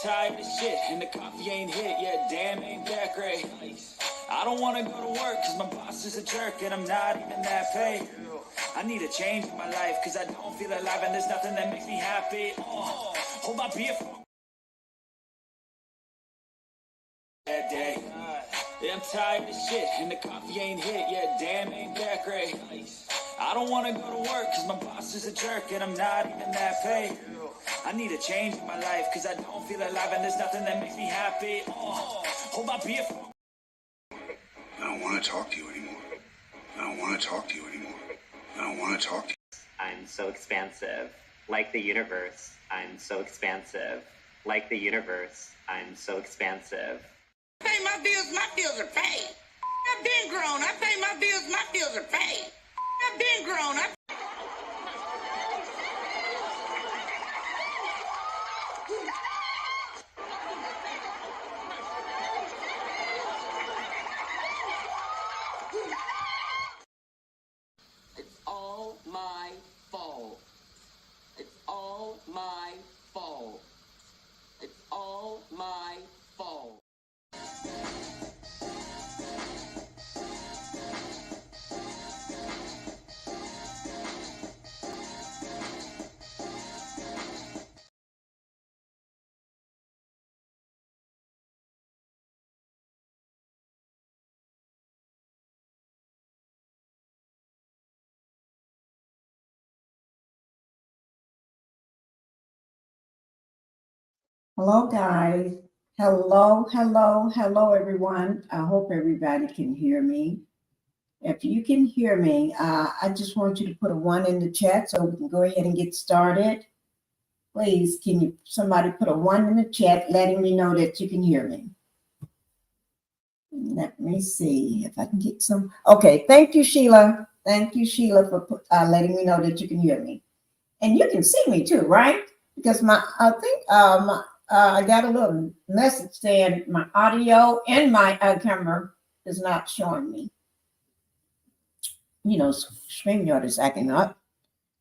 tired of shit, and the coffee ain't hit yet. Damn, ain't that great. I don't want to go to work because my boss is a jerk and I'm not even that paid. I need a change in my life because I don't feel alive and there's nothing that makes me happy. Hold my beer for that day. Yeah, I'm tired of shit, and the coffee ain't hit yet. Damn, ain't that great. I don't want to go to work because my boss is a jerk and I'm not even that paid. I need a change in my life because I don't feel alive and there's nothing that makes me happy. Hold my beer for I don't want to talk to you anymore. I don't want to talk to you anymore. I don't want to talk to you. I'm so expansive, like the universe. I'm so expansive, like the universe. I'm so expansive. I pay my bills are paid. I've been grown. I pay my bills are paid. I've been grown. It's all my fault. It's all my fault. It's all my fault. Hello, guys. Hello, everyone. I hope everybody can hear me. If you can hear me, I just want you to put a 1 in the chat so we can go ahead and get started. Please, somebody put a 1 in the chat letting me know that you can hear me. Let me see if I can get some. Okay, thank you, Sheila. Thank you, Sheila, for letting me know that you can hear me. And you can see me too, right? Because I got a little message saying my audio and my camera is not showing me. You know, StreamYard is acting up.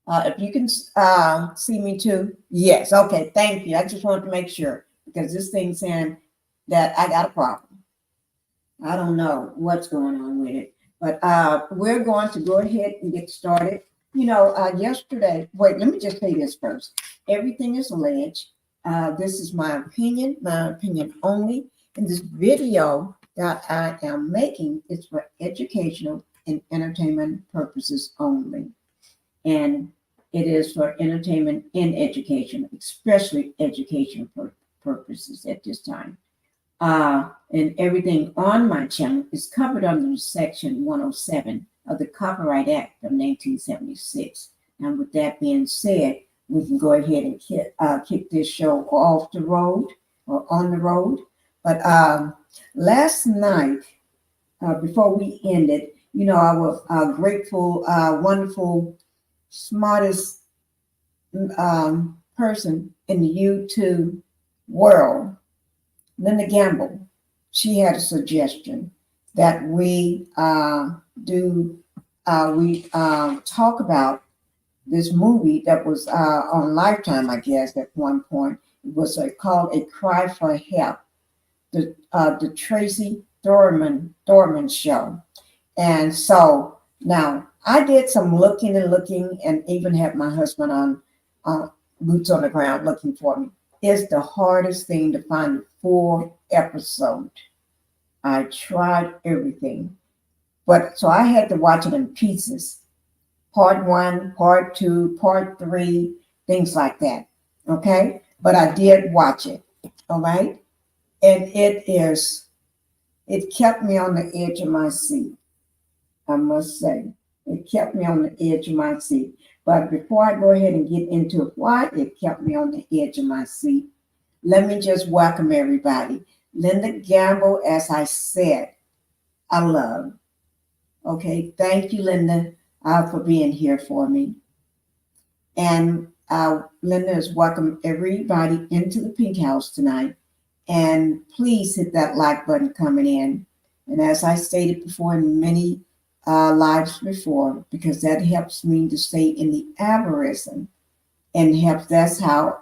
If you can see me too, yes. Okay, thank you. I just wanted to make sure because this thing's saying that I got a problem. I don't know what's going on with it, but we're going to go ahead and get started. You know, yesterday, wait, let me just say this first. Everything is alleged. This is my opinion only. And this video that I am making is for educational and entertainment purposes only. And it is for entertainment and education, especially educational purposes at this time. And everything on my channel is covered under Section 107 of the Copyright Act of 1976. And with that being said, we can go ahead and kick this show off the road or on the road. But last night, before we ended, you know, I was grateful, wonderful, smartest person in the YouTube world, Linda Gamble. She had a suggestion that we talk about this movie that was on Lifetime, I guess, at one point. It was called A Cry for Help, the Tracy Thurman show. And so now I did some looking and even had my husband on boots on the ground looking for me. It's the hardest thing to find a full episode. I tried everything, but so I had to watch it in pieces. Part 1, part 2, part 3, things like that. Okay. But I did watch it. All right. And it kept me on the edge of my seat. I must say, it kept me on the edge of my seat. But before I go ahead and get into why it kept me on the edge of my seat, let me just welcome everybody. Linda Gamble, as I said, I love. Okay, thank you, Linda, for being here for me. And Linda has welcomed everybody into the Pink House tonight. And please hit that like button coming in. And as I stated before in many lives before, because that helps me to stay in the algorithm and that's how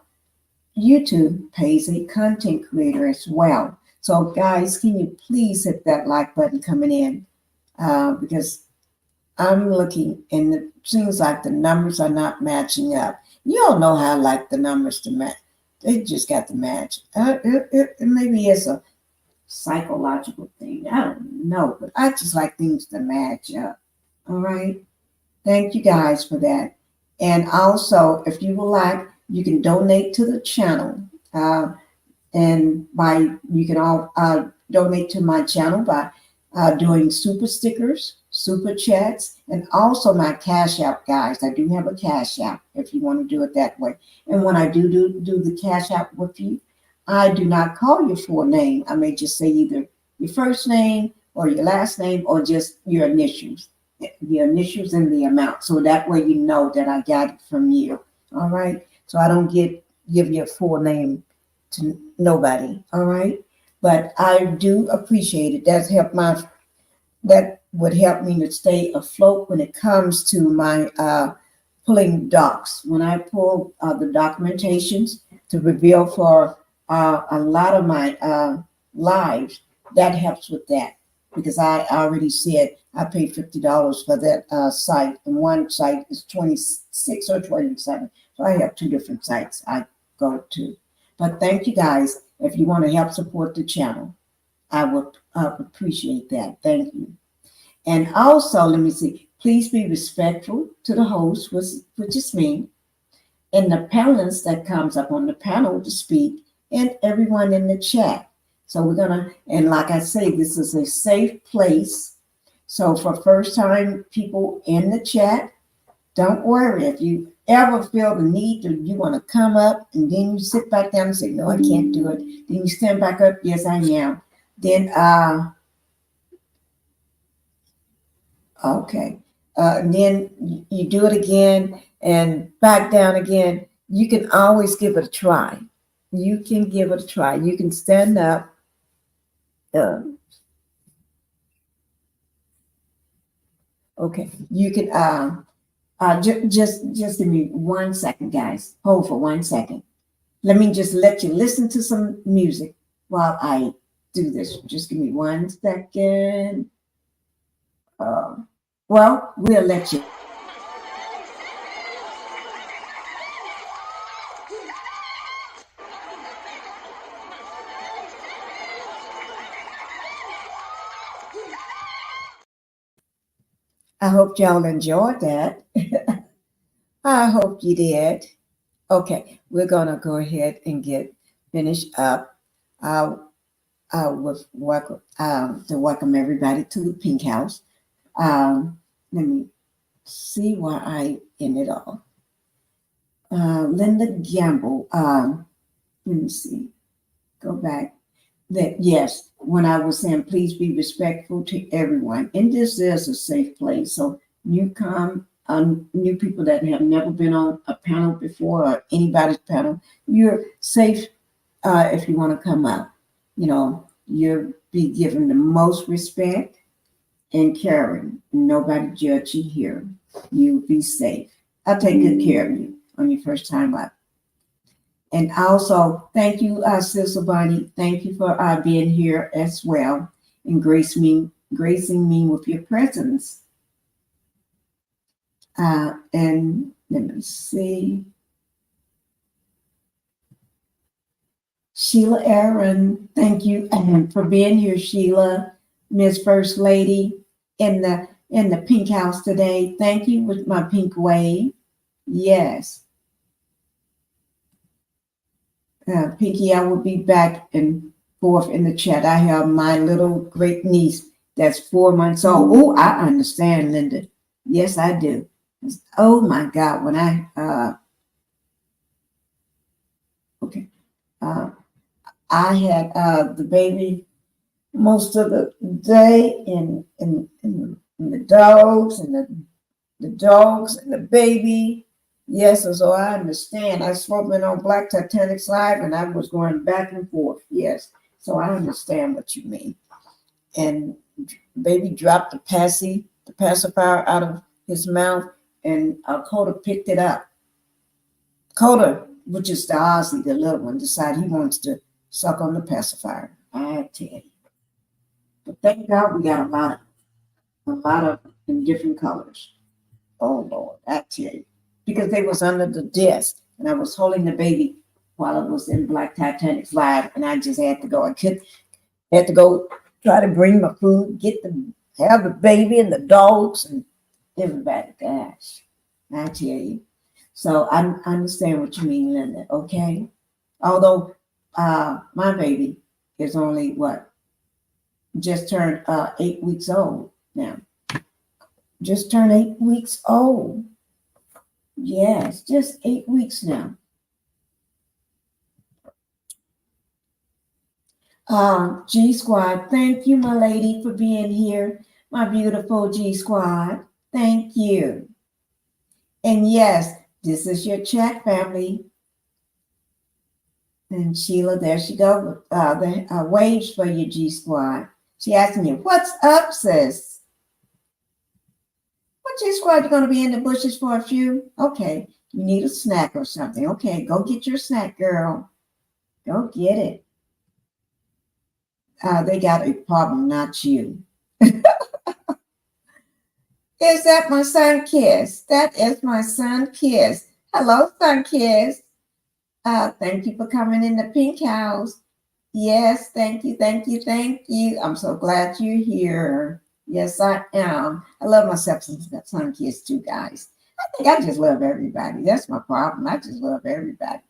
YouTube pays a content creator as well. So guys, can you please hit that like button coming in? Because I'm looking and it seems like the numbers are not matching up. You all know how I like the numbers to match. They just got to match. Maybe it's a psychological thing. I don't know, but I just like things to match up. All right. Thank you guys for that. And also, if you would like, you can donate to the channel. And you can all donate to my channel by doing super stickers, super chats, and also my Cash App, guys. I do have a Cash App if you want to do it that way. And when I do the Cash App with you, I do not call your full name. I may just say either your first name or your last name or just your initials and the amount. So that way you know that I got it from you. All right. So I don't give your full name to nobody. All right. But I do appreciate it. That would help me to stay afloat when it comes to my pulling docs. When I pull the documentations to reveal for a lot of my lives, that helps with that. Because I already said I paid $50 for that site, and one site is 26 or 27. So I have two different sites I go to. But thank you guys. If you want to help support the channel, I would appreciate that. Thank you. And also, let me see, please be respectful to the host, which is me, and the panelists that comes up on the panel to speak, and everyone in the chat. So we're gonna, and like I say, this is a safe place. So for first time people in the chat, don't worry. If you ever feel the need to, you want to come up and then you sit back down and say, no, I can't do it. Then you stand back up, yes, I am. Then, okay. Then you do it again and back down again. You can always give it a try. You can give it a try. You can stand up. Okay, you can just give me 1 second, guys. Hold for 1 second. Let me just let you listen to some music while I do this. Just give me 1 second. Well, we'll let you. I hope y'all enjoyed that. I hope you did. Okay, we're gonna go ahead and get finished up. With welcome to welcome everybody to the Pink House. Let me see why I ended off. Linda Gamble. Let me see. Go back. That yes, when I was saying please be respectful to everyone, and this is a safe place. So new people that have never been on a panel before or anybody's panel, you're safe if you want to come up. You know, you'll be given the most respect and caring. Nobody judge you here. You'll be safe. I'll take good care of you on your first time up. And also, thank you, Sister Bonnie. Thank you for being here as well and gracing me with your presence. And let me see. Sheila Aaron, thank you for being here, Sheila, Miss First Lady in the Pink House today. Thank you with my pink wave. Yes. Pinkie, I will be back and forth in the chat. I have my little great niece that's 4 months old. Oh, I understand, Linda. Yes, I do. Oh my God, when I had the baby most of the day, and the dogs and the baby. Yes, so I understand. I spoken on Black Titanic's Live, and I was going back and forth. Yes, so I understand what you mean. And baby dropped the pacifier out of his mouth, and Coda picked it up. Coda, which is the Ozzy, the little one, decide he wants to suck on the pacifier. I tell you. But thank God we got a lot of in different colors. Oh Lord, I tell you. Because they was under the desk and I was holding the baby while it was in Black Titanic's live, and I just had to go. Had to go try to bring my food, have the baby and the dogs and everybody. Gosh, I tell you. So I understand what you mean, Linda. Okay, although my baby is only just turned 8 weeks old now. Just turned 8 weeks old. Yes, just 8 weeks now. G Squad, thank you, my lady, for being here. My beautiful G Squad, thank you. And yes, this is your chat family. And Sheila, there she go. The waves for you, G Squad. She asking you, what's up, sis? What G Squad, you going to be in the bushes for a few? Okay, you need a snack or something. Okay, go get your snack, girl. Go get it. They got a problem, not you. Is that my son, Kiss? That is my son, Kiss. Hello, son, Kiss. Thank you for coming in the Pink House. Yes, thank you, thank you, thank you. I'm so glad you're here. Yes, I am. I love myself some son, Kiss too, guys. I think I just love everybody. That's my problem. I just love everybody.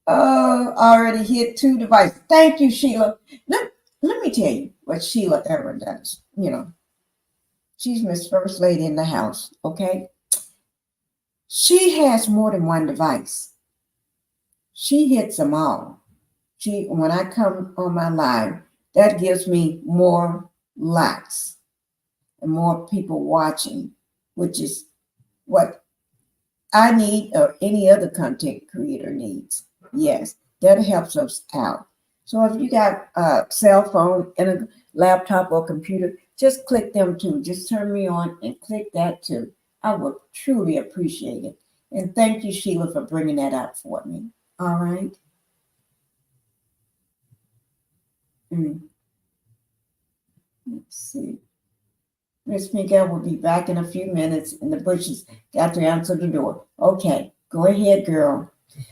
Oh, already hit 2 devices. Thank you, Sheila. Let me tell you what Sheila ever does. You know, she's Miss First Lady in the house, okay? She has more than one device. She hits them all. When I come on my live, that gives me more likes and more people watching, which is what I need or any other content creator needs. Yes, that helps us out. So if you got a cell phone and a laptop or computer, just click them too. Just turn me on and click that too. I would truly appreciate it. And thank you, Sheila, for bringing that up for me. All right. Let's see. Miss Miguel will be back in a few minutes in the bushes. Got to answer the door. Okay, go ahead, girl.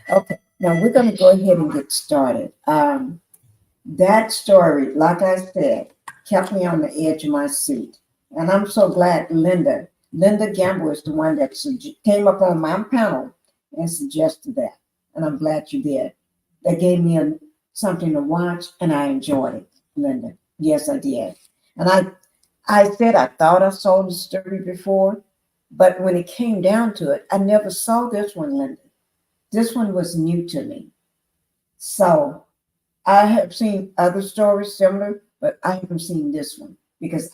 Okay, now we're going to go ahead and get started. That story, like I said, kept me on the edge of my seat. And I'm so glad Linda Gamble is the one that came up on my panel and suggested that. And I'm glad you did. That gave me something to watch, and I enjoyed it, Linda. Yes, I did. And I said I thought I saw the story before, but when it came down to it, I never saw this one, Linda. This one was new to me. So I have seen other stories similar, but I haven't seen this one because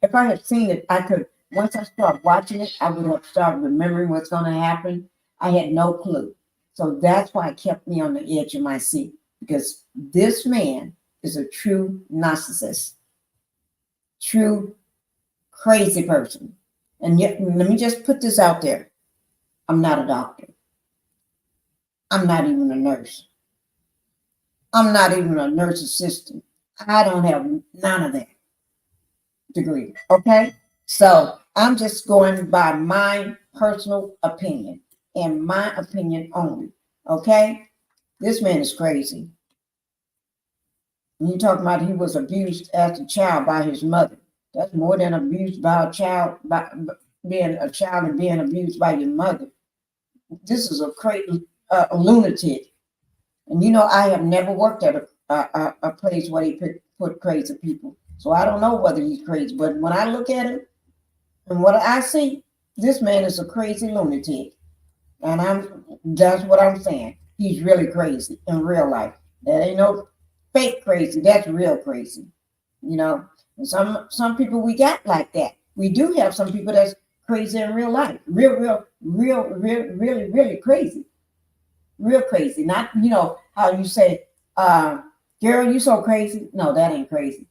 if I had seen it, I could, once I start watching it, I would have started remembering what's going to happen. I had no clue. So that's why it kept me on the edge of my seat, because this man is a true narcissist, true crazy person. And yet, let me just put this out there. I'm not a doctor. I'm not even a nurse. I'm not even a nurse assistant. I don't have none of that degree. Okay? So I'm just going by my personal opinion and my opinion only. Okay? This man is crazy. You talking about he was abused as a child by his mother. That's more than abused by a child, by being a child and being abused by your mother. This is a crazy lunatic. And you know, I have never worked at a place where they put crazy people. So I don't know whether he's crazy. But when I look at him and what I see, this man is a crazy lunatic. And that's what I'm saying. He's really crazy in real life. That ain't no fake crazy. That's real crazy. You know, and some people we got like that. We do have some people that's crazy in real life. Really crazy. Real crazy. Not, you know, how you say, girl, you so crazy. No, that ain't crazy.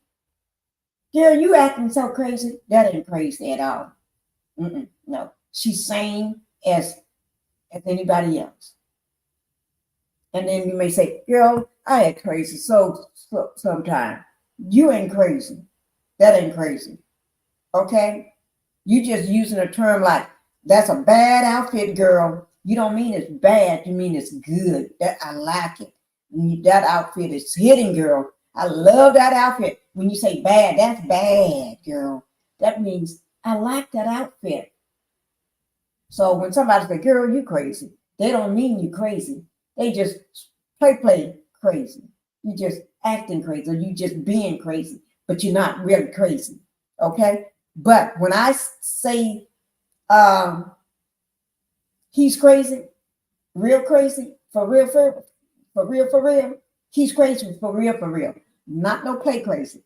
Girl, you acting so crazy. That ain't crazy at all. No. She's sane as as anybody else. And then you may say, girl, I ain't crazy sometime. You ain't crazy. That ain't crazy. Okay? You just using a term like, that's a bad outfit, girl. You don't mean it's bad. You mean it's good. That I like it. That outfit is hitting, girl. I love that outfit. When you say bad, that's bad, girl. That means I like that outfit. So when somebody says, girl, you crazy, they don't mean you crazy. They just play crazy. You just acting crazy, or you just being crazy, but you're not really crazy. Okay? But when I say he's crazy, real crazy, for real, he's crazy for real. Not no play crazy.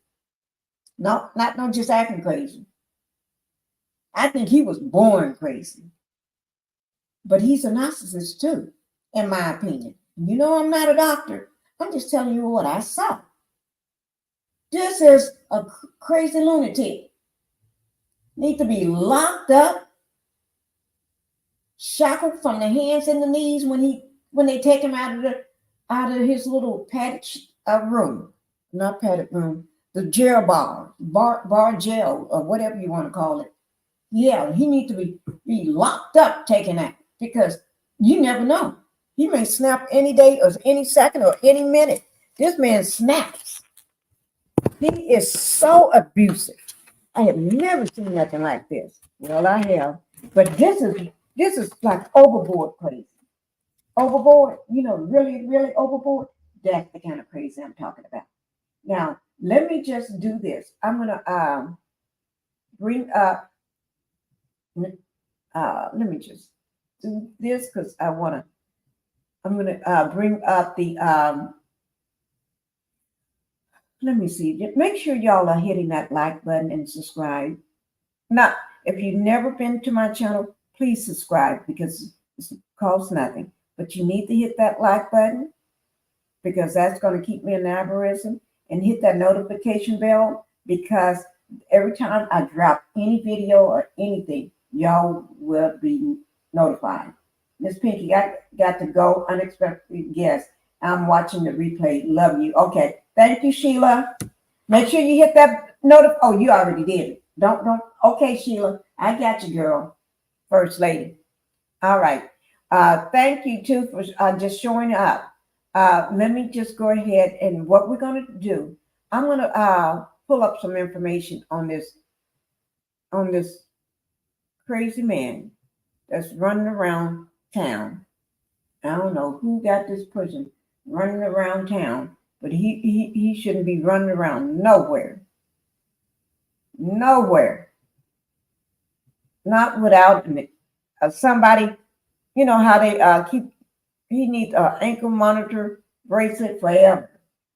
No, not no just acting crazy. I think he was born crazy. But he's a narcissist too, in my opinion. You know, I'm not a doctor. I'm just telling you what I saw. This is a crazy lunatic. Need to be locked up, shackled from the hands and the knees when they take him out of his little padded room, not padded room, the jail bar jail, or whatever you want to call it. Yeah, he needs to be locked up, taken out, because you never know. He may snap any day or any second or any minute. This man snaps. He is so abusive. I have never seen nothing like this. Well, I have, but this is like overboard crazy. Overboard, you know, really, really overboard. That's the kind of crazy I'm talking about. Now, let me just do this. I'm gonna bring up. Let me just do this because I'm gonna bring up the let me see. Make sure y'all are hitting that like button and subscribe. Now, if you've never been to my channel, please subscribe because it costs nothing. But you need to hit that like button because that's going to keep me in the algorithm, and hit that notification bell because every time I drop any video or anything, y'all will be notified. Miss Pinkie, I got to go. Unexpected guest. I'm watching the replay. Love you. Okay. Thank you, Sheila. Make sure you hit that notif. Oh, you already did it. Don't. Okay, Sheila. I got you, girl. First lady. All right. Thank you, too, for just showing up. Let me just go ahead and what we're going to do. I'm going to pull up some information on this crazy man that's running around town. I don't know who got this person running around town, but he shouldn't be running around nowhere. Nowhere. Not without somebody, you know how they he needs an ankle monitor bracelet forever.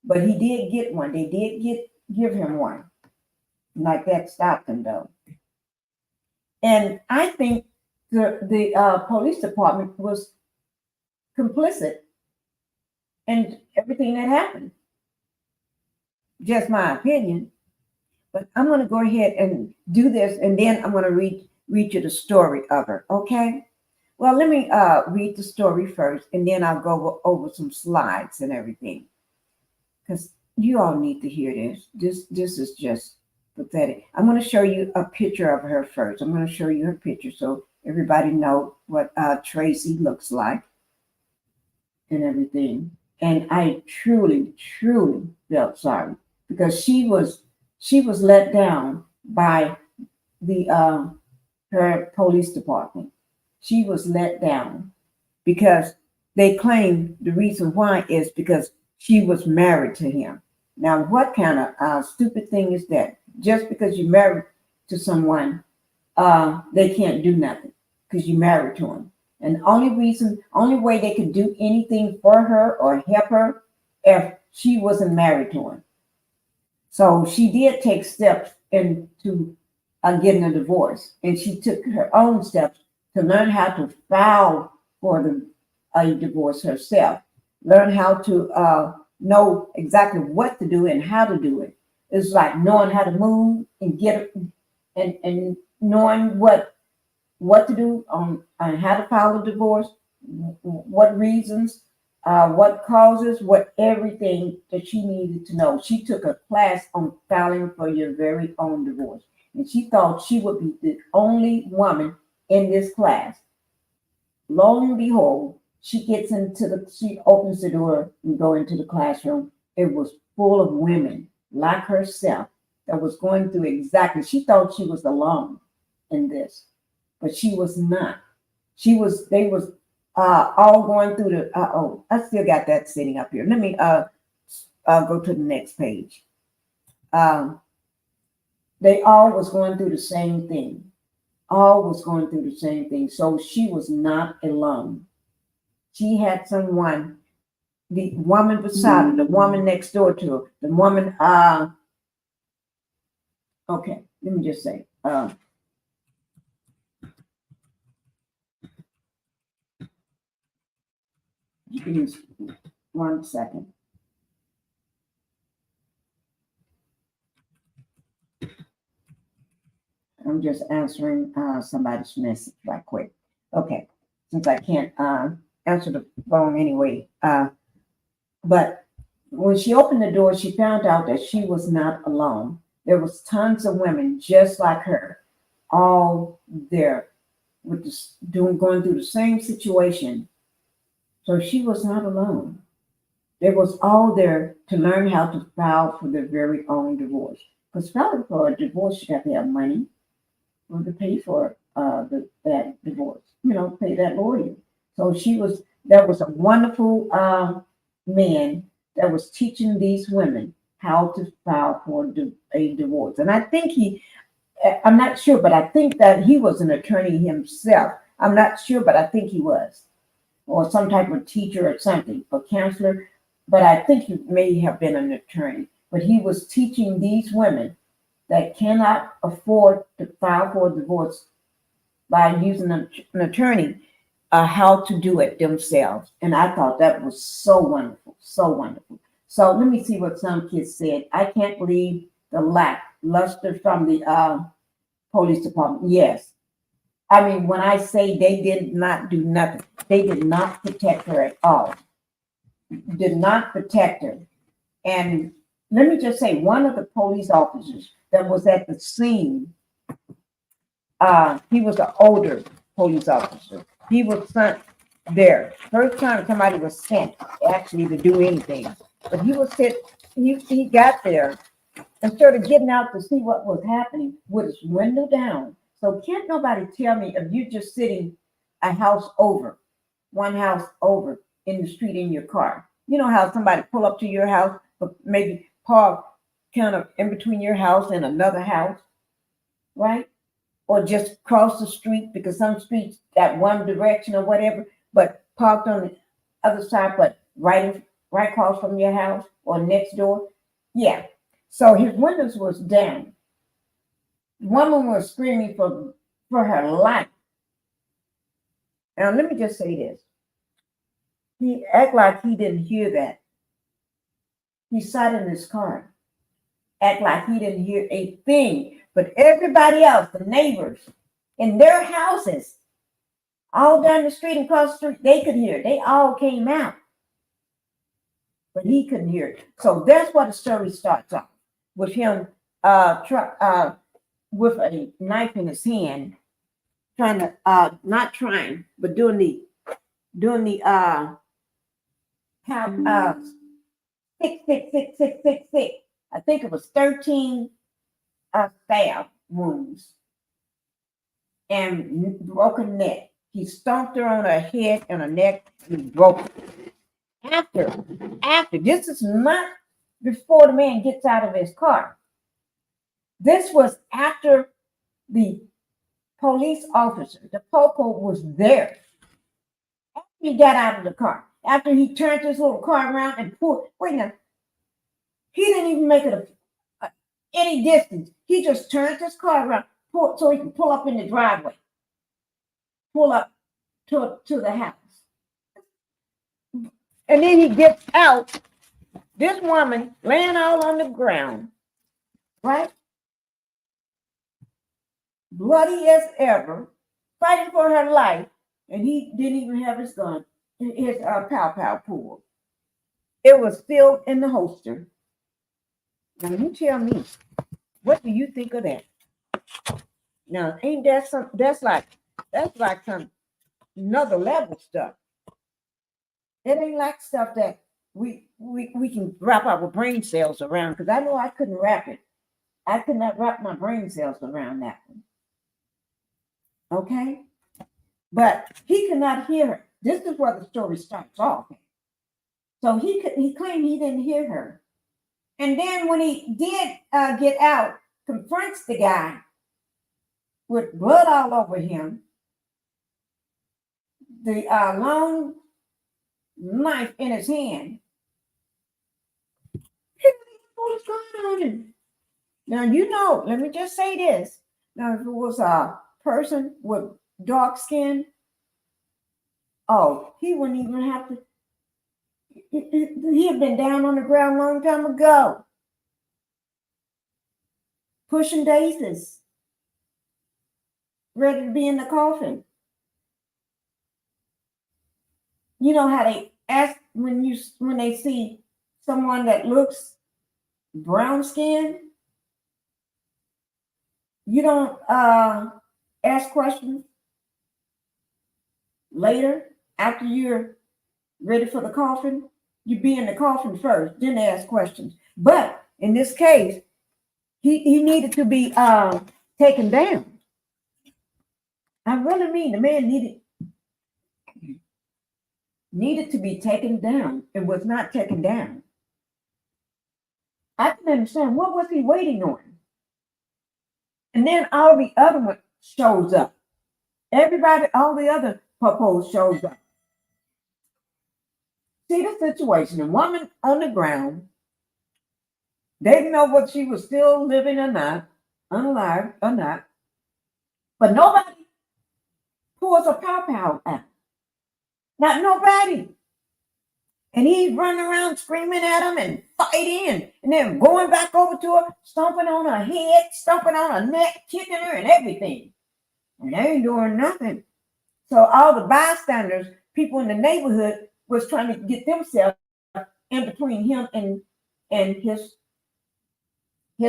But he did get one. They did give him one. Like that stopped him though. And I think the police department was complicit in everything that happened. Just my opinion. But I'm going to go ahead and do this, and then I'm going to read you the story of her, okay? Well, let me read the story first, and then I'll go over some slides and everything. Because you all need to hear this. This is just pathetic. I'm going to show you a picture of her first. I'm going to show you her picture so everybody know what Tracy looks like and everything. And I truly, truly felt sorry because she was let down by the her police department. She was let down because they claim the reason why is because she was married to him. Now, what kind of stupid thing is that? Just because you're married to someone, they can't do nothing because you're married to him. And the only way they could do anything for her or help her if she wasn't married to him. So she did take steps into getting a divorce, and she took her own steps to learn how to file for a divorce herself, learn how to know exactly what to do and how to do it. It's like knowing how to move and get and knowing what to do on how to file a divorce. what reasons, what causes, what everything that she needed to know. She took a class on filing for your very own divorce. And she thought she would be the only woman in this class. Lo and behold, she opens the door and go into the classroom. It was full of women like herself that was going through exactly. She thought she was alone in this, but she was not. They was all going through the, I still got that sitting up here. Let me go to the next page. They all was going through the same thing. All was going through the same thing. So she was not alone. She had someone, the woman beside her, the woman next door to her, the woman, okay, let me just say, give me 1 second. I'm just answering somebody's message right quick. Okay, since I can't answer the phone anyway. But when she opened the door, she found out that she was not alone. There was tons of women just like her, all there with going through the same situation. So she was not alone. They was all there to learn how to file for their very own divorce. Because filing for a divorce, you got to have money to pay for that divorce, pay that lawyer. So that was a wonderful man that was teaching these women how to file for a divorce. And I think I'm not sure, but I think that he was an attorney himself. I'm not sure, but I think he was, or some type of teacher or something, or counselor. But I think he may have been an attorney. But he was teaching these women that cannot afford to file for a divorce by using an attorney, how to do it themselves. And I thought that was so wonderful, so wonderful. So let me see what some kids said. I can't believe the luster from the police department. Yes. I mean, when I say they did not do nothing, they did not protect her at all. Did not protect her. And let me just say, one of the police officers that was at the scene, he was an older police officer. He was sent there. First time somebody was sent actually to do anything. But he was sent, he got there and started getting out to see what was happening with his window down. So can't nobody tell me if you're just sitting one house over in the street in your car. You know how somebody pull up to your house, but maybe park kind of in between your house and another house, right? Or just cross the street, because some streets got one direction or whatever, but parked on the other side, but right across from your house or next door. Yeah. So his windows was down. The woman was screaming for her life. Now let me just say this. He act like he didn't hear that. He sat in his car, act like he didn't hear a thing. But everybody else, the neighbors, in their houses, all down the street and across the street, they could hear. They all came out. But he couldn't hear it. So that's why the story starts off, with him with a knife in his hand, trying to not trying, but doing the six. I think it was 13 stab wounds and broken neck. He stomped her on her head and her neck and broke it. After this is not before the man gets out of his car. This was after the police officer, the popo, was there. After he got out of the car, after he turned his little car around and pulled, he didn't even make it any distance. He just turned his car around, so he could pull up in the driveway, pull up to the house. And then he gets out, this woman laying all on the ground, right? Bloody as ever, fighting for her life. and he didn't even have his gun, his pow pulled. It was still in the holster. Now you tell me, what do you think of that? Now, ain't that some? That's like some another level stuff. It ain't like stuff that we can wrap our brain cells around. Because I know I couldn't wrap it. I could not wrap my brain cells around that one. Okay, but he could not hear her. This is where the story starts off. So he claimed he didn't hear her, and then when he did get out, confronts the guy with blood all over him, the long knife in his hand. What is going on? Now, you know, let me just say this. Now, if it was a person with dark skin, oh, he wouldn't even have to. He had been down on the ground a long time ago, pushing daisies, ready to be in the coffin. You know how they ask when they see someone that looks brown skin, you don't ask questions later after you're ready for the coffin. You be in the coffin first, then ask questions. But in this case, he needed to be taken down. I really mean the man needed to be taken down and was not taken down. I can understand, what was he waiting on? And then all the other one shows up. Everybody, all the other popos shows up. See the situation, a woman on the ground, they didn't know whether she was still living or not, unalive or not, but nobody pulls a pow out. Not nobody. And he's running around screaming at him and fighting and then going back over to her, stomping on her head, stomping on her neck, kicking her and everything. And they ain't doing nothing. So all the bystanders, people in the neighborhood, was trying to get themselves in between him and his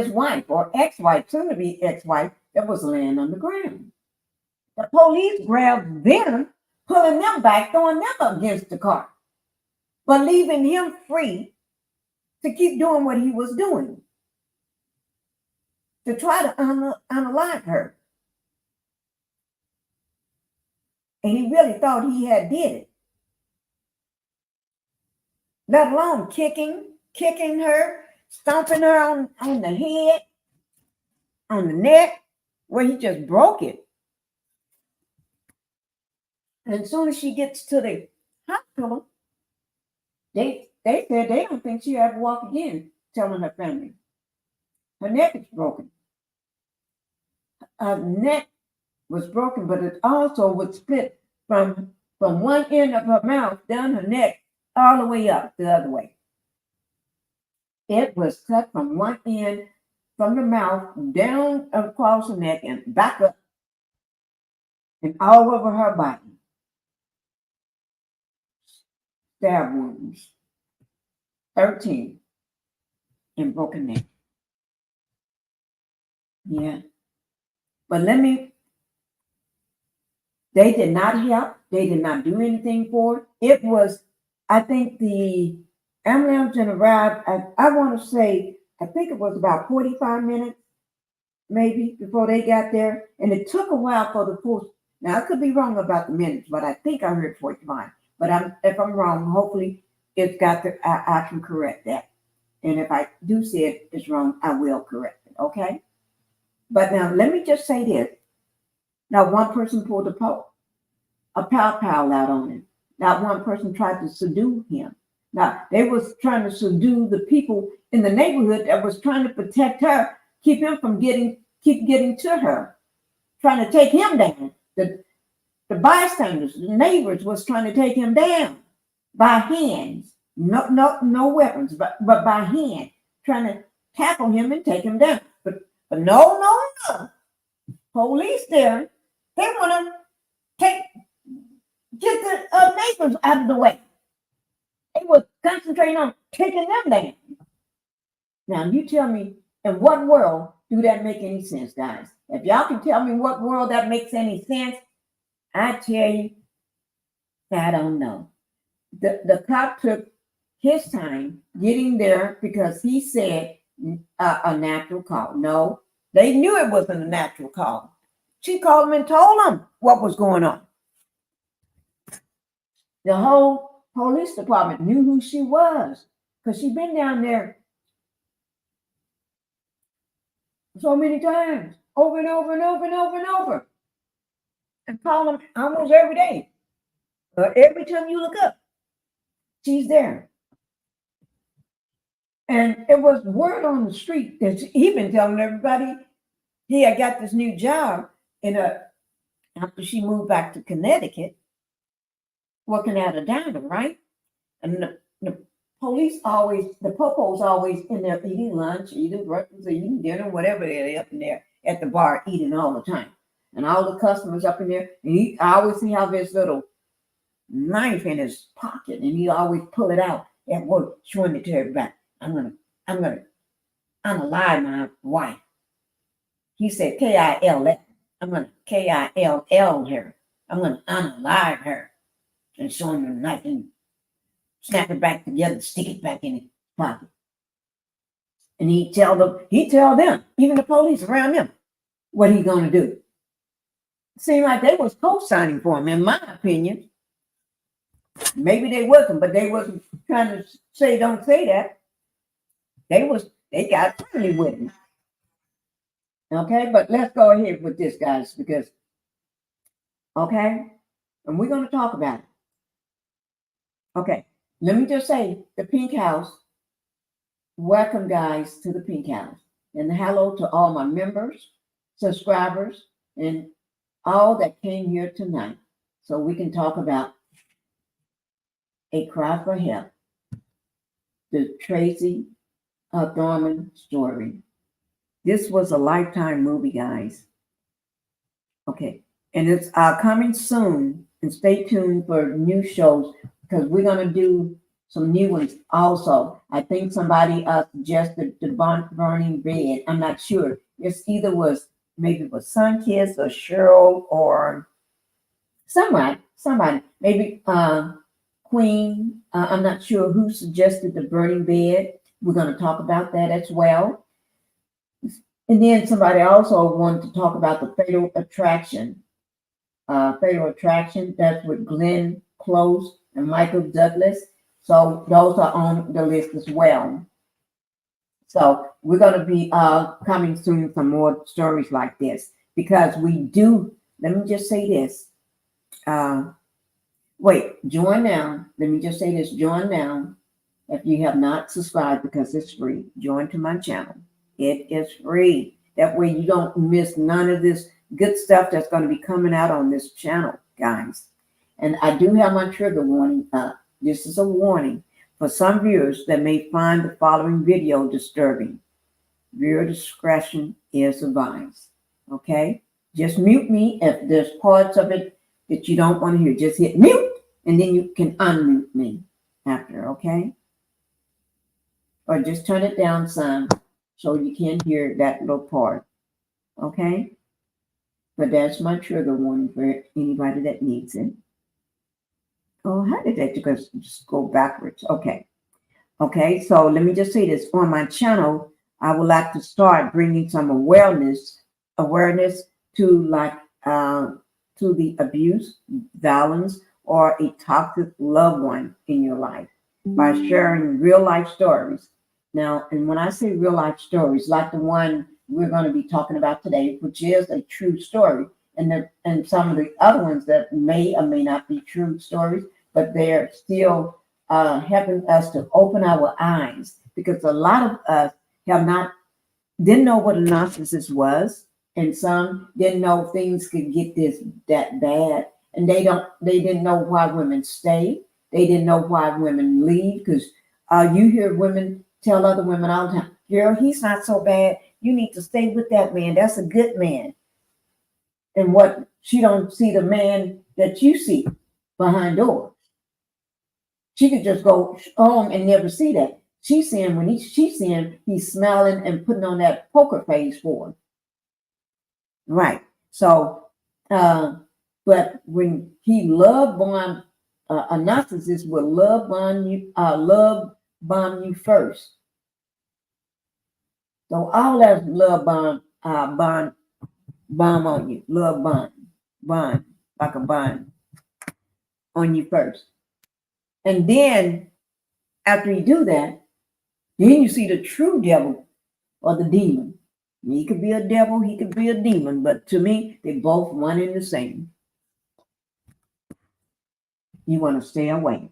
wife or ex-wife, soon to be ex-wife, that was laying on the ground. The police grabbed them, pulling them back, throwing them against the car, but leaving him free to keep doing what he was doing, to try to unalive her. And he really thought he had did it. Let alone kicking her, stomping her on the head, on the neck, where he just broke it. And as soon as she gets to the hospital, they said they don't think she'll ever walk again, telling her family. Her neck is broken. Her neck was broken, but it also was split from one end of her mouth down her neck all the way up the other way. It was cut from one end, from the mouth, down across the neck and back up and all over her body. Stab wounds, 13, and broken neck. Yeah. But they did not help. They did not do anything for it. It was, I think the ambulance arrived, I want to say, I think it was about 45 minutes, maybe, before they got there. And it took a while for the force. Now, I could be wrong about the minutes, but I think I heard 45. But if I'm wrong, hopefully I can correct that. And if I do say it's wrong, I will correct it, okay? But now, let me just say this. Not one person pulled a pow out on him. Not one person tried to subdue him. Now, they was trying to subdue the people in the neighborhood that was trying to protect her, keep him from getting to her, trying to take him down. The bystanders, the neighbors was trying to take him down by hands. No weapons, but by hand, trying to tackle him and take him down. But no. Police there, they want to get the neighbors out of the way. They were concentrating on taking them down. Now, you tell me, in what world do that make any sense, guys? If y'all can tell me what world that makes any sense, I tell you, I don't know. The cop took his time getting there because he said a natural call. No, they knew it wasn't a natural call. She called him and told him what was going on. The whole police department knew who she was because she'd been down there so many times, over and over and over and over and over, and call them almost every day. Every time you look up, she's there. And it was word on the street that he been telling everybody he had got this new job after she moved back to Connecticut, working at a diner, right? And the police always, the popos always in there eating lunch, eating breakfast, eating dinner, whatever they're up in there at the bar eating all the time. And all the customers up in there, and I always see how this little knife in his pocket, and he always pull it out at work, showing it to everybody. I'm gonna unalive my wife. He said K-I-L-L. I'm gonna K-I-L-L her. I'm gonna unalive her. And show him the knife and snap it back together, stick it back in his pocket. And he tell them, even the police around him, what he gonna do. Seemed like they was co-signing for him, in my opinion. Maybe they wasn't, but they wasn't trying to say don't say that. They got friendly with him. Okay, but let's go ahead with this, guys, because okay, and we're gonna talk about it. Okay, let me just say the Pink House. Welcome, guys, to the Pink House, and hello to all my members, subscribers, and all that came here tonight, so we can talk about A Cry for Help, the Tracy Thurman story. This was a Lifetime movie, guys. Okay, and it's coming soon, and stay tuned for new shows because we're gonna do some new ones also. I think somebody suggested the burning bed. I'm not sure. It's either maybe it was Sunkiss or Cheryl or somebody, maybe Queen. I'm not sure who suggested the burning bed. We're going to talk about that as well. And then somebody also wanted to talk about the Fatal Attraction. Fatal Attraction, that's with Glenn Close and Michael Douglas. So those are on the list as well. So we're going to be coming soon for more stories like this because we do. Let me just say this. Join now. Let me just say this. Join now. If you have not subscribed because it's free, join to my channel. It is free. That way you don't miss none of this good stuff that's going to be coming out on this channel, guys. And I do have my trigger warning up. This is a warning for some viewers that may find the following video disturbing. Viewer discretion is advised. Okay? Just mute me if there's parts of it that you don't want to hear. Just hit mute and then you can unmute me after, okay? Or just turn it down some so you can't hear that little part. Okay? But that's my trigger warning for anybody that needs it. Oh, how did that just go backwards? Okay. Okay, so let me just say this. On my channel, I would like to start bringing some awareness to to the abuse, violence, or a toxic loved one in your life by sharing real life stories. Now, and when I say real life stories, like the one we're going to be talking about today, which is a true story, and some of the other ones that may or may not be true stories, but they're still helping us to open our eyes, because a lot of us didn't know what a narcissist was, and some didn't know things could get that bad, and they didn't know why women stay. They didn't know why women leave, because you hear women tell other women all the time, girl, he's not so bad. You need to stay with that man. That's a good man. And what she don't see the man that you see. behind doors. She could just go home and never see that. She's seeing she's seeing he's smiling and putting on that poker face for her. Right. So, but when he love bomb, a narcissist will love bomb you first. So all that love bomb on you, love bond, like a bond on you first. And then after you do that, then you see the true devil or the demon. He could be a devil, he could be a demon, but to me, they both one and the same. You want to stay away.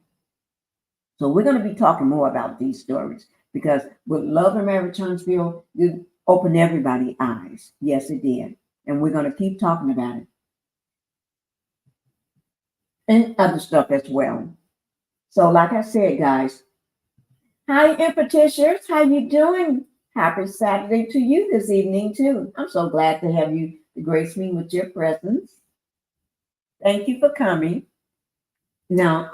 So we're going to be talking more about these stories because with Love and Marriage Huntsville, it opened everybody's eyes. Yes, it did. And we're going to keep talking about it. And other stuff as well. So like I said, guys, hi, Impetitious. How you doing? Happy Saturday to you this evening, too. I'm so glad to have you to grace me with your presence. Thank you for coming. Now,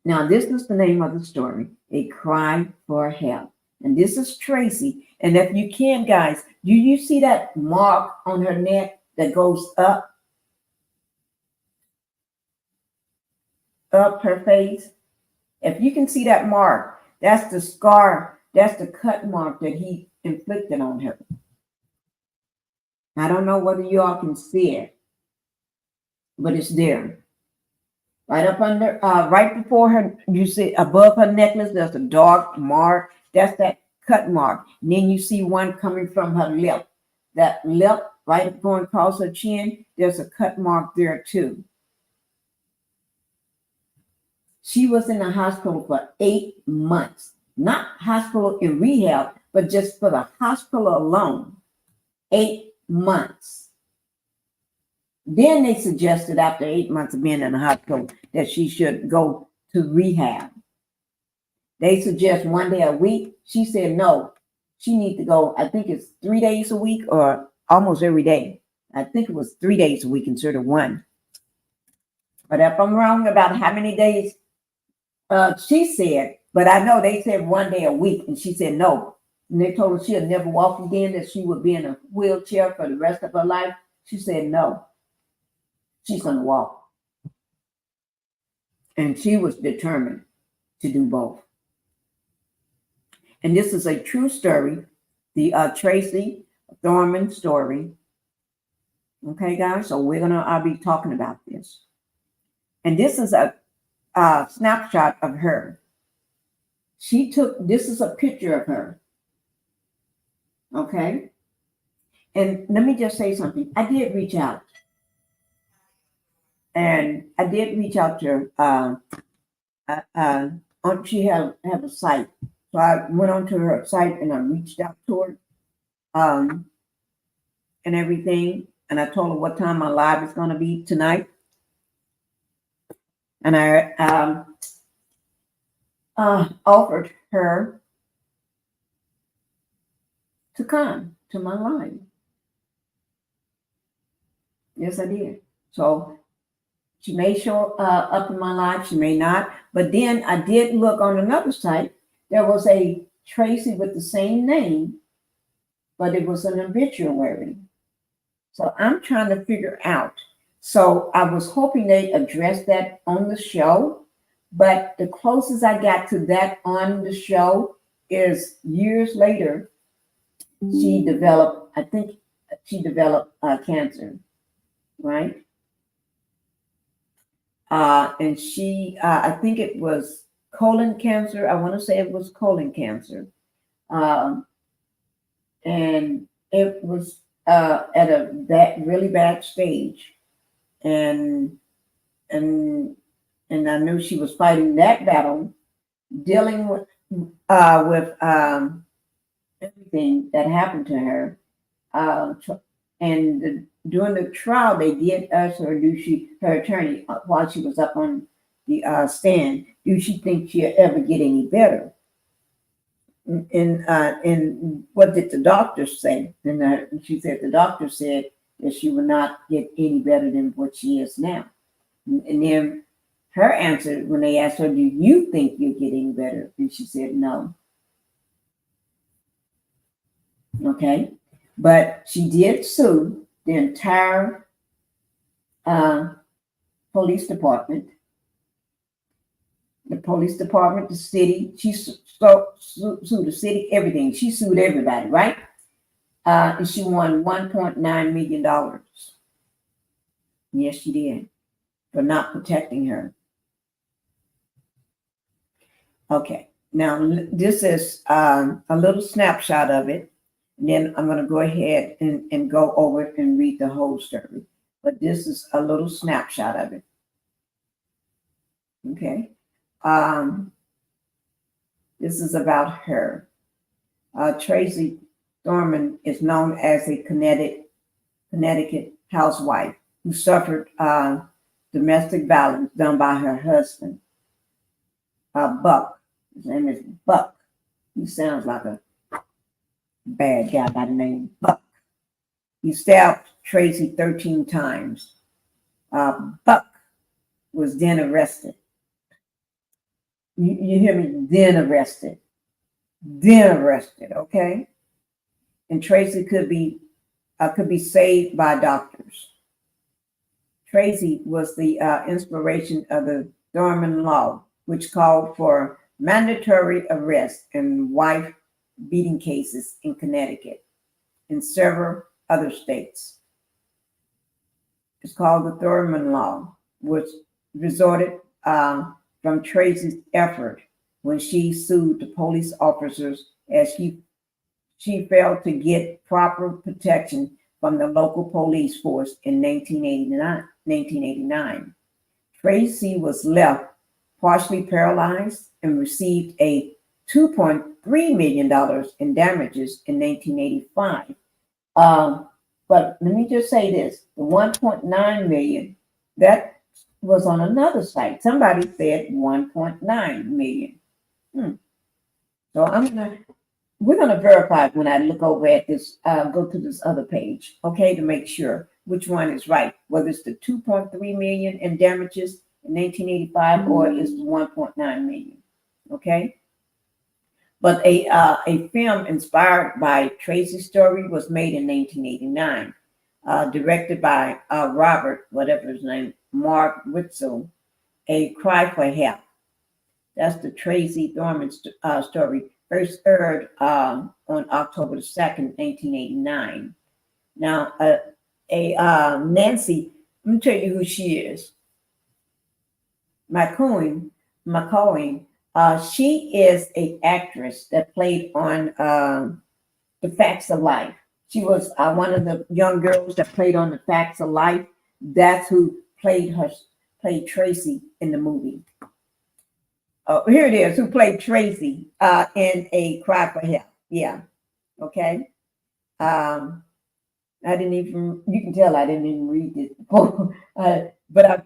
this is the name of the story, A Cry for Help. And this is Tracy. And if you can, guys, do you see that mark on her neck that goes up her face? If you can see that mark, that's the scar, that's the cut mark that he inflicted on her. I don't know whether you all can see it, but it's there. Right up under, right before her, you see above her necklace, there's a dark mark. That's that cut mark. And then you see one coming from her lip. That lip, right going across her chin, there's a cut mark there too. She was in the hospital for 8 months. Not hospital in rehab, but just for the hospital alone. 8 months. Then they suggested after 8 months of being in the hospital that she should go to rehab. They suggest 1 day a week. She said no. She needs to go, I think it's 3 days a week or almost every day. I think it was 3 days a week instead of 1. But if I'm wrong about how many days she said, but I know they said 1 day a week, and she said no. And they told her she'll never walk again, that she would be in a wheelchair for the rest of her life. She said no. She's going to walk. And she was determined to do both. And this is a true story, the Tracy Thurman story. Okay, guys, so I'll be talking about this. And this is a snapshot of her. This is a picture of her. Okay. And let me just say something. I did reach out. And I did reach out to her. She have a site. So I went onto her site and I reached out to her and everything. And I told her what time my live is going to be tonight. And I offered her to come to my live. Yes, I did. So she may show up in my live, she may not. But then I did look on another site. There was a Tracy with the same name, but it was an obituary. So I'm trying to figure out. So I was hoping they addressed that on the show, but the closest I got to that on the show is years later, she developed cancer, right? And she, I think it was colon cancer. I want to say it was colon cancer. And it was at a really bad stage. And I knew she was fighting that battle, dealing with everything that happened to her. And during the trial, they did ask her, her attorney, while she was up on the stand, do she think she'll ever get any better? And what did the doctor say? And she said the doctor said that she would not get any better than what she is now. And then her answer when they asked her, "Do you think you're getting better?" And she said, "No." Okay, but she did sue the entire uh, police department. The police department, the city. She sued the city, everything. She sued everybody, right? And she won $1.9 million. Yes, she did, for not protecting her. Okay, now this is a little snapshot of it. And then I'm going to go ahead and go over it and read the whole story. But this is a little snapshot of it. Okay. This is about her. Tracy Thurman is known as a Connecticut housewife who suffered domestic violence done by her husband, Buck. His name is Buck. He sounds like a bad guy by the name Buck. He stabbed Tracy 13 times. Buck was then arrested. You hear me? Then arrested. Okay? And Tracy could be saved by doctors. Tracy was the inspiration of the Thurman Law, which called for mandatory arrest in wife beating cases in Connecticut and several other states. It's called the Thurman Law, which resulted from Tracy's effort when she sued the police officers as she failed to get proper protection from the local police force in 1989. Tracy was left partially paralyzed and received a $2.3 million in damages in 1985. But let me just say this, the 1.9 million, that was on another site. Somebody said 1.9 million. So we're gonna verify when I look over at this, go to this other page, okay, to make sure which one is right, whether it's the 2.3 million in damages in 1985 or it's the 1.9 million, okay? But a film inspired by Tracy's story was made in 1989, directed by Robert, whatever his name, Mark Whitzel, A Cry for Help. That's the Tracy Thurman story, first aired on October 2nd, 1989. Now, Nancy, let me tell you who she is. McCoy, she is an actress that played on The Facts of Life. She was one of the young girls that played on The Facts of Life. That's who played Tracy in the movie. Here it is, who played Tracy in A Cry for Help. Yeah, okay. You can tell I didn't even read this before, but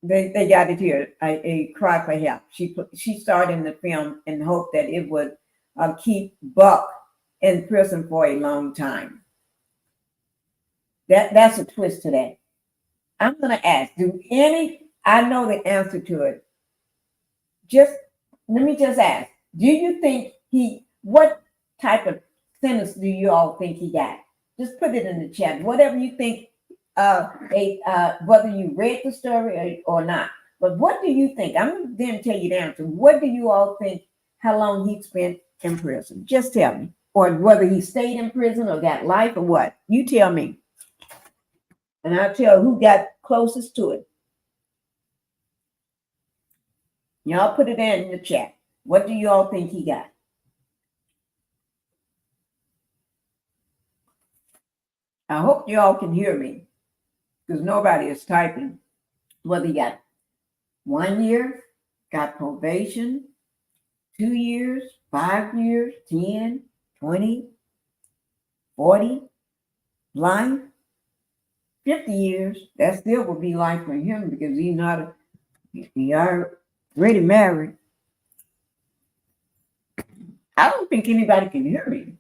they got it here, A Cry for Help. She starred in the film in hope that it would keep Buck in prison for a long time. That's a twist to that. I'm going to ask, I know the answer to it. Let me just ask, do you think what type of sentence do you all think he got? Just put it in the chat, whatever you think, whether you read the story or not. But what do you think? I'm going to then tell you the answer. What do you all think, how long he spent in prison? Just tell me. Or whether he stayed in prison or got life or what. You tell me. And I'll tell who got closest to it. Y'all put it in the chat. What do you all think he got? I hope you all can hear me because nobody is typing. Whether he got 1 year, got probation, 2 years, 5 years, 10, 20, 40, life, 50 years. That still would be life for him because he already married. I don't think anybody can hear me.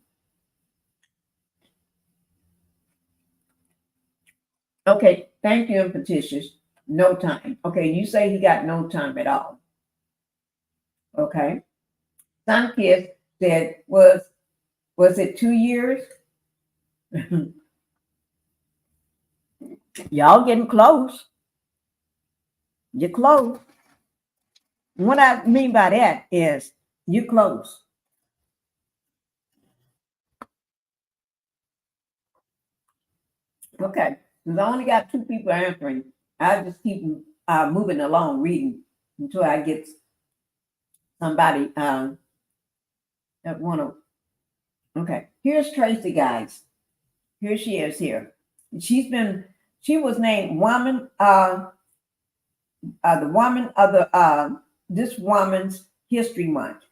Okay, thank you, Petitious. No time. Okay, you say he got no time at all. Okay. Some kids said was it 2 years? Y'all getting close. You're close. What I mean by that is you're close. Okay. Because I only got 2 people answering. I just keep moving along reading until I get somebody that want to. Okay. Here's Tracy, guys. Here she is here. She was named woman, the woman of the this woman's history month.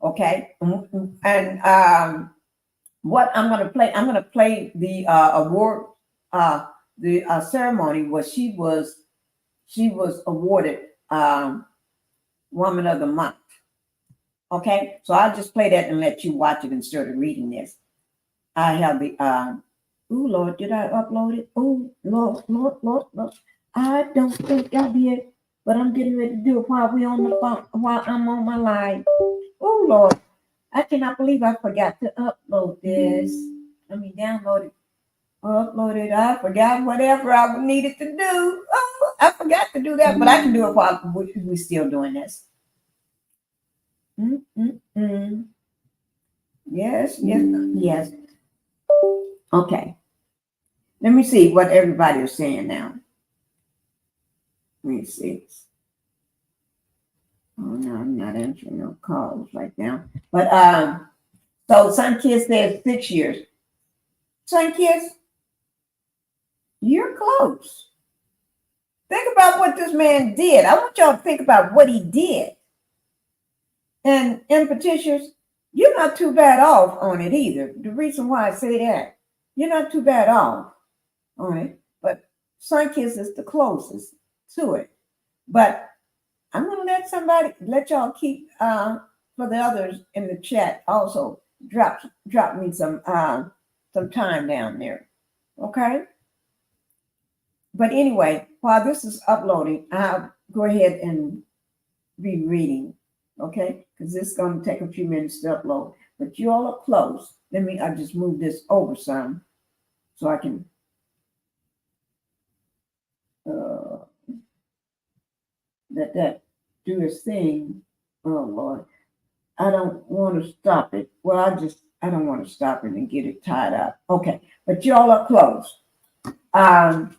Okay. And what I'm going to play the award, the ceremony where she was awarded woman of the month. Okay. So I'll just play that and let you watch it instead of reading this. I have the oh Lord, did I upload it? Oh Lord. I don't think I did, but I'm getting ready to do it while we on the phone, while I'm on my live. Oh Lord, I cannot believe I forgot to upload this. Let me download it. Upload it. I forgot whatever I needed to do. Oh, I forgot to do that, but I can do it while we're still doing this. Yes. Okay. Let me see what everybody is saying now. Let me see. Oh no, I'm not answering no calls right now. But so some kids said 6 years. Some kids, you're close. Think about what this man did. I want y'all to think about what he did. And in petitions, you're not too bad off on it either. The reason why I say that, you're not too bad off on it. But some kids is the closest to it. But I'm gonna let y'all keep for the others in the chat also drop me some time down there. Okay. But anyway, while this is uploading, I'll go ahead and be reading. Okay, because this is gonna take a few minutes to upload. But you all are close. I'll just move this over some so I can let that do its thing. Oh Lord. I don't want to stop it. Well, I don't want to stop it and get it tied up. Okay, but y'all are close. And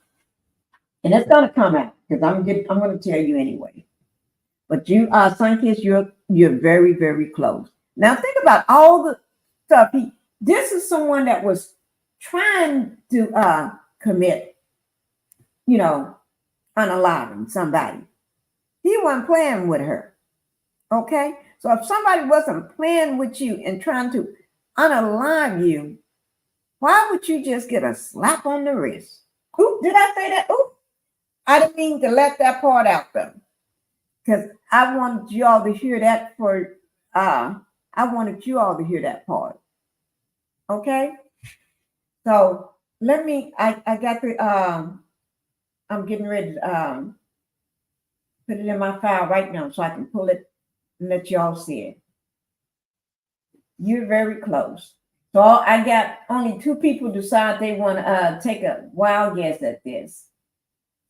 it's gonna come out because I'm gonna tell you anyway. But you some kids, you're very, very close. Now think about all the stuff this is someone that was trying to commit, unaliving somebody. He wasn't playing with her. Okay, so if somebody wasn't playing with you and trying to unalive you, why would you just get a slap on the wrist? Oop, did I say that? Oop, I didn't mean to let that part out though, because I wanted you all to hear that I wanted you all to hear that part. Okay, so I got the I'm getting ready to put it in my file right now so I can pull it and let y'all see it. You're very close. So I got only 2 people decide they want to take a wild guess at this.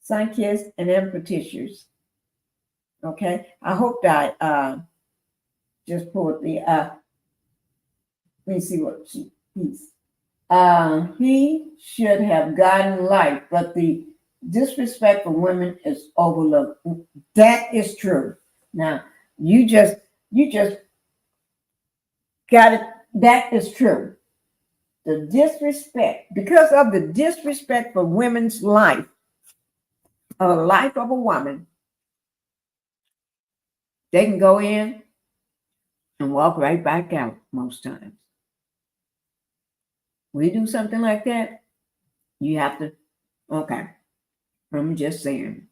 Sun-kissed and then petitioners. Okay. I hope that just pulled the let me see what he's he should have gotten life, but the disrespect for women is overlooked. That is true. Now you just got it. That is true. The disrespect, because of the disrespect for women's life, a life of a woman, they can go in and walk right back out most times. When you do something like that, you have to, okay, I'm just saying.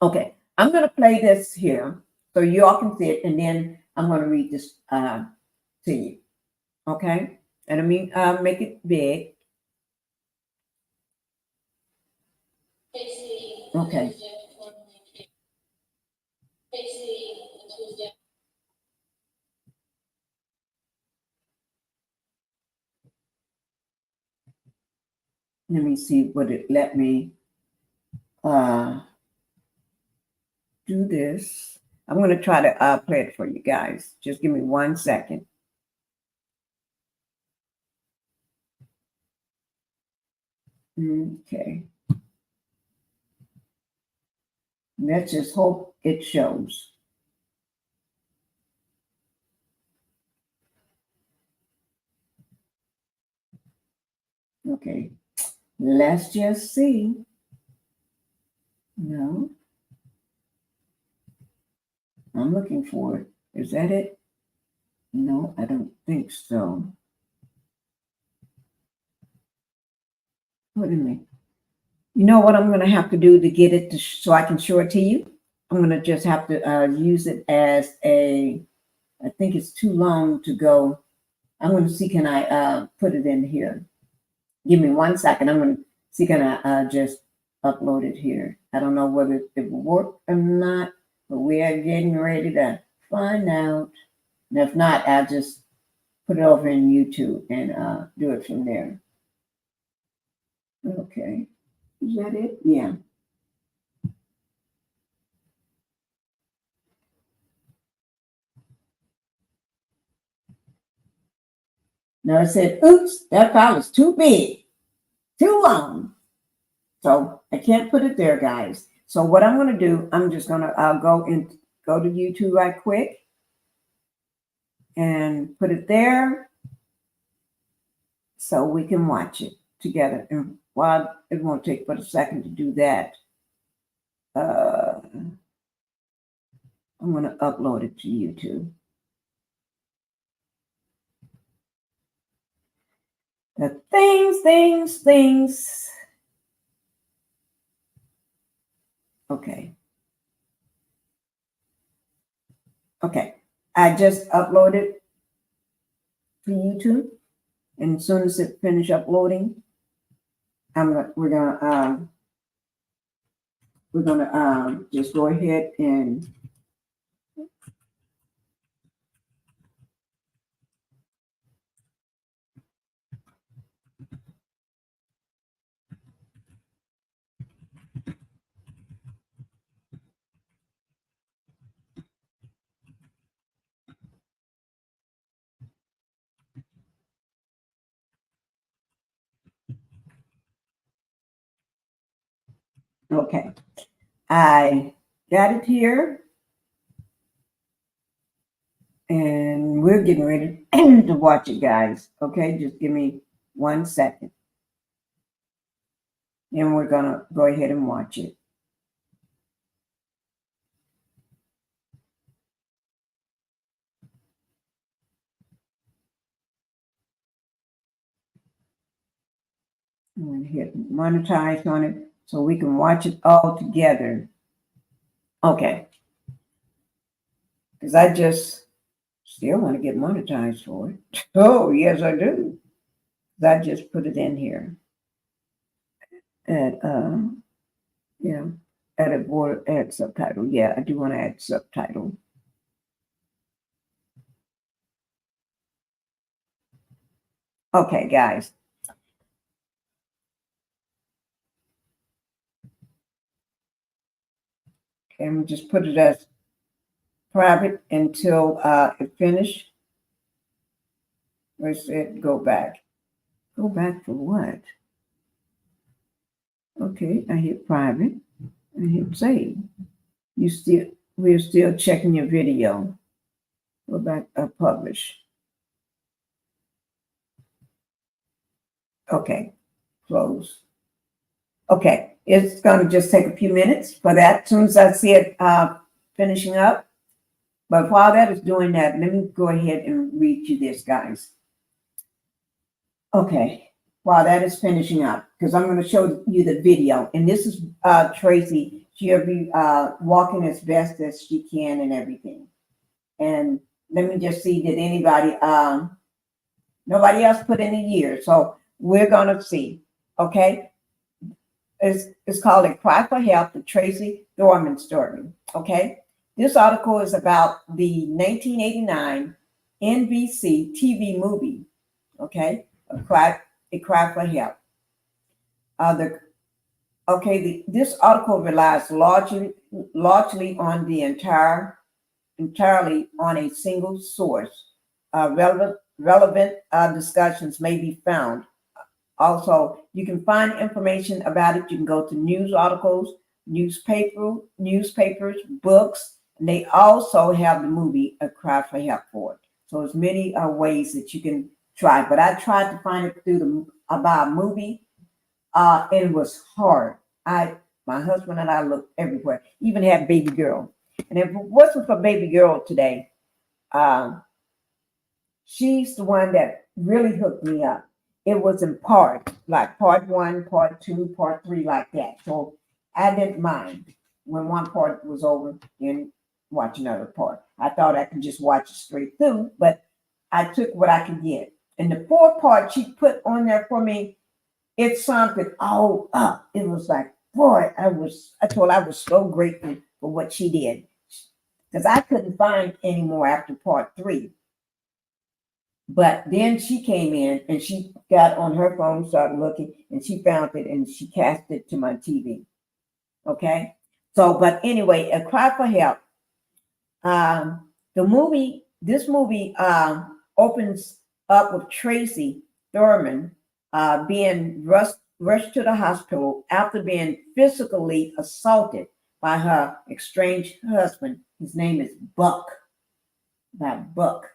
Okay, I'm going to play this here so you all can see it, and then I'm going to read this to you. Okay, and I mean, make it big. TRACEY, Okay. Let me see what it let me do this. I'm going to try to play it for you guys. Just give me 1 second. Okay. Let's just hope it shows. Okay. Let's just see. No. I'm looking for it. Is that it? No, I don't think so. What do you mean? You know what I'm going to have to do to get it to so I can show it to you? I'm going to just have to use it as a, I think it's too long to go. I'm going to see, can I put it in here? Give me 1 second. I'm going to see, can I just upload it here? I don't know whether it will work or not, but we are getting ready to find out. And if not, I'll just put it over in YouTube and do it from there. Okay. Is that it? Yeah. Now it said, oops, that file is too big, too long. So I can't put it there, guys. So what I'm going to do, I'm just going to go to YouTube right quick and put it there so we can watch it together. And while it won't take but a second to do that, I'm going to upload it to YouTube. The things. Okay. Okay. I just uploaded to YouTube, and as soon as it finish uploading, we're gonna just go ahead and okay. I got it here, and we're getting ready to watch it, guys. Okay, just give me 1 second, and we're gonna go ahead and watch it. I'm gonna hit monetize on it so we can watch it all together. Okay, because I just still want to get monetized for it. Oh, yes, I do. I just put it in here. Add, yeah, add border, add subtitle. Yeah, I do want to add subtitle. Okay, guys. Okay, I'm just put it as private until it finished. Where's it? Go back. Go back for what? Okay, I hit private. I hit save. We're still checking your video. Go back, publish. Okay, close. Okay, it's going to just take a few minutes for that. As soon as I see it finishing up. But while that is doing that, let me go ahead and read you this, guys. Okay, while that is finishing up, because I'm going to show you the video. And this is Tracy. She'll be walking as best as she can and everything. And let me just see, did anybody, nobody else put in a year. So we're going to see, okay? it's called A Cry for Help, the Tracy Thurman story. Okay. This article is about the 1989 NBC TV movie. Okay. A Cry for Help. This article relies largely on the entirely on a single source. Relevant discussions may be found. Also, you can find information about it. You can go to news articles, newspapers, books, and they also have the movie A Cry for Help for it. So there's many ways that you can try. But I tried to find it through about a movie. It was hard. My husband and I looked everywhere, even had Baby Girl. And if it wasn't for Baby Girl today, she's the one that really hooked me up. It was in parts, like part 1, part 2, part 3, like that. So I didn't mind when one part was over, then watch another part. I thought I could just watch it straight through, but I took what I could get. And the 4th part she put on there for me, it summed it all up. It was like, boy, I was so grateful for what she did, because I couldn't find any more after part 3. But then she came in and she got on her phone, started looking, and she found it and she cast it to my TV. Okay. So, but anyway, A Cry for Help. This movie opens up with Tracy Thurman being rushed to the hospital after being physically assaulted by her estranged husband. His name is Buck. Buck.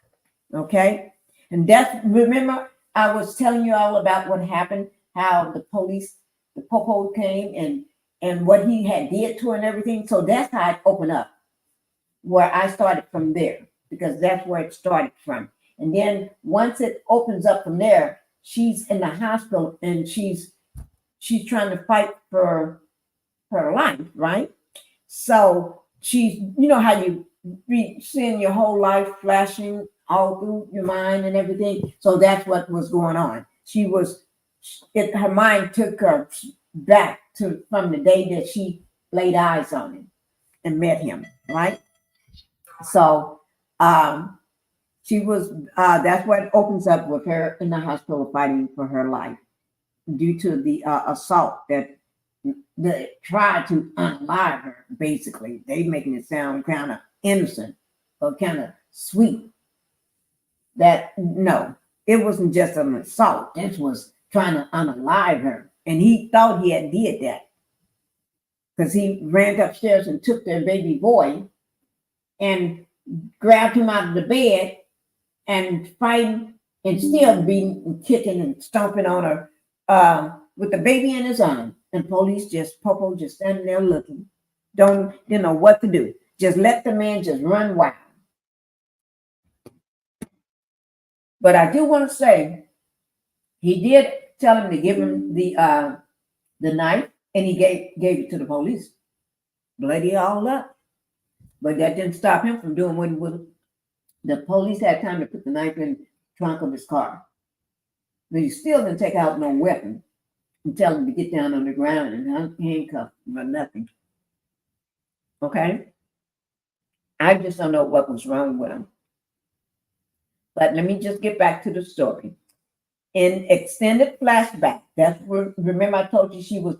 Okay. And remember, I was telling you all about what happened, how the popo came and what he had did to her and everything. So that's how it opened up, where I started from there, because that's where it started from. And then once it opens up from there, she's in the hospital and she's trying to fight for her life, right? So she's, how you be seeing your whole life flashing all through your mind and everything. So that's what was going on. Her mind took her back from the day that she laid eyes on him and met him, right? So she was, that's what it opens up with her in the hospital fighting for her life due to the assault that tried to unalive her, basically. They making it sound kind of innocent or kind of sweet. That, no, it wasn't just an assault. This was trying to unalive her. And he thought he had did that, because he ran upstairs and took their baby boy and grabbed him out of the bed and fighting and still beating and kicking and stomping on her with the baby in his arm. And Popo just standing there looking. Don't know what to do. Just let the man just run wild. But I do want to say, he did tell him to give him the knife, and he gave it to the police. Bloody all up. But that didn't stop him from doing what he would. The police had time to put the knife in the trunk of his car. But he still didn't take out no weapon and tell him to get down on the ground and handcuff him or nothing. Okay? I just don't know what was wrong with him. But let me just get back to the story. In extended flashback, that's where, remember I told you she was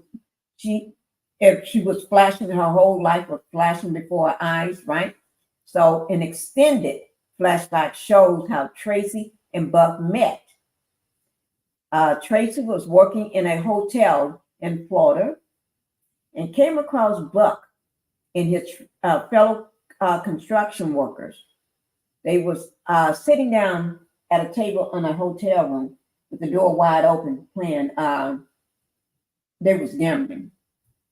flashing, her whole life was flashing before her eyes, right? So an extended flashback shows how Tracy and Buck met. Tracy was working in a hotel in Florida and came across Buck and his fellow construction workers. They was sitting down at a table in a hotel room with the door wide open playing. They was gambling.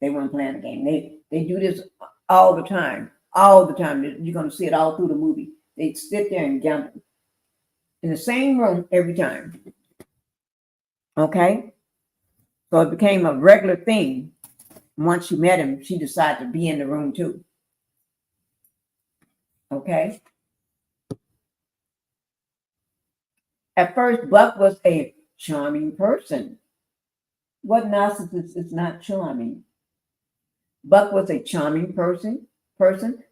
They weren't playing a game. They do this all the time. All the time. You're going to see it all through the movie. They sit there and gamble in the same room every time. Okay? So it became a regular thing. Once she met him, she decided to be in the room too. Okay? At first, Buck was a charming person. What narcissist is not charming? Buck was a charming person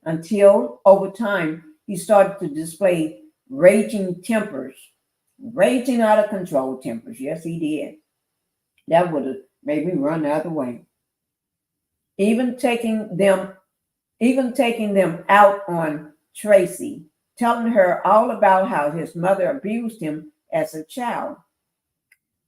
until over time he started to display raging tempers, raging out of control tempers. Yes, he did. That would have made me run the other way. Even taking them, even taking them out on Tracy, telling her all about how his mother abused him as a child.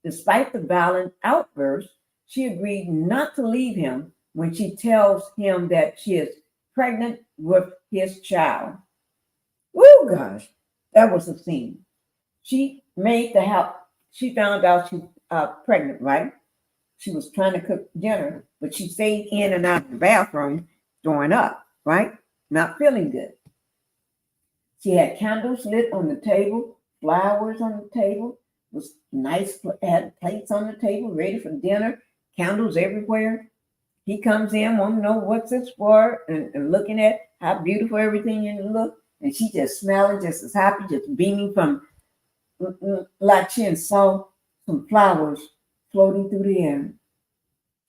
Despite the violent outburst, she agreed not to leave him when she tells him that she is pregnant with his child. Oh gosh, that was a scene. She made the house. She found out she pregnant, right? She was trying to cook dinner, but she stayed in and out of the bathroom, throwing up, right? Not feeling good. She had candles lit on the table, flowers on the table, was nice, had plates on the table, ready for dinner, candles everywhere. He comes in, want to know what's this for, and looking at how beautiful everything in look. And she just smiling, just as happy, just beaming from like she saw some flowers floating through the air.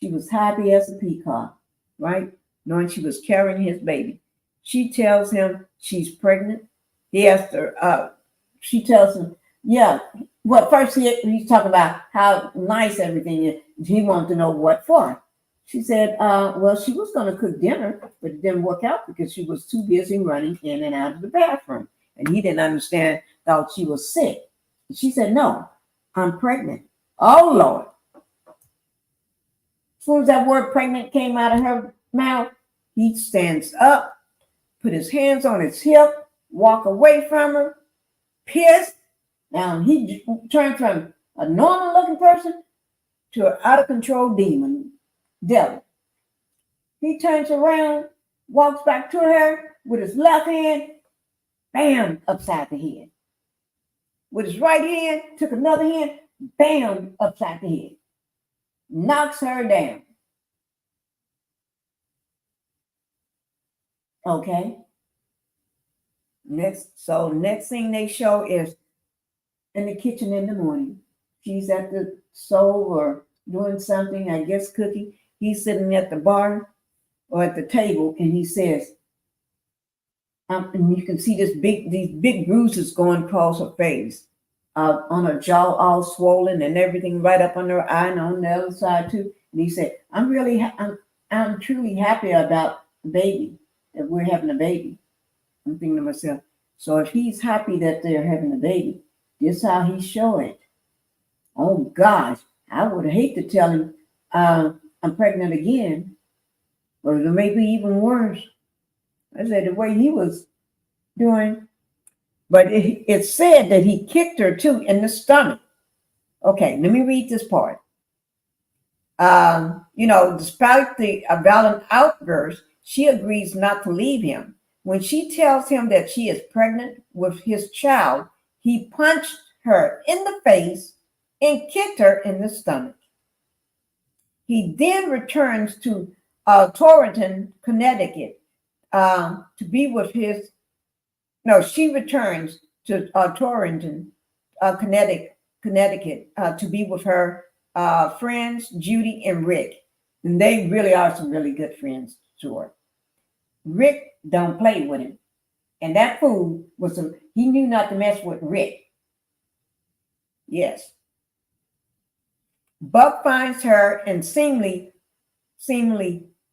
She was happy as a peacock, right? Knowing she was carrying his baby. She tells him she's pregnant. He asked her, she tells him, yeah. Well, first he's talking about how nice everything is. He wanted to know what for. She said, well, she was going to cook dinner, but it didn't work out because she was too busy running in and out of the bathroom. And he didn't understand, thought she was sick. She said, no, I'm pregnant. Oh, Lord. As soon as that word pregnant came out of her mouth, he stands up, put his hands on his hip, walk away from her, pissed. Now he turned from a normal looking person to an out of control devil. He turns around, walks back to her with his left hand, bam, upside the head. With his right hand, took another hand, bam, upside the head. Knocks her down. Okay. Next thing they show is in the kitchen in the morning. She's at the stove or doing something, I guess cooking. He's sitting at the bar or at the table, and he says, and you can see these big bruises going across her face, on her jaw, all swollen, and everything right up on her eye, and on the other side too. And he said, I'm truly happy about the baby, that we're having a baby. I'm thinking to myself, so if he's happy that they're having a baby, this how he show it. Oh gosh, I would hate to tell him I'm pregnant again, or maybe even worse. I said the way he was doing, but it said that he kicked her too in the stomach. Okay, let me read this part. Despite the violent outburst, she agrees not to leave him. When she tells him that she is pregnant with his child, he punched her in the face and kicked her in the stomach. He then returns to Torrington, Connecticut, to be with his. No, she returns to Torrington, Connecticut, to be with her friends, Judy and Rick. And they really are some really good friends to her. Rick don't play with him. And that fool he knew not to mess with Rick. Yes. Buck finds her and seemingly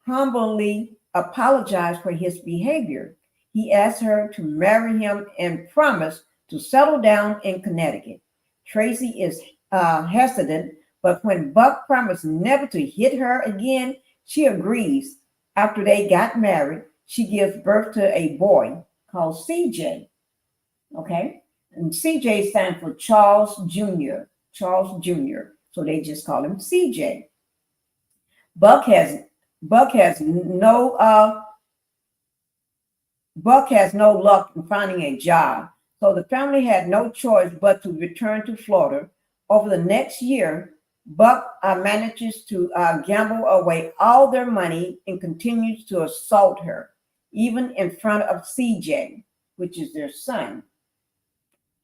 humbly apologized for his behavior. He asked her to marry him and promised to settle down in Connecticut. Tracy is hesitant, but when Buck promised never to hit her again, she agrees. After they got married, she gives birth to a boy called CJ. Okay? And CJ stands for Charles Jr. Charles Jr. So they just call him CJ. Buck has no luck in finding a job. So the family had no choice but to return to Florida. Over the next year, Buck manages to gamble away all their money and continues to assault her, even in front of CJ, which is their son.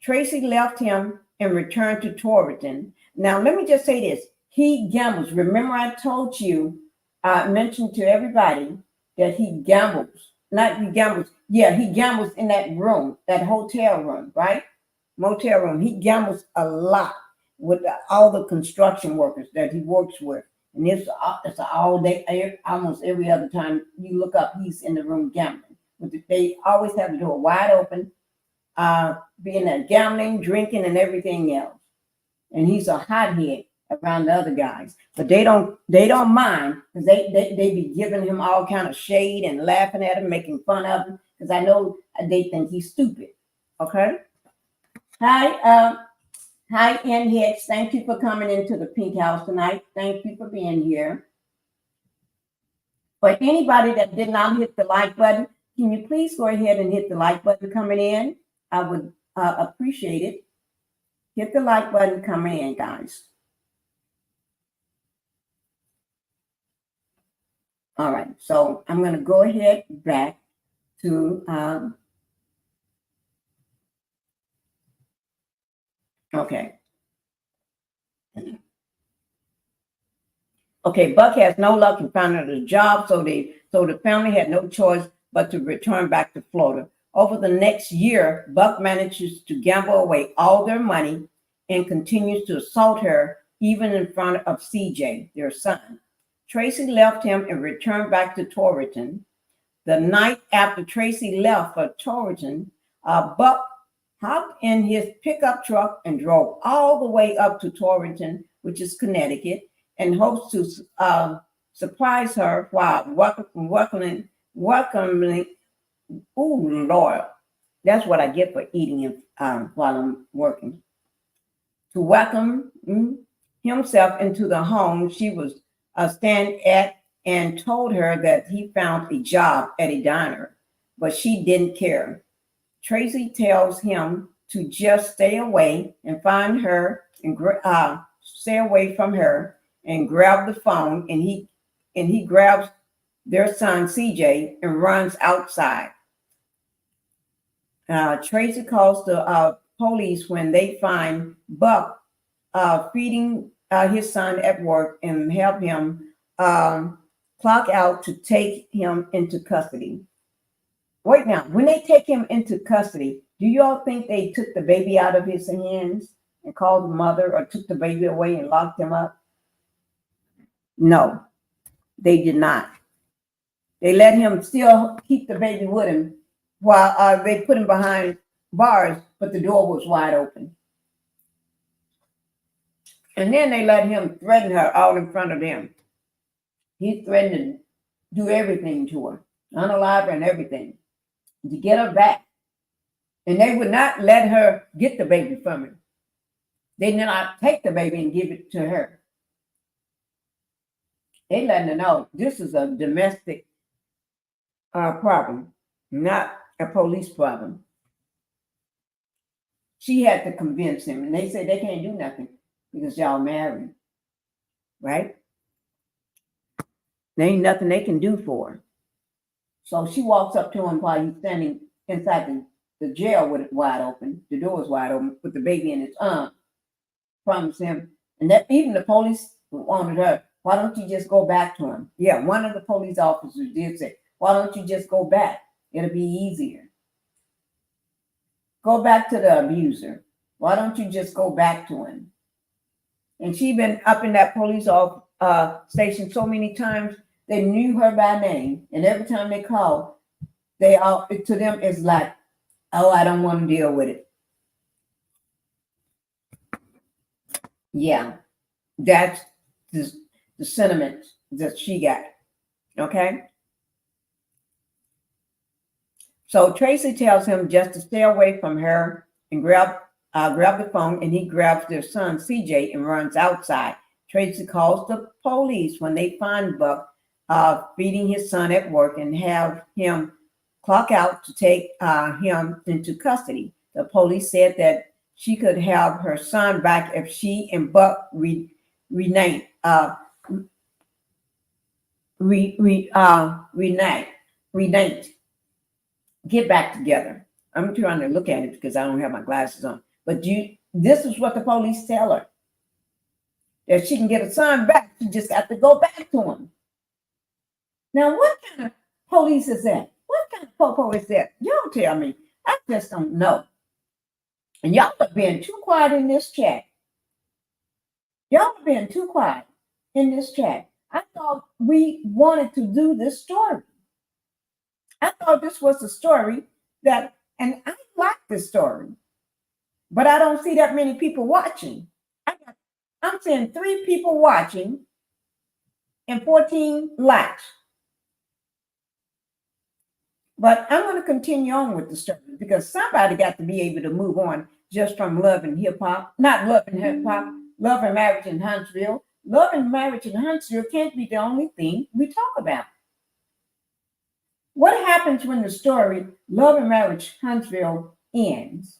Tracy left him and returned to Torrington. Now, let me just say this. he gambles. Remember, I told you, I mentioned to everybody that he gambles. Not he gambles. Yeah, he gambles in that room, that hotel room, right? Motel room. He gambles a lot with all the construction workers that he works with. And it's all day, almost every other time you look up, he's in the room gambling. But they always have the door wide open, being there gambling, drinking, and everything else. And he's a hothead around the other guys, but they don't mind because they be giving him all kind of shade and laughing at him, making fun of him, because I know they think he's stupid. Okay. Hi, N Hicks. Thank you for coming into the Pink House tonight. Thank you for being here. For anybody that did not hit the like button, can you please go ahead and hit the like button coming in? I would appreciate it. Hit the like button coming in, guys. All right, so I'm going to go ahead back to okay. Okay, Buck has no luck in finding a job, so the family had no choice but to return back to Florida. Over the next year, Buck manages to gamble away all their money and continues to assault her, even in front of CJ, their son. Tracy left him and returned back to Torrington. The night after Tracy left for Torrington, Buck hopped in his pickup truck and drove all the way up to Torrington, which is Connecticut, and hopes to surprise her while welcoming. Oh Lord, that's what I get for eating while I'm working. To welcome himself into the home she was staying at, and told her that he found a job at a diner, but she didn't care. Tracy tells him to just stay away and find her and stay away from her and grab the phone, and he grabs their son CJ and runs outside. Tracy calls the police when they find Buck feeding his son at work and help him clock out to take him into custody. Wait now, when they take him into custody, do you all think they took the baby out of his hands and called the mother, or took the baby away and locked him up? No, they did not. They let him still keep the baby with him while they put him behind bars, but the door was wide open. And then they let him threaten her all in front of them. He threatened to do everything to her, unalive her and everything, to get her back. And they would not let her get the baby from him. They did not take the baby and give it to her. They letting her know this is a domestic problem, not a police problem. She had to convince him, and they said they can't do nothing because y'all married, right? There ain't nothing they can do for her. So she walks up to him while he's standing inside the jail with it wide open. The door is wide open with the baby in his arm. Promised him, and that even the police wanted her. Why don't you just go back to him? Yeah, one of the police officers did say, why don't you just go back? It'll be easier. Go back to the abuser. Why don't you just go back to him? And she been up in that police station so many times, they knew her by name. And every time they called, they all, to them, it's like, oh, I don't want to deal with it. Yeah, that's the sentiment that she got. Okay. So Tracy tells him just to stay away from her and grab the phone, and he grabs their son CJ and runs outside. Tracy calls the police when they find Buck feeding his son at work and have him clock out to take him into custody. The police said that she could have her son back if she and Buck reunite. Get back together. I'm trying to look at it because I don't have my glasses on. But this is what the police tell her. If she can get her son back, she just got to go back to him. Now, what kind of police is that? What kind of popo is that? Y'all tell me. I just don't know. And y'all are being too quiet in this chat. Y'all are being too quiet in this chat. I thought we wanted to do this story. I thought this was a story that, and I like this story, but I don't see that many people watching. I'm seeing 3 people watching and 14 likes. But I'm going to continue on with the story because somebody got to be able to move on just from love and hip hop, not love and hip hop, love and marriage in Huntsville. Love and marriage in Huntsville can't be the only thing we talk about. What happens when the story Love and Marriage Huntsville ends?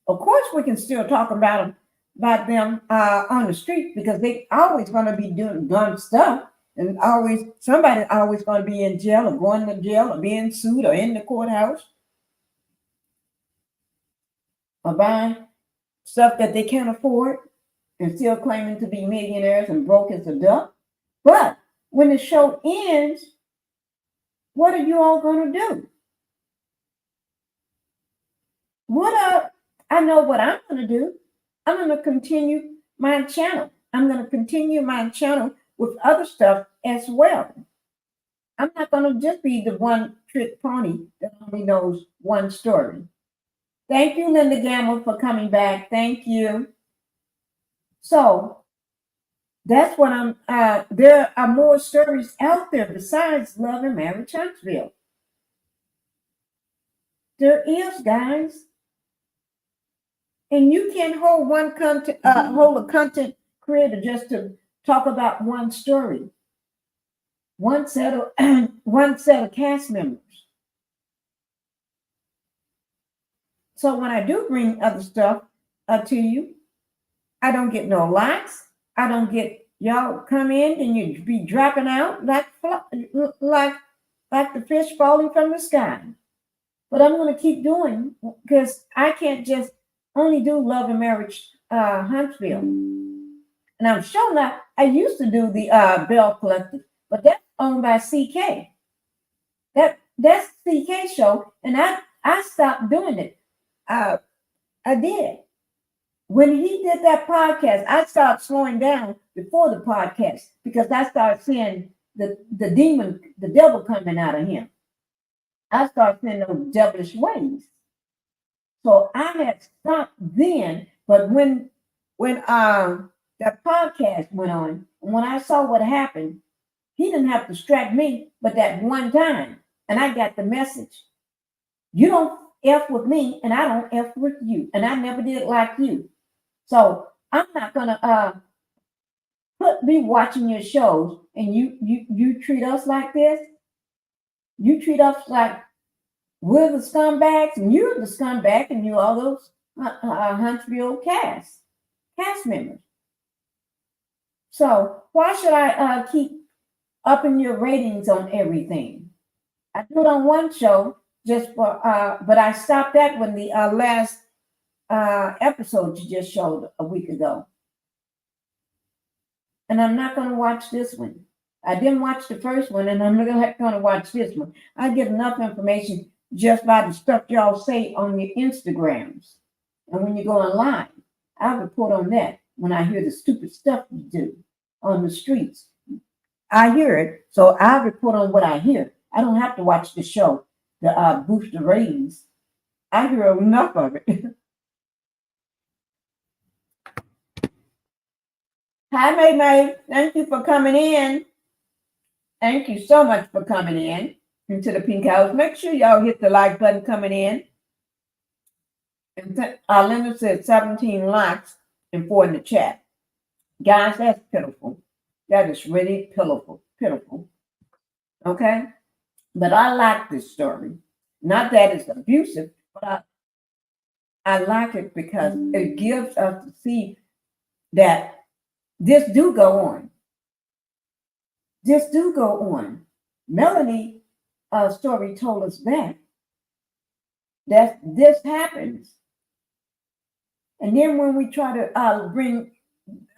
Of course, we can still talk about them on the street because they always going to be doing dumb stuff, and somebody always going to be in jail or going to jail or being sued or in the courthouse or buying stuff that they can't afford and still claiming to be millionaires and broke as a duck. But when the show ends, what are you all going to do? I know what I'm going to do. I'm going to continue my channel. I'm going to continue my channel with other stuff as well. I'm not going to just be the one trick pony that only knows one story. Thank you, Linda Gamble, for coming back. Thank you. So that's what there are more stories out there besides Love and Marriage Huntsville. There is, guys. And you can't hold hold a content creator just to talk about one story, one set of cast members. So when I do bring other stuff to you, I don't get no likes. I don't get y'all come in and you be dropping out like the fish falling from the sky. But I'm going to keep doing because I can't just only do Love and Marriage Huntsville. And I'm sure not. I used to do the Bell Collective, but that's owned by CK. That's CK show, and I stopped doing it. I did. When he did that podcast, I started slowing down before the podcast because I started seeing the demon, the devil coming out of him. I started seeing those devilish ways. So I had stopped then, but when that podcast went on, and when I saw what happened, he didn't have to strike me, but that one time, and I got the message. You don't F with me, and I don't F with you, and I never did like you. So I'm not gonna be watching your shows, and you treat us like this. You treat us like we're the scumbags, and you're the scumbag, and you all those Huntsville cast members. So why should I keep upping your ratings on everything? I do it on one show just for, but I stopped that when the last episode you just showed a week ago. And I'm not going to watch this one. I didn't watch the first one, and I'm not going to watch this one. I get enough information just by the stuff y'all say on your Instagrams. And when you go online, I report on that when I hear the stupid stuff you do on the streets. I hear it, so I report on what I hear. I don't have to watch the show to boost the ratings. I hear enough of it. Hi, May. Thank you for coming in. Thank you so much for coming in into the Pink House. Make sure y'all hit the like button coming in. And Linda said 17 likes and 4 in the chat. Guys, that's pitiful. That is really pitiful. Okay? But I like this story. Not that it's abusive, but I like it because it gives us to see that this do go on. This do go on. Melanie story told us that this happens. And then when we try to bring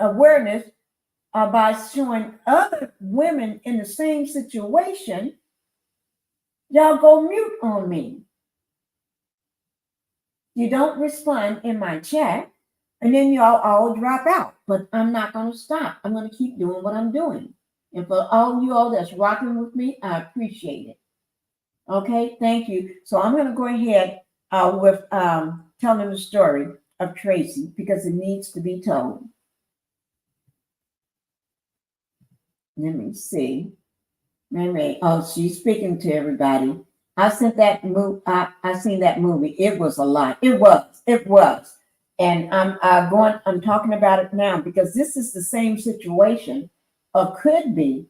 awareness by showing other women in the same situation, y'all go mute on me. You don't respond in my chat, and then y'all all drop out. But I'm not going to stop. I'm going to keep doing what I'm doing. And for all you all that's rocking with me, I appreciate it. Okay, thank you. So I'm going to go ahead with telling the story of Tracy because it needs to be told. Let me see. Oh, she's speaking to everybody. I sent that movie. I seen that movie. It was a lot. It was. And I'm talking about it now because this is the same situation, or could be.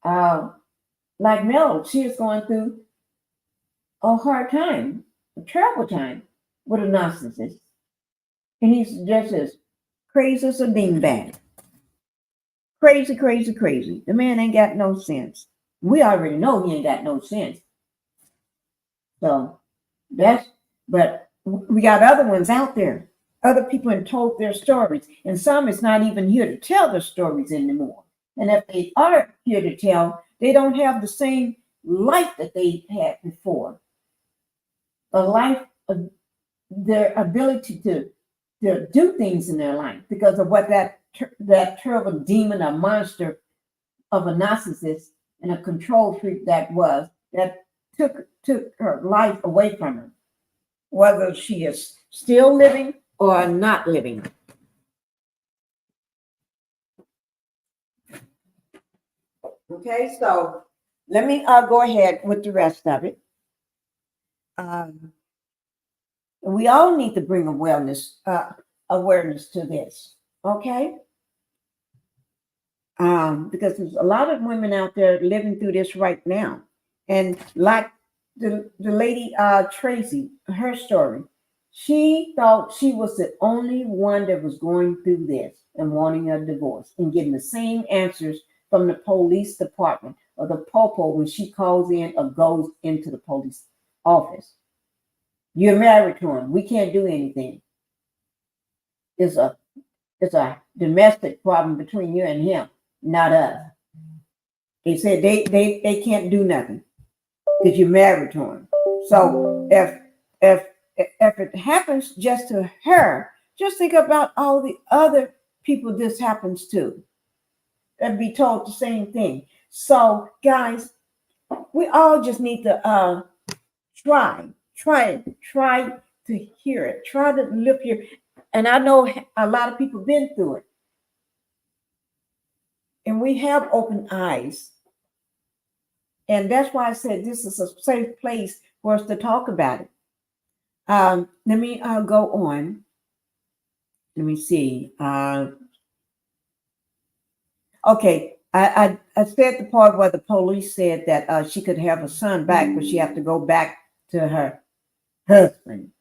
Like Mel, she is going through a hard time, a terrible time with a narcissist. And he's just as crazy as a dingbat. Crazy, crazy, crazy. The man ain't got no sense. We already know he ain't got no sense. So but we got other ones out there. Other people have told their stories. And some is not even here to tell their stories anymore. And if they are here to tell, they don't have the same life that they had before. A life of their ability to do things in their life because of what that terrible demon or monster of a narcissist and a control freak that took her life away from her, whether she is still living or not living. Okay, so let me go ahead with the rest of it. We all need to bring awareness to this, okay? Because there's a lot of women out there living through this right now. And like the lady Tracy, her story, she thought she was the only one that was going through this and wanting a divorce and getting the same answers from the police department or the popo when she calls in or goes into the police office. You're married to him. We can't do anything. It's a domestic problem between you and him, not us. They said they can't do nothing because you're married to him. So if it happens just to her, just think about all the other people this happens to. And be told the same thing. So guys, we all just need to try to hear it. Try to lift your, and I know a lot of people been through it. And we have open eyes. And that's why I said this is a safe place for us to talk about it. Let me go on. Let me see. Okay, I said the part where the police said that she could have a son back, but she have to go back to her husband.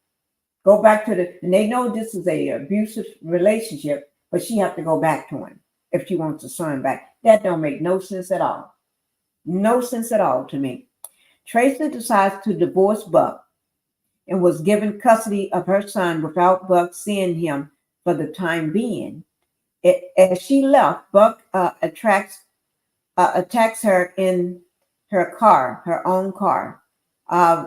Go back to and they know this is a abusive relationship, but she have to go back to him if she wants a son back. That don't make no sense at all. No sense at all to me. Tracy decides to divorce Buck and was given custody of her son without Buck seeing him for the time being. As she left, Buck attacks her in her car, her own car.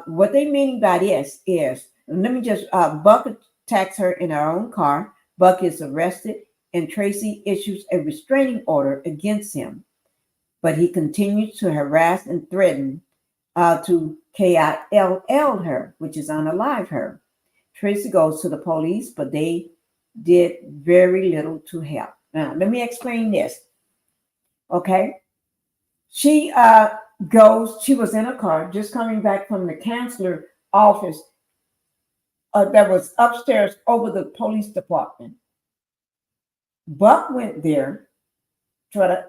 What they mean by this is, Buck attacks her in her own car. Buck is arrested and Tracy issues a restraining order against him. But he continues to harass and threaten to KILL her, which is unalive her. Tracy goes to the police, but they did very little to help. Now, let me explain this. Okay. She was in a car just coming back from the counselor office that was upstairs over the police department. Buck went there so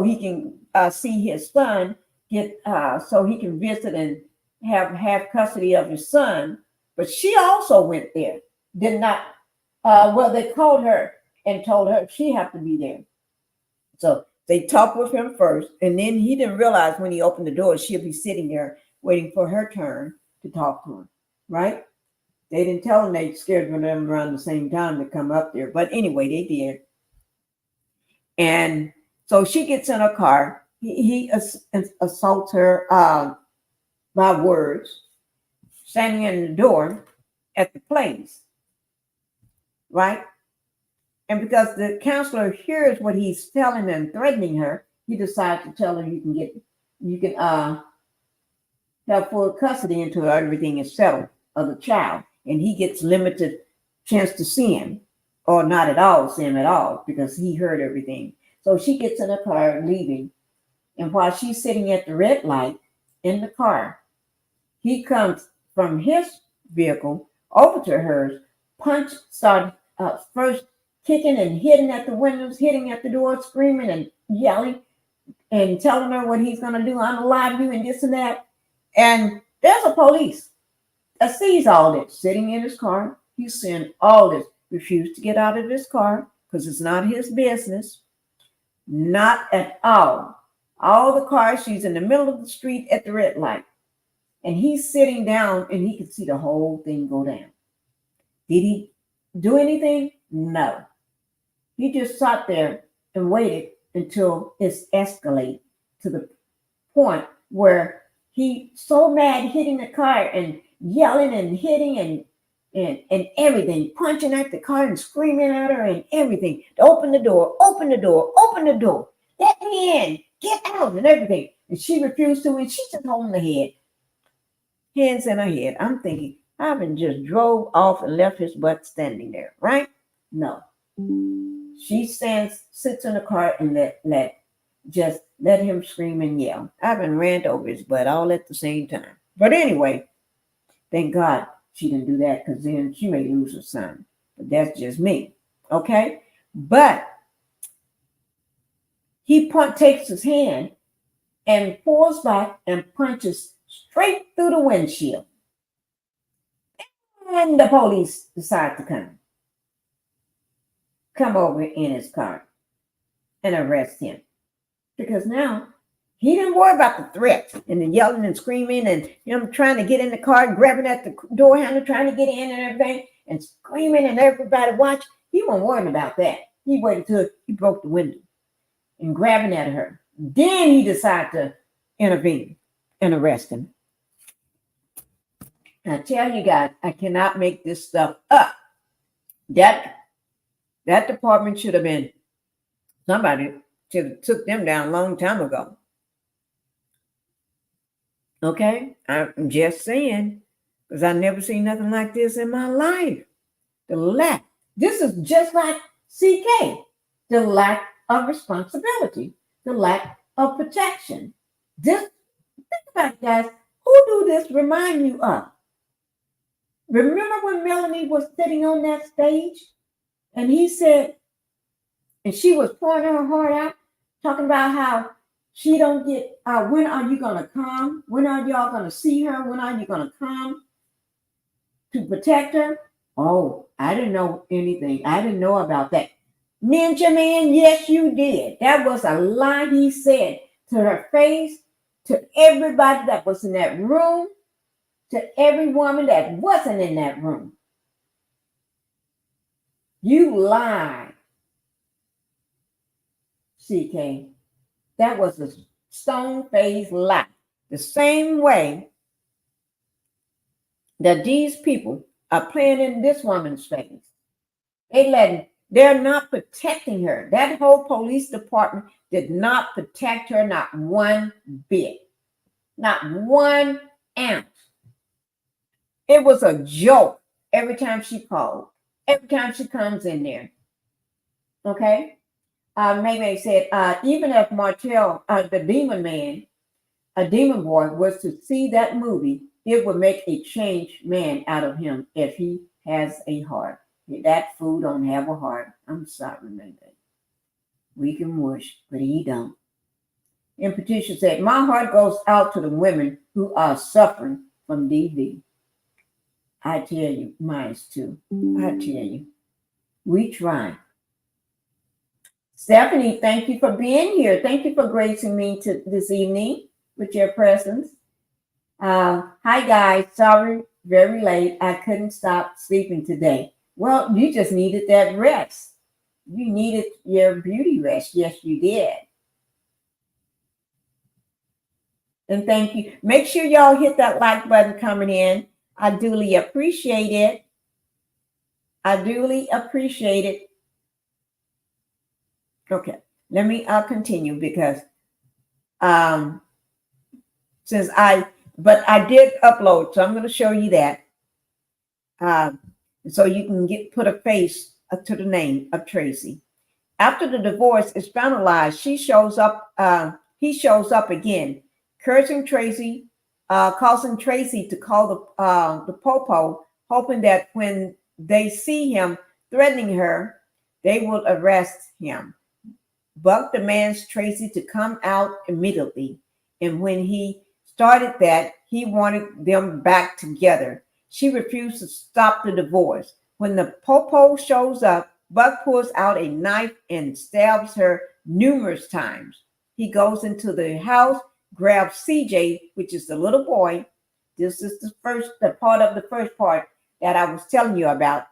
he can see his son, so he can visit and have custody of his son. But she also went there. Did not. They called her and told her she had to be there. So they talked with him first, and then he didn't realize when he opened the door she'll be sitting there waiting for her turn to talk to him. Right? They didn't tell them they scheduled them around the same time to come up there. But anyway, they did. And so she gets in her car. He assaults her by words, standing in the door at the place, right? And because the counselor hears what he's telling and threatening her, he decides to tell her you can have full custody until everything is settled of the child, and he gets limited chance to see him, or not at all see him at all, because he heard everything. So she gets in her car leaving, and while she's sitting at the red light in the car, he comes from his vehicle over to hers, started first kicking and hitting at the windows, hitting at the door, screaming and yelling and telling her what he's going to do, unalive you and this and that. And there's a police that sees all this sitting in his car. He's seeing all this, refused to get out of his car because it's not his business. Not at all. All the cars, she's in the middle of the street at the red light. And he's sitting down and he can see the whole thing go down. Did he do anything? No. He just sat there and waited until it's escalated to the point where he so mad, hitting the car and yelling and hitting and everything, punching at the car and screaming at her and everything. To open the door, open the door, open the door. Let me in, get out and everything. And she refused to, and she's just holding her head. Hands in her head. I'm thinking, I haven't just drove off and left his butt standing there, right? No. She sits in the car and let him scream and yell. I haven't ran over his butt all at the same time. But anyway, thank God she didn't do that, because then she may lose her son. But that's just me. Okay? But he takes his hand and pulls back and punches straight through the windshield. And the police decide to come over in his car and arrest him. Because now he didn't worry about the threats and the yelling and screaming and him trying to get in the car, grabbing at the door handle, trying to get in and everything, and screaming and everybody watch. He wasn't worried about that. He waited till he broke the window and grabbing at her. Then he decided to intervene and arrest him. I tell you guys, I cannot make this stuff up. That department should have been, somebody should have took them down a long time ago. Okay? I'm just saying, because I never seen nothing like this in my life. This is just like CK. The lack of responsibility, the lack of protection. Think about it, guys. Who do this remind you of? Remember when Melanie was sitting on that stage and he said, and she was pouring her heart out, talking about how she don't get, when are you going to come? When are y'all going to see her? When are you going to come to protect her? Oh, I didn't know anything. I didn't know about that. Ninja Man, yes, you did. That was a lie he said to her face, to everybody that was in that room, to every woman that wasn't in that room. You lied, CK. That was a stone-faced lie. The same way that these people are playing in this woman's face. They're not protecting her. That whole police department did not protect her, not one bit, not 1 ounce. It was a joke every time she called, every time she comes in there. Okay? Maybe said, even if Martell, the demon man, a demon boy, was to see that movie, it would make a changed man out of him if he has a heart. That fool don't have a heart. I'm sorry, man. We can wish, but he don't. And Patricia said, my heart goes out to the women who are suffering from DV. I tell you, mine's too. I tell you, we try. Stephanie, thank you for being here. Thank you for gracing me this evening with your presence. Hi, guys. Sorry very late. I couldn't stop sleeping today. Well, you just needed that rest. You needed your beauty rest. Yes, you did. And thank you. Make sure y'all hit that like button coming in. I duly appreciate it. I duly appreciate it. Okay, let me continue because since I did upload, so I'm going to show you that so you can put a face to the name of Tracy. After the divorce is finalized, he shows up again, cursing Tracy, causing Tracy to call the popo, hoping that when they see him threatening her, they will arrest him. Buck demands Tracy to come out immediately, and when he started that, he wanted them back together. She refused to stop the divorce. When the popo shows up, Buck pulls out a knife and stabs her numerous times. He goes into the house, grabs CJ, which is the little boy. This is the part of the first part that I was telling you about.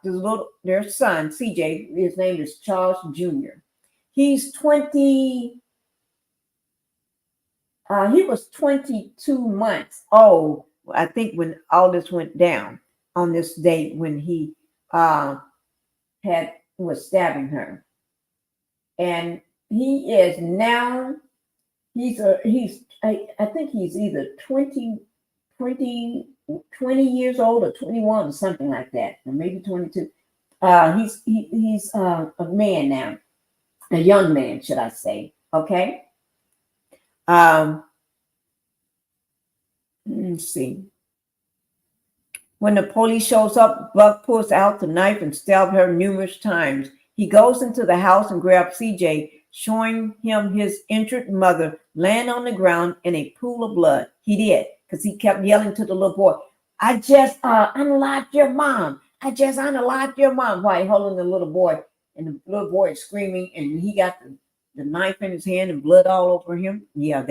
Their son, CJ, his name is Charles Jr. He's 20. He was 22 months old, I think, when all this went down on this date when he was stabbing her. And he is now, I think he's either 20 years old or 21 or something like that, or maybe 22. He's a man now, a young man, should I say? Okay. Let's see. When the police shows up, Buck pulls out the knife and stabs her numerous times. He goes into the house and grabs CJ, showing him his injured mother laying on the ground in a pool of blood. He did, because he kept yelling to the little boy, I just unlocked your mom. I just unlocked your mom. While holding the little boy, and the little boy is screaming, and he got the knife in his hand and blood all over him. Yeah,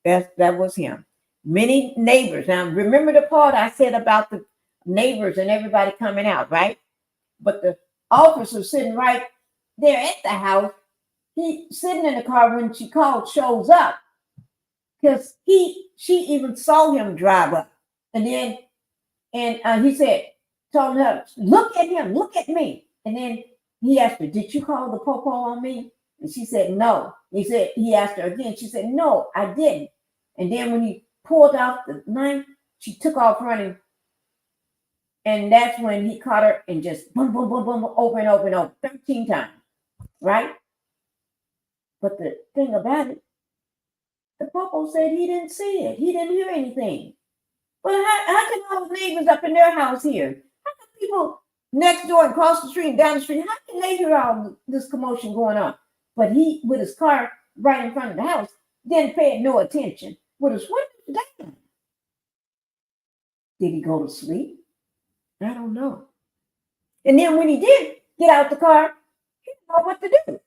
that was him. Many neighbors. Now, remember the part I said about the neighbors and everybody coming out, right? But the officer sitting right there at the house, he sitting in the car when she called, shows up, because she even saw him drive up. And then, he said, told her, look at him, look at me. And then he asked her, did you call the popo on me? And she said, no. He asked her again. She said, no, I didn't. And then when he pulled out the knife, she took off running. And that's when he caught her and just boom, boom, boom, boom, over and over and over, 13 times, right? But the thing about it, the popo said he didn't see it. He didn't hear anything. But how can all the neighbors up in their house hear? How can people next door and across the street and down the street, how can they hear all this commotion going on? But he, with his car right in front of the house, didn't pay no attention. With his windows down. Did he go to sleep? I don't know. And then when he did get out the car, he didn't know what to do.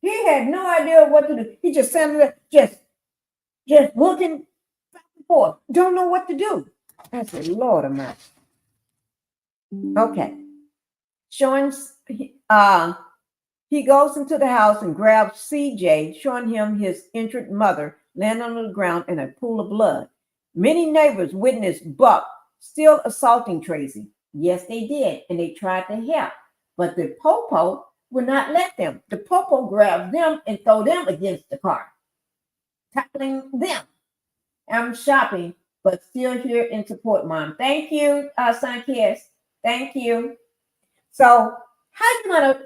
He had no idea what to do. He just sat there, just looking back and forth. Don't know what to do. I said, Lord of mercy. Okay. Showing, he goes into the house and grabs CJ, showing him his injured mother laying on the ground in a pool of blood. Many neighbors witnessed Buck still assaulting Tracy. Yes, they did, and they tried to help, but the popo would not let them. The popo grabbed them and throw them against the car, tackling them. I'm shopping, but still here in support, Mom. Thank you, Son Kiss. Thank you. So, how you gonna,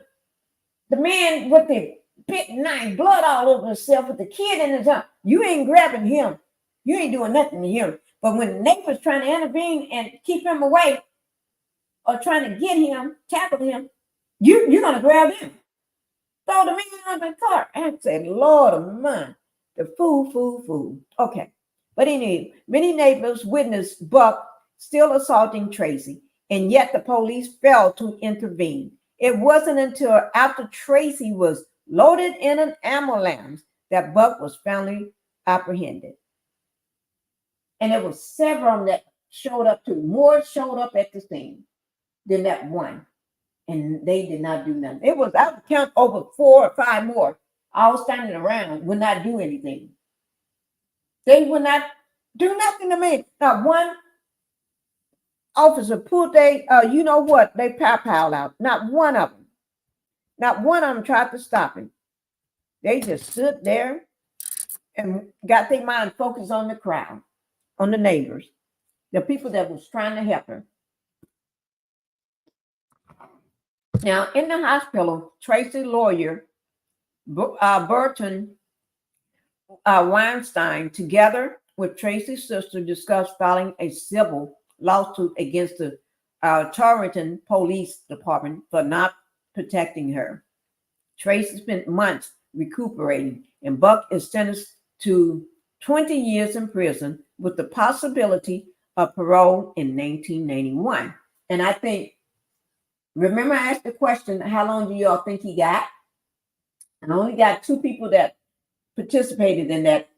the man with the big knife, blood all over himself with the kid in his arm, you ain't grabbing him. You ain't doing nothing to him. But when the neighbor's trying to intervene and keep him away or trying to get him, tackle him, you're going to grab him. Throw the man out of the car. I said, Lord of mine, the fool. Okay. But anyway, many neighbors witnessed Buck still assaulting Tracy, and yet the police failed to intervene. It wasn't until after Tracy was loaded in an ambulance that Buck was finally apprehended. And there were several that showed up too. More showed up at the scene than that one. And they did not do nothing. I would count over 4 or 5 more, all standing around, would not do anything. They would not do nothing to me. Not one officer pulled they, you know what, they pow out. Not one of them. Not one of them tried to stop him. They just stood there and got their mind focused on the crowd, on the neighbors, the people that was trying to help her. Now, in the hospital, Tracy lawyer, Burton Weinstein, together with Tracy's sister, discussed filing a civil lawsuit against the Torrington Police Department for not protecting her. Tracy spent months recuperating, and Buck is sentenced to 20 years in prison with the possibility of parole in 1991. And I think, remember I asked the question, how long do y'all think he got? And I only got 2 people that participated in that.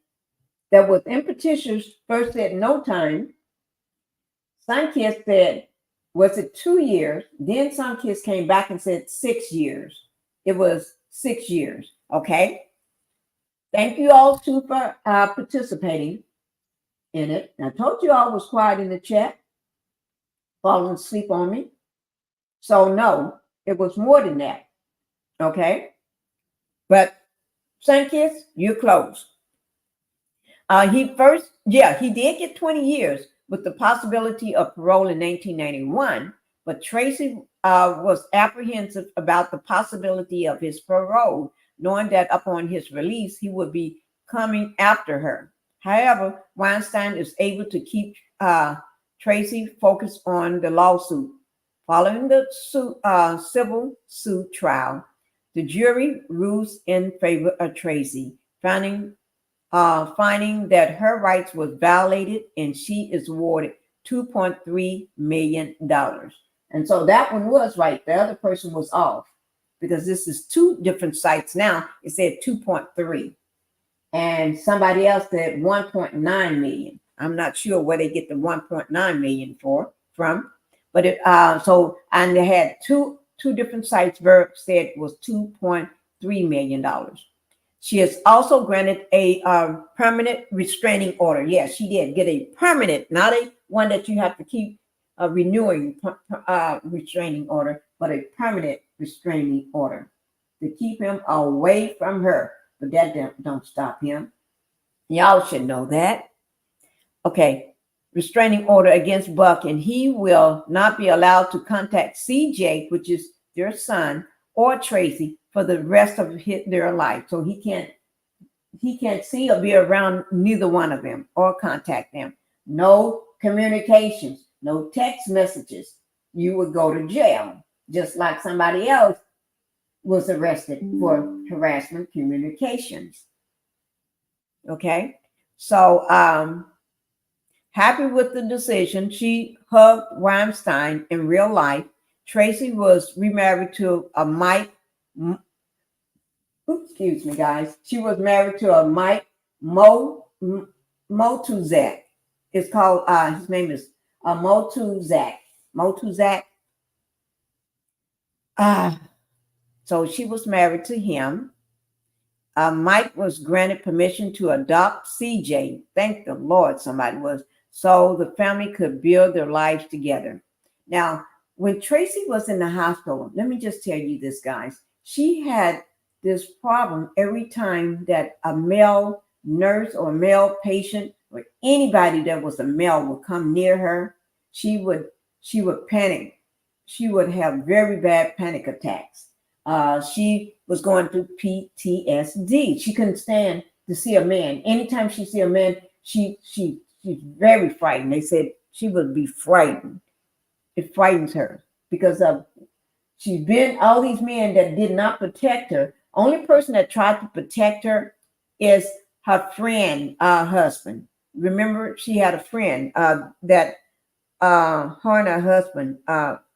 That was in petitions first said no time. Some kids said, was it 2 years? Then some kids came back and said 6 years. It was 6 years. Okay. Thank you all too for participating in it. I told you all was quiet in the chat, falling asleep on me. So no, it was more than that. Okay. But some kids, you're close. He did get 20 years with the possibility of parole in 1991, but Tracy was apprehensive about the possibility of his parole, knowing that upon his release, he would be coming after her. However, Weinstein is able to keep Tracy focused on the lawsuit. Following the civil suit trial, the jury rules in favor of Tracy, finding that her rights was violated, and she is awarded $2.3 million. And so that one was right. The other person was off, because this is 2 different sites now. It said 2.3, and somebody else said 1.9 million. I'm not sure where they get the 1.9 million from, but and they had two different sites. Verb said it was $2.3 million. She is also granted a permanent restraining order. Yes, she did get a permanent, not a one that you have to keep renewing restraining order, but a permanent restraining order to keep him away from her. But that don't stop him. Y'all should know that. Okay, restraining order against Buck, and he will not be allowed to contact CJ, which is their son, or Tracy for the rest of their life. So he can't see or be around neither one of them or contact them. No communications, no text messages. You would go to jail, just like somebody else was arrested for harassment communications. Okay, so happy with the decision. She hugged Weinstein in real life. Tracy was remarried to a Mike. Excuse me, guys. She was married to a Mike Motuzak. It's called, his name is Motuzak. Motuzak. So she was married to him. Mike was granted permission to adopt CJ. Thank the Lord somebody was. So the family could build their lives together. Now, when Tracy was in the hospital, let me just tell you this, guys. She had this problem every time that a male nurse or male patient or anybody that was a male would come near her. She would panic. She would have very bad panic attacks. She was going through PTSD. She couldn't stand to see a man. Anytime she see a man, she's very frightened. They said she would be frightened. It frightens her because of she's been all these men that did not protect her. Only person that tried to protect her is her friend, husband. Remember, she had a friend that her and her husband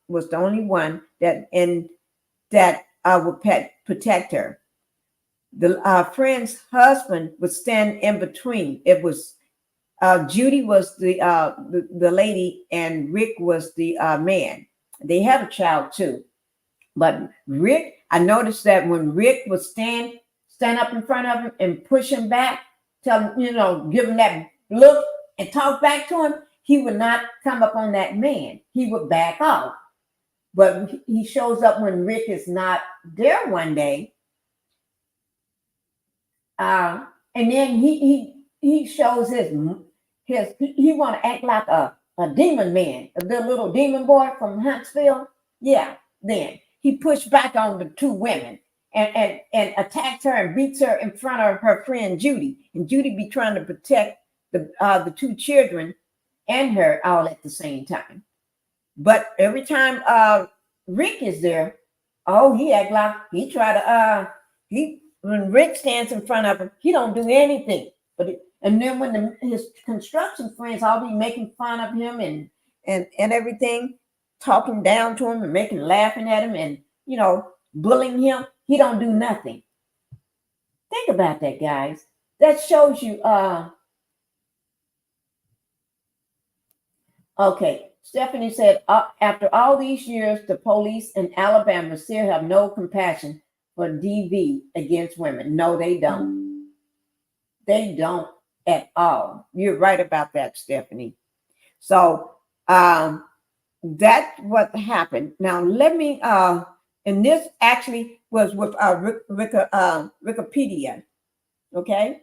was the only one that would protect her. The friend's husband would stand in between. It was Judy was the lady, and Rick was the man. They had a child too, but Rick, I noticed that when Rick would stand up in front of him and push him back, tell him, give him that look and talk back to him, he would not come up on that man. He would back off. But he shows up when Rick is not there one day, and then he shows his he want to act like a demon man, the little demon boy from Huntsville. Yeah, then he pushed back on the two women and attacks her and beats her in front of her friend Judy. And Judy be trying to protect the two children and her all at the same time. But every time Rick is there, he act like he try to when Rick stands in front of him, he don't do anything. And then when his construction friends all be making fun of him and everything, talking down to him and laughing at him and bullying him, he don't do nothing. Think about that, guys. That shows you. Okay, Stephanie said, after all these years, the police in Alabama still have no compassion for DV against women. No, they don't. They don't at all. You're right about that, Stephanie. So that's what happened. Now let me and this actually was with Wikipedia. Okay,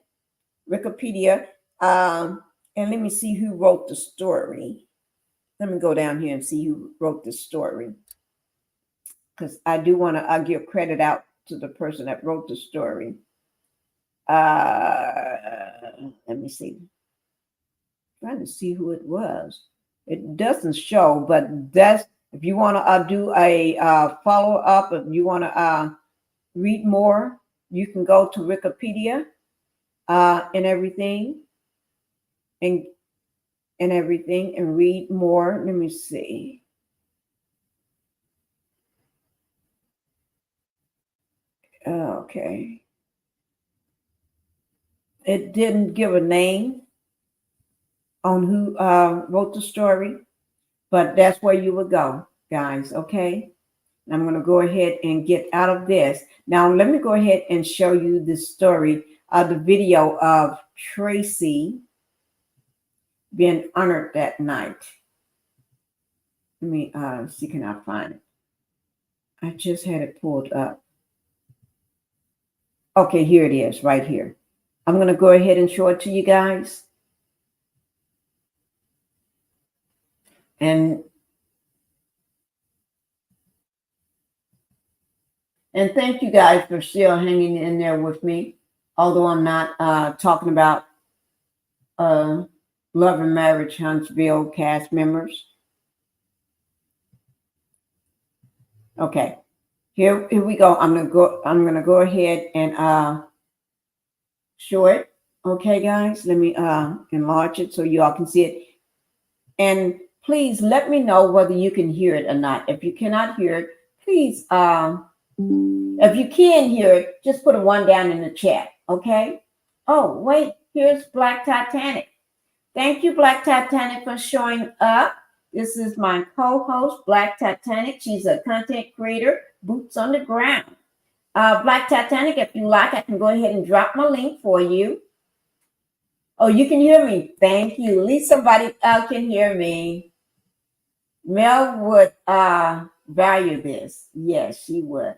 Wikipedia. And let me see who wrote the story. Let me go down here and see who wrote the story, because I do want to give credit out to the person that wrote the story. Let me see. I'm trying to see who it was. It doesn't show, but that's if you want to do a follow up. If you want to read more, you can go to Wikipedia and everything, and read more. Let me see. Okay. It didn't give a name on who wrote the story, but that's where you would go, guys. Okay. I'm going to go ahead and get out of this. Now, let me go ahead and show you the story of the video of Tracy being honored that night. Let me see, can I find it? I just had it pulled up. Okay, here it is, right here. I'm going to go ahead and show it to you guys. And thank you guys for still hanging in there with me, although I'm not talking about Love and Marriage Huntsville cast members. Okay, here we go. I'm gonna go ahead and show it. Okay, guys, let me enlarge it so you all can see it. And please let me know whether you can hear it or not. If you cannot hear it, please, if you can hear it, just put a 1 down in the chat. Okay. Oh, wait, here's Black Titanic. Thank you, Black Titanic, for showing up. This is my co-host, Black Titanic. She's a content creator, boots on the ground. Black Titanic, if you like, I can go ahead and drop my link for you. Oh, you can hear me. Thank you. At least somebody else can hear me. Mel would value this. Yes, she would.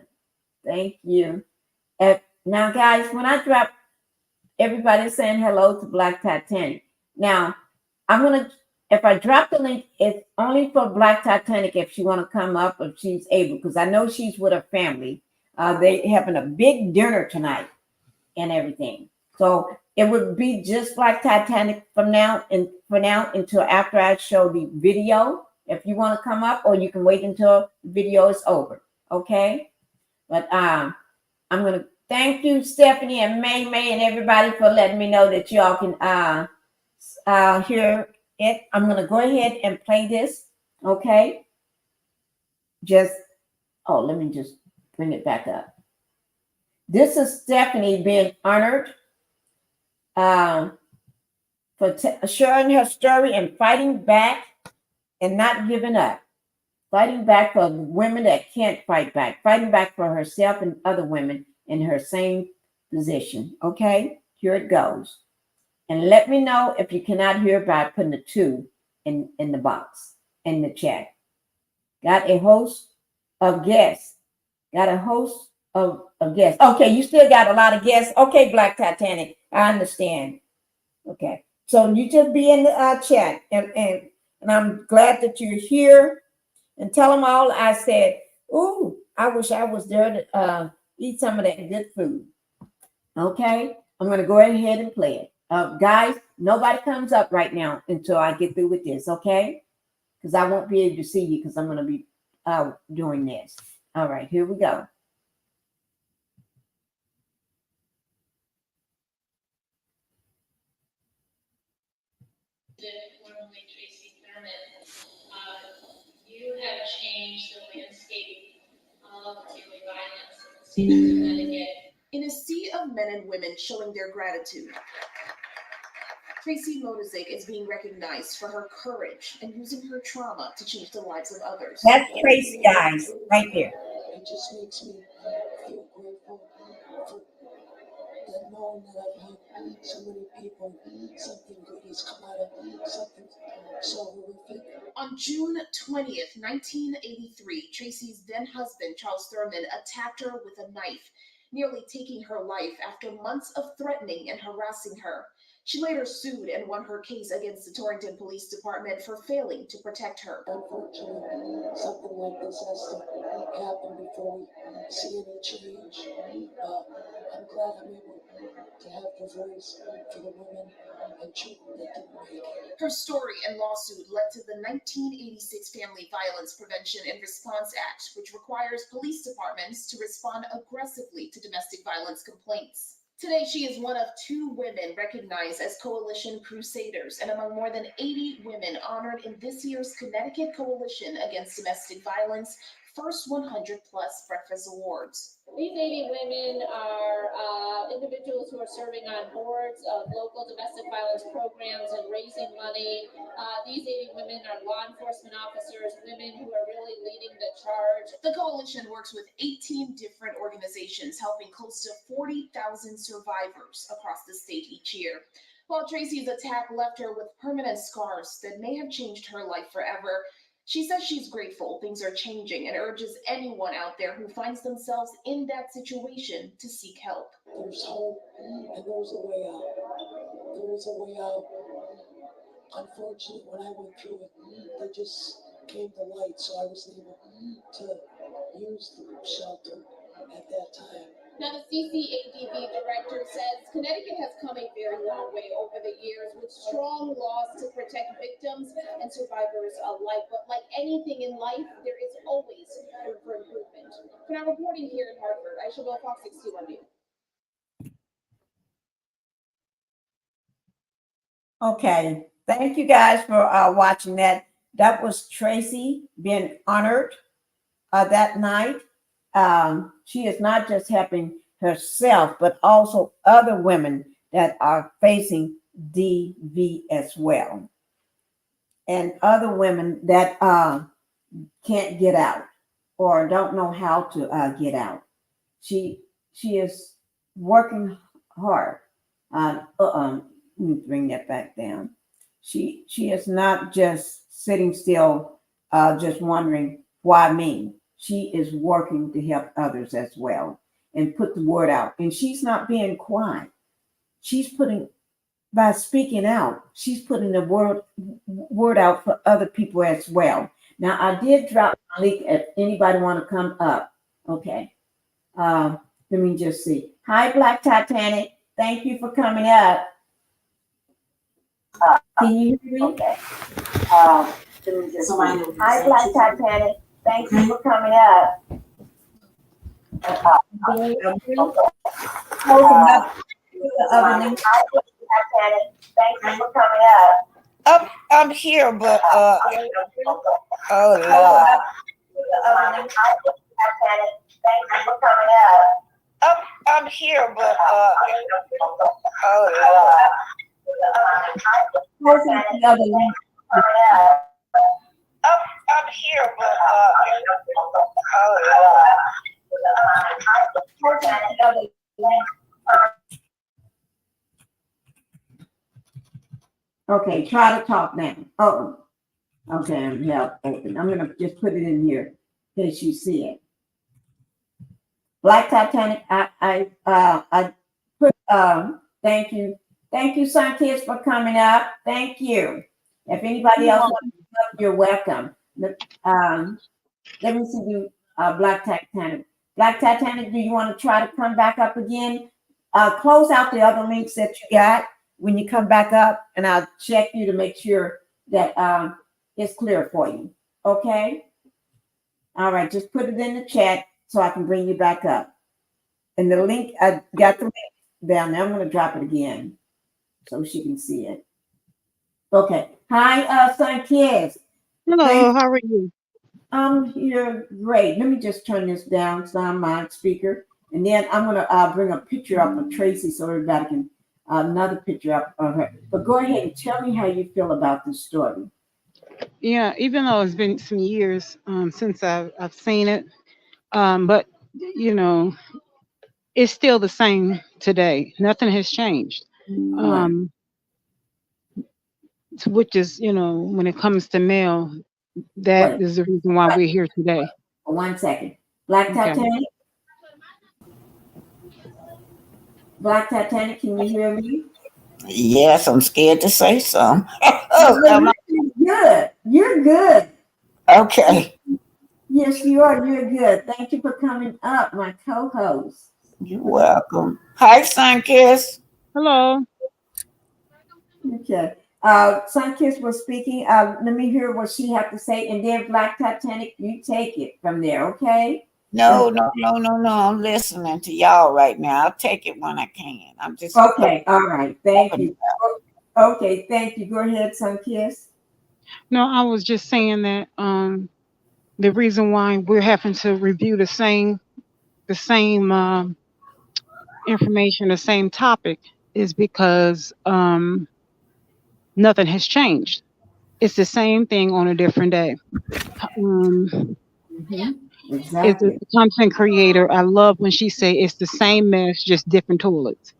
Thank you. Now, guys, when I drop, everybody's saying hello to Black Titanic. Now, if I drop the link, it's only for Black Titanic if she want to come up, if she's able, because I know she's with her family. They having a big dinner tonight and everything. So it would be just Black Titanic for now until after I show the video. If you want to come up, or you can wait until the video is over. Okay. But I'm going to thank you, Stephanie and May and everybody, for letting me know that y'all can hear it. I'm going to go ahead and play this. Okay. Let me just bring it back up. This is Stephanie being honored for sharing her story and fighting back and not giving up. Fighting back for women that can't fight back. Fighting back for herself and other women in her same position. Okay, here it goes. And let me know if you cannot hear by putting a 2 in the box, in the chat. Got a host of guests. Got a host of guests. Okay, you still got a lot of guests. Okay, Black Titanic, I understand. Okay, so you just be in the chat, and I'm glad that you're here. And tell them all I said, ooh, I wish I was there to eat some of that good food. Okay, I'm going to go ahead and play it. Guys, nobody comes up right now until I get through with this, okay? Because I won't be able to see you because I'm going to be doing this. All right, here we go. Formerly Tracy Thurman, you have changed the landscape of daily violence in the state of Connecticut. In a sea of men and women showing their gratitude, Tracy Modozik is being recognized for her courage and using her trauma to change the lives of others. That's Tracy, guys, right there. It just makes me feel grateful for that, knowing that I've helped so many people. Something good has come out of something so horrific. On June 20th, 1983, Tracy's then husband, Charles Thurman, attacked her with a knife, nearly taking her life after months of threatening and harassing her. She later sued and won her case against the Torrington Police Department for failing to protect her. Unfortunately, something like this has to happen before we see any change. I'm glad I'm able to have the voice for the women and children that didn't make it. Her story and lawsuit led to the 1986 Family Violence Prevention and Response Act, which requires police departments to respond aggressively to domestic violence complaints. Today, she is one of 2 women recognized as Coalition Crusaders and among more than 80 women honored in this year's Connecticut Coalition Against Domestic Violence First 100 Plus Breakfast Awards. These 80 women are individuals who are serving on boards of local domestic violence programs and raising money. These 80 women are law enforcement officers, women who are really leading the charge. The coalition works with 18 different organizations, helping close to 40,000 survivors across the state each year. While Tracy's attack left her with permanent scars that may have changed her life forever, she says she's grateful things are changing and urges anyone out there who finds themselves in that situation to seek help. There's hope and there's a way out. There is a way out. Unfortunately, when I went through it, they just came to light, so I was able to use the shelter at that time. Now, the CCADV director says Connecticut has come a very long way over the years with strong laws to protect victims and survivors alike. But like anything in life, there is always room for improvement. For now, reporting here in Hartford, I shall go Fox 61 News. Okay, thank you guys for watching that. That was Tracy being honored that night. She is not just helping herself, but also other women that are facing DV as well. And other women that can't get out or don't know how to get out. She is working hard. Let me bring that back down. She is not just sitting still, just wondering why me. She is working to help others as well and put the word out. And she's not being quiet. She's by speaking out, she's putting the word out for other people as well. Now, I did drop a link if anybody want to come up. Okay. Let me just see. Hi, Black Titanic. Thank you for coming up. Can you hear me? Okay. Let me just see. Hi, Black Titanic. Thank you for coming up. Thank you for coming up. I'm here, but oh Lord. Thank you for coming up. I'm here, but oh Lord. close out the other link. I'm here, but Close out the other link. Okay, try to talk now. Oh, okay, yeah, open. I'm gonna just put it in here in case you see it. Black Titanic. I put. Thank you, Sunkiss, for coming up. Thank you. If anybody else wants to come up, you're welcome. Let me see you, Black Titanic. Black Titanic, do you want to try to come back up again? Close out the other links that you got when you come back up, and I'll check you to make sure that it's clear for you. Okay? All right, just put it in the chat so I can bring you back up. And the link, I got the link down there. I'm going to drop it again so she can see it. Okay. Hi, Sunkiss. Hello, how are you? I'm here. Great. Let me just turn this down so I'm on speaker. And then I'm going to bring a picture up of Tracy so everybody can, another picture up of her. But go ahead and tell me how you feel about this story. Yeah, even though it's been some years since I've seen it, but you know, it's still the same today. Nothing has changed. Right. Which is, when it comes to male, that Wait. is the reason why we're here today. 1 second. Black Okay. Titanic? Black Titanic, can you hear me? Yes, I'm scared to say something. You're good. You're good. Okay. Yes, you are. You're good. Thank you for coming up, my co-host. You're welcome. Hi, Sunkiss. Hello. Okay. Sunkiss was speaking. Let me hear what she had to say, and then Black Titanic, you take it from there, okay? No. I'm listening to y'all right now. I'll take it when I can. I'm just okay. All right. Thank you. Okay. Thank you. Go ahead, Sunkiss. No, I was just saying that the reason why we're having to review the same information, the same topic, is because nothing has changed. It's the same thing on a different day. Exactly. As a content creator, I love when she say it's the same mess, just different toilets.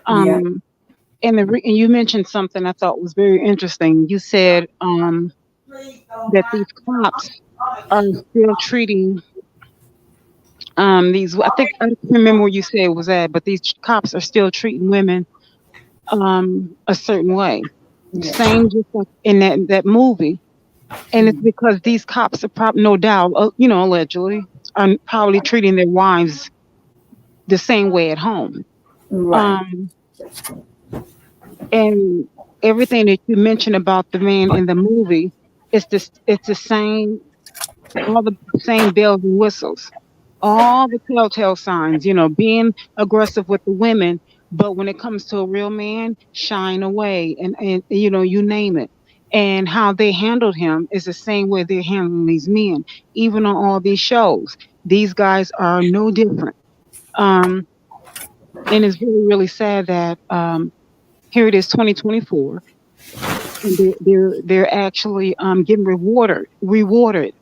Yeah. And you mentioned something I thought was very interesting. You said that these cops are still treating these. I can't remember where you said it was at, but these cops are still treating women a certain way. Yeah. Same just like in that movie. And it's because these cops are probably, no doubt, allegedly, are probably treating their wives the same way at home. Right. And everything that you mentioned about the man in the movie, it's the same, all the same bells and whistles, all the telltale signs, being aggressive with the women, but when it comes to a real man, shying away, and you name it. And how they handled him is the same way they're handling these men, even on all these shows. These guys are no different. And it's really, really sad that here it is, 2024, and they're actually getting rewarded.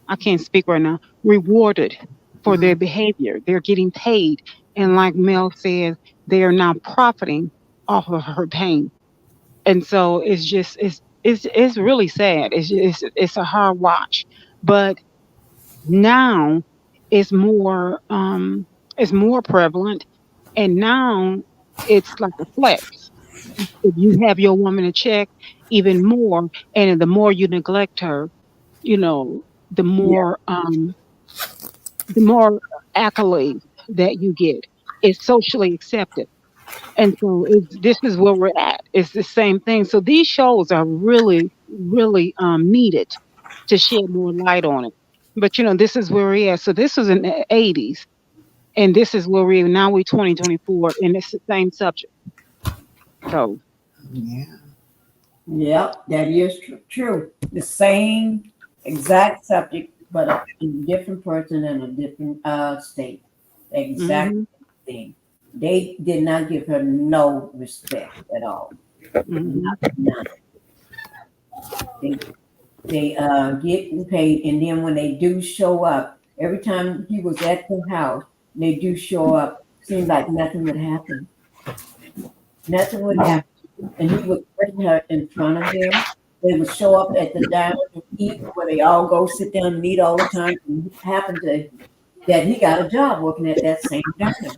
I can't speak right now. Rewarded for their behavior. They're getting paid, and like Mel said, they are now profiting off of her pain. And so it's really sad. It's a hard watch, but now it's more prevalent, and now it's like a flex. If you have your woman in check, even more, and the more you neglect her, the more accolades that you get. It's socially accepted. And so this is where we're at. It's the same thing. So these shows are really, really needed to shed more light on it. But this is where we're at. So this was in the 80s, and this is where we're now. We're 2024, and it's the same subject. So yeah, that is true. The same exact subject, but a different person in a different state. Exact thing. They did not give her no respect at all. Mhm. Not. They getting paid, and then when they do show up, every time he was at the house, they do show up. Seemed like nothing would happen. Nothing would happen, and he would threaten her in front of them. They would show up at the diner to eat, where they all go sit down and eat all the time. And it happened to that he got a job working at that same diner.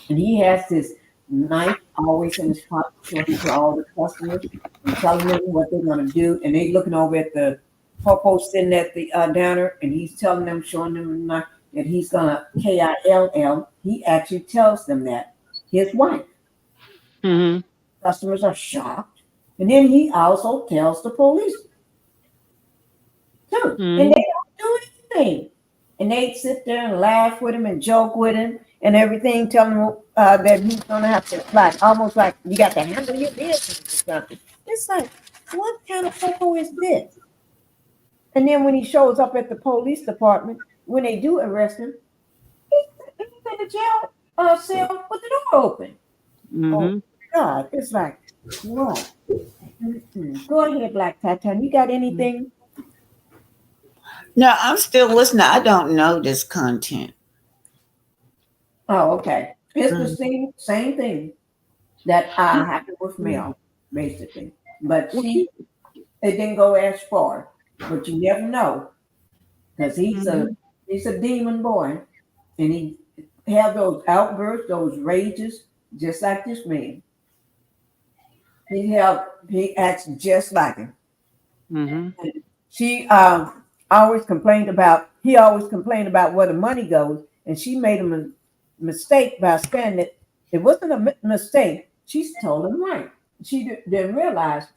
And he has this knife always in his pocket, showing to all the customers and telling them what they're going to do. And they looking over at the popo sitting at the downer, and he's telling them, showing them the knife, that he's going to kill. He actually tells them that, his wife. Mhm. Customers are shocked. And then he also tells the police too. And Mhm. they don't do anything. And they sit there and laugh with him and joke with him and everything, telling him that he's gonna have to, like, almost like you got to handle your business or something. It's like, what kind of fool is this? And then when he shows up at the police department, when they do arrest him, he's in the jail cell with the door open. Oh Mhm. God, it's like, what? Mm-mm. Go ahead, Black Titan. You got anything? No, I'm still listening. I don't know this content. Oh, okay. It's the Mhm. same thing that happened with Mel, basically. But Well, keep. it didn't go as far. But you never know, because Mhm. he's a demon boy, and he have those outbursts, those rages, just like this man. He acts just like him. Mhm. She always complained about he always complained about where the money goes, and she made him a mistake by saying that it wasn't a mistake. She told him right. She didn't realize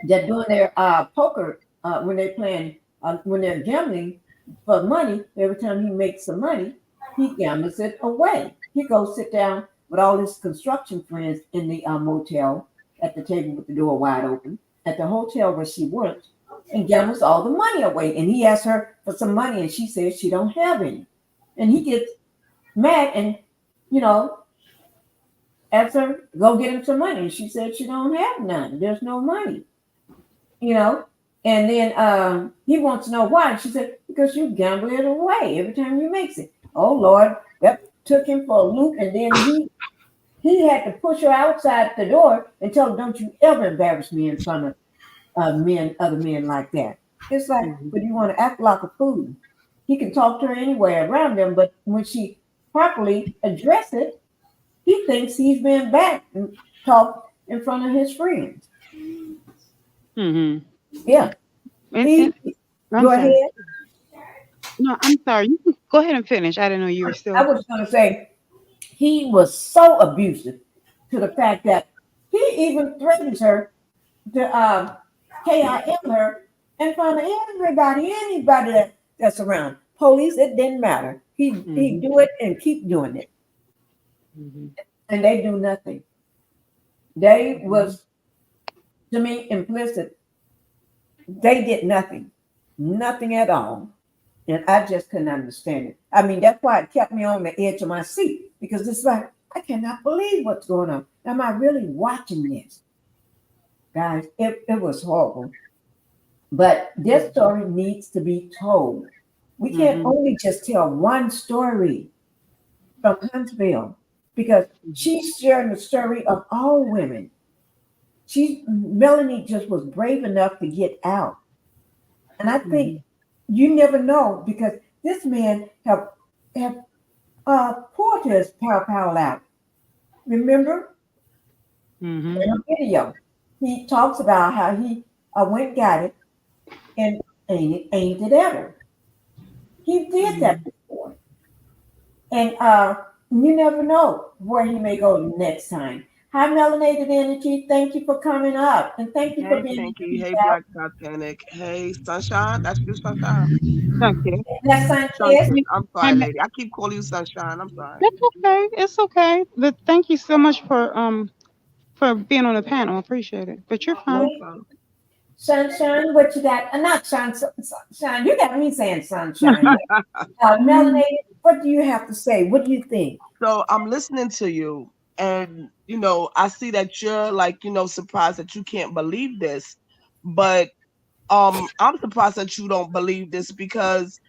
that doing their poker when they're playing when they're gambling for money, every time he makes some money, he gambles it away. He goes sit down with all his construction friends in the motel at the table with the door wide open at the hotel where she works and gambles all the money away. And he asks her for some money, and she says she don't have any. And he gets mad and you know asks her go get him some money, and she said she don't have none. There's no money. you know. And then he wants to know why. She said, because you gamble it away every time you makes it. Oh Lord, that took him for a loop. And then he had to push her outside the door and tell her, don't you ever embarrass me in front of other men like that. It's like, Mhm. but you want to act like a fool. He can talk to her anywhere around them, but when she properly address it, he thinks he's been back and talk in front of his friends. Mhm. Yeah. And He I'm go sorry. ahead. No, I'm sorry. You can go ahead and finish. I didn't know you were I still. was going to say he was so abusive to the fact that he even threatens her to KIM her in front of anybody that's around. Police, it didn't matter. He Mhm. do it and keep doing it, Mhm. and they do nothing. They Mhm. was to me implicit. They did nothing, nothing at all. And I just couldn't understand it. I mean, that's why it kept me on the edge of my seat because it's like, I cannot believe what's going on. Am I really watching this? Guys, it was horrible. But this story needs to be told. We can't Mhm. only just tell one story from Huntsville because she's sharing the story of all women. Melanie just was brave enough to get out. And I think Mhm. you never know because this man have poured his pow out. Remember Mhm. in a video, he talks about how he went and got it and aimed it at her. He did that Mhm. before, and you never know where he may go next time. Hi, Melanated Energy. Thank you for coming up, and thank you for Hey, being in Pinky. the Hey, out. Black Titanic. Hey, Sunshine. That's you, Sunshine. Thank you. That's Sanchez. Sunshine. I'm Hey, sorry, lady. I keep calling you Sunshine. I'm sorry. that's okay. It's okay. But thank you so much for being on the panel. I appreciate it. But you're No fine. problem. Sunshine, what you got? Not sunshine. You got me saying sunshine. Melanated, what do you have to say? What do you think? So I'm listening to you, And I see that you're like, surprised that you can't believe this, but I'm surprised that you don't believe this because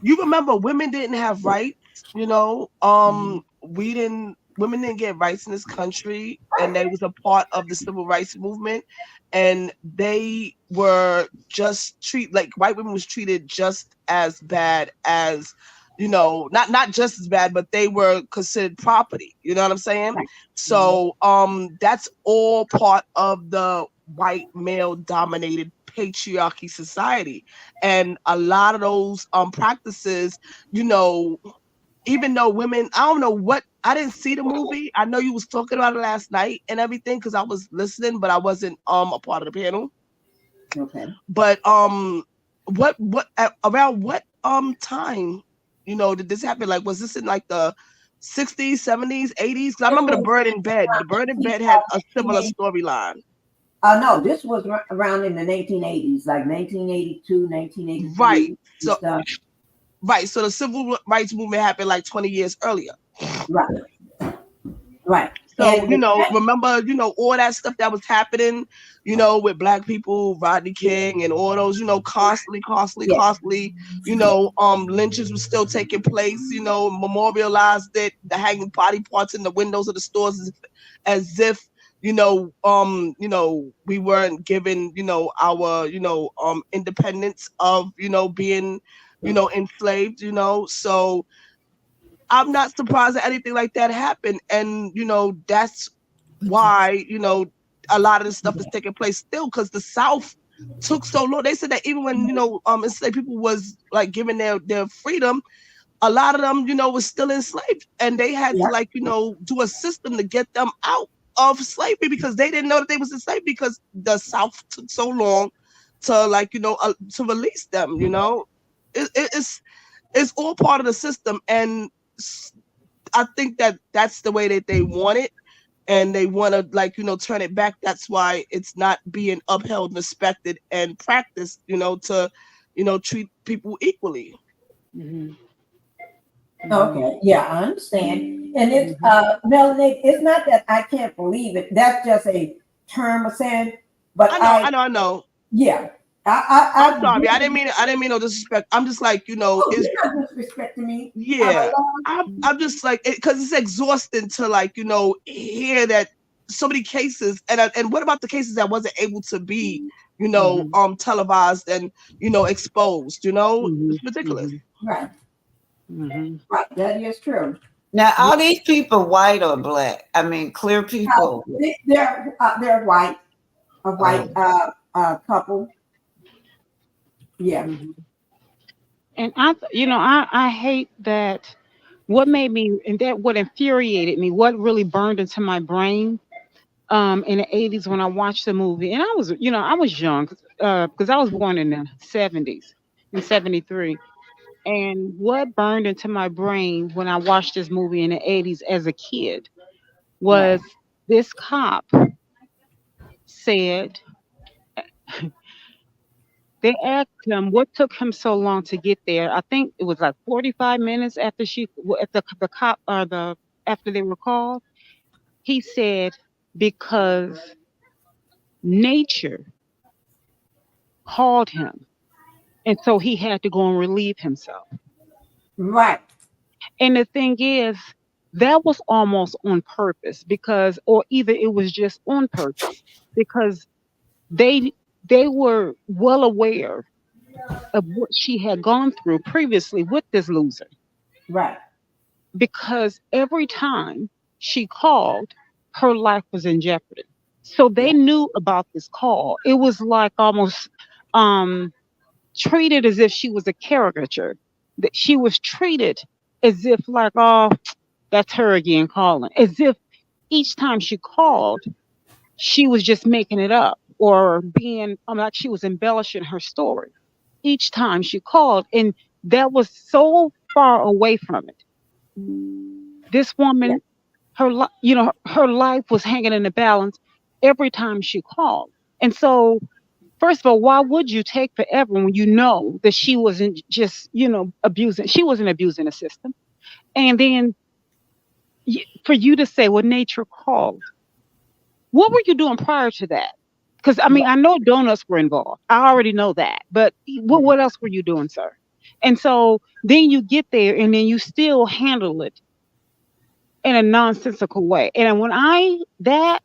you remember women didn't have rights, women didn't get rights in this country, and they was a part of the civil rights movement, and they were just like white women was treated just as bad as, not just as bad, but they were considered property. You know what I'm saying? Right. So that's all part of the white male dominated patriarchy society. And a lot of those practices, even though women, I don't know what, I didn't see the movie. I know you was talking about it last night and everything because I was listening, but I wasn't a part of the panel. Okay. But what around what time did this happen? Like, was this in like the 60s, 70s, 80s? Because I remember The Bird in Bed. The Bird in Bed had a similar storyline. No, this was around in the 1980s, like 1982, 1983. Right. So stuff. Right. So the civil rights movement happened like 20 years earlier. Right. Right. So, And remember, all that stuff that was happening, with black people, Rodney King and all those, constantly, lynches was still taking place, memorialized it, the hanging body parts in the windows of the stores as if we weren't given, our, independence of, being, enslaved, so I'm not surprised that anything like that happened. And, that's why, a lot of this stuff is taking place still because the South took so long. They said that even when, enslaved people was like given their freedom, a lot of them, was still enslaved, and they had to do a system to get them out of slavery because they didn't know that they was enslaved because the South took so long to to release them. It's all part of the system, and I think that that's the way that they want it, and they want to turn it back. That's why it's not being upheld, respected, and practiced. To treat people equally. Mm-hmm. Okay, yeah, I understand. And it's Melanie, it's not that I can't believe it. That's just a term of saying. But I know. Yeah. I'm sorry. I didn't mean no disrespect. I'm just like, you're not disrespecting me. Yeah. I'm just like, because it's exhausting to hear that so many cases, and what about the cases that wasn't able to be, televised and exposed? It's ridiculous. Right. Mm-hmm. Right. That is true. Now, are these people white or black? I mean, clear people. They're white. A white couple. Yeah. Mm-hmm. And I hate that. What made me, and that what infuriated me, what really burned into my brain in the 80s when I watched the movie, and I was young because I was born in the 70s, in 73. And what burned into my brain when I watched this movie in the 80s as a kid was this cop said, they asked him what took him so long to get there. I think it was like 45 minutes after the cop or after they were called. He said because nature called him, and so he had to go and relieve himself. Right. And the thing is, that was almost on purpose or either it was just on purpose because they were well aware of what she had gone through previously with this loser. Right. Because every time she called, her life was in jeopardy. So they knew about this call. It was like almost treated as if she was a caricature. That she was treated as if like, oh, that's her again calling. As if each time she called, she was just making it up or being like she was embellishing her story each time she called. And that was so far away from it. This woman, her life was hanging in the balance every time she called. And so, first of all, why would you take forever when you know that she wasn't just, abusing? She wasn't abusing the system. And then For you to say, well, nature called. What were you doing prior to that? Because I mean, I know donuts were involved. I already know that. But what else were you doing, sir? And so then you get there, and then you still handle it in a nonsensical way. And when that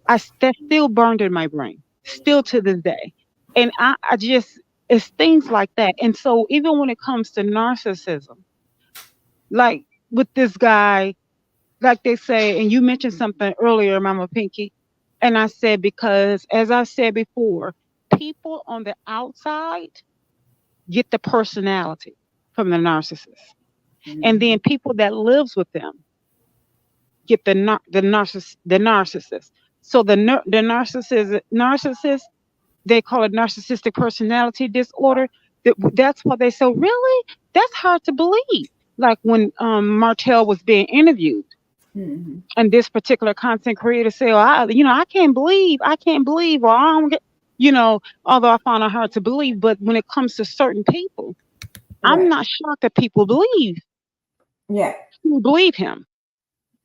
that still burned in my brain, still to this day. And I just, it's things like that. And so even when it comes to narcissism, like with this guy, like they say, and you mentioned something earlier, Mama Pinky, and I said, because as I said before, people on the outside get the personality from the narcissist. And then people that lives with them get the narcissist. So the narcissist, they call it narcissistic personality disorder. That's what they say. Really, that's hard to believe. Like when Martell was being interviewed, and this particular content creator say, "Oh, I can't believe, or I don't get, although I find it hard to believe." But when it comes to certain people, I'm not shocked that people believe. Yeah. People believe him.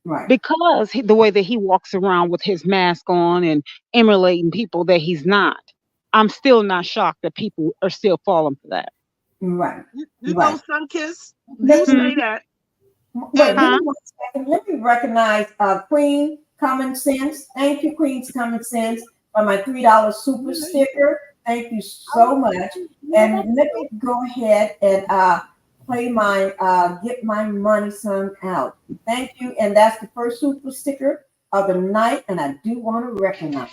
Right. Because the way that he walks around with his mask on and emulating people that he's not. I'm still not shocked that people are still falling for that. Right. You know, Sunkiss, you say that. Wait, let me recognize Queen Common Sense. Thank you, Queen's Common Sense, for my $3 super sticker. Thank you so much. And let me go ahead and play my Get My Money song out. Thank you. And that's the first super sticker of the night. And I do want to recognize.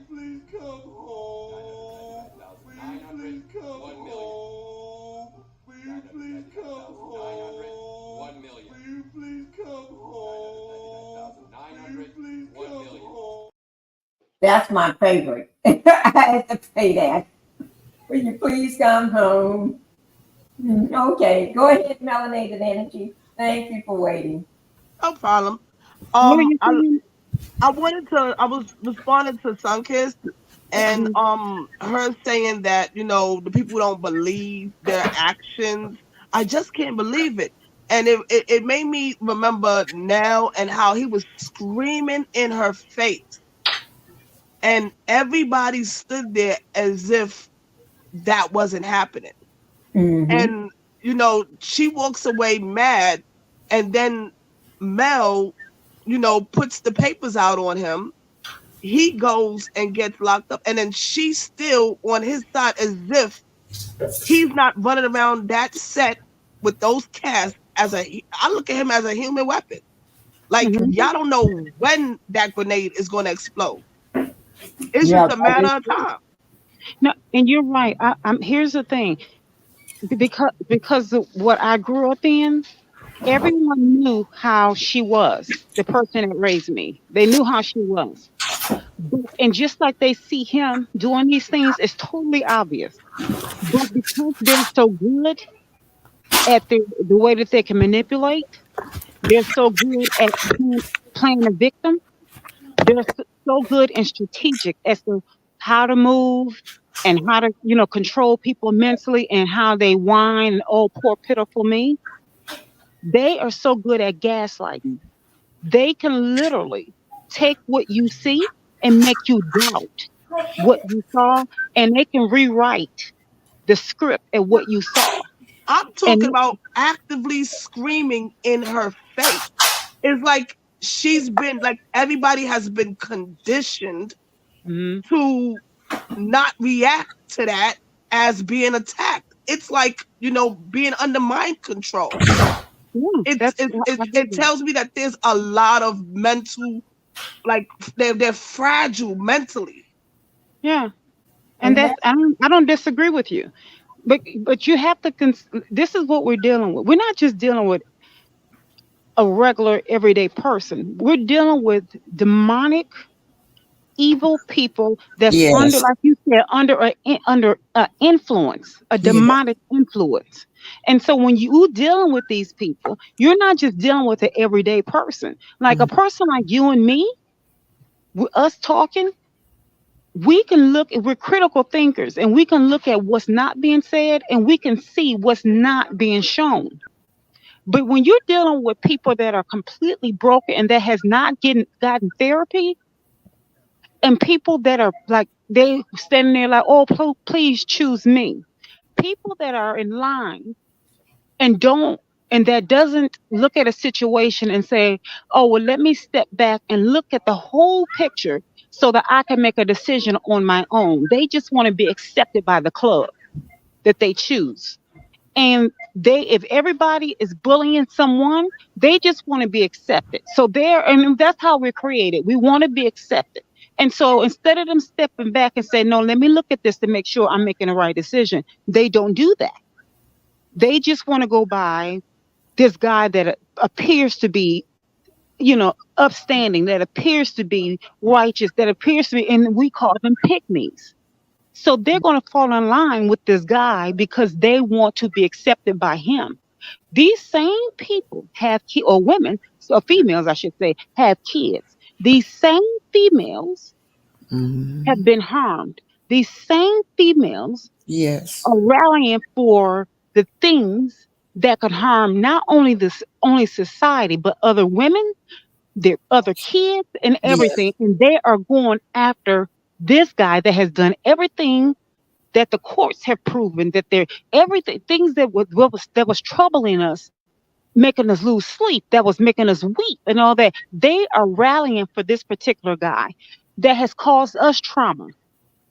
Please come home. Please come home. Please come home. Please come home. That's my favorite. I had to say that. Will you please come home? Okay, go ahead, Melanated Energy. Thank you for waiting. No problem. What are you saying? I was responding to Sunkiss and her saying that, the people don't believe their actions. I just can't believe it. And it made me remember now and how he was screaming in her face. And everybody stood there as if that wasn't happening. And, she walks away mad. And then Mel, puts the papers out on him. He goes and gets locked up. And then she's still on his side as if he's not running around that set with those casts I look at him as a human weapon. Like, y'all don't know when that grenade is going to explode. It's just a matter of time. No, and you're right. Here's the thing, because of what I grew up in, everyone knew how she was. The person that raised me, they knew how she was. And just like they see him doing these things, it's totally obvious. But because they're so good at the way that they can manipulate, they're so good at playing a victim. They're so good and strategic as to how to move and how to, control people mentally, and how they whine and, oh, poor pitiful me. They are so good at gaslighting. They can literally take what you see and make you doubt what you saw, and they can rewrite the script at what you saw. I'm talking about actively screaming in her face. It's like she's been, like, everybody has been conditioned to not react to that as being attacked. It's like, being under mind control. It tells me that there's a lot of mental, like, they're fragile mentally. Yeah. And I don't disagree with you. But you have to this is what we're dealing with. We're not just dealing with a regular everyday person. We're dealing with demonic evil people that's under, Yes. like you said, under influence, a Yeah. demonic influence. And so when you dealing with these people, you're not just dealing with an everyday person. Like a Mm. person like you and me, with us talking, we can look, we're critical thinkers, and we can look at what's not being said, and we can see what's not being shown. But when you're dealing with people that are completely broken and that has not gotten therapy, and people that are like, they standing there like, oh, please choose me. People that are in line and don't, and that doesn't look at a situation and say, oh, well, let me step back and look at the whole picture so that I can make a decision on my own. They just want to be accepted by the club that they choose. And if everybody is bullying someone, they just want to be accepted. So and that's how we're created. We want to be accepted. And so instead of them stepping back and say, no, let me look at this to make sure I'm making the right decision, they don't do that. They just want to go by this guy that appears to be, upstanding, that appears to be righteous, that appears to be, and we call them pygmies. So they're going to fall in line with this guy because they want to be accepted by him. These same people have kids, or women, or females, I should say, have kids. These same females have been harmed. These same females Yes. are rallying for the things that could harm not only society, but other women, their other kids, and everything. And they are going after this guy that has done everything that the courts have proven that they're everything, things that was troubling us, making us lose sleep, that was making us weep and all that. They are rallying for this particular guy that has caused us trauma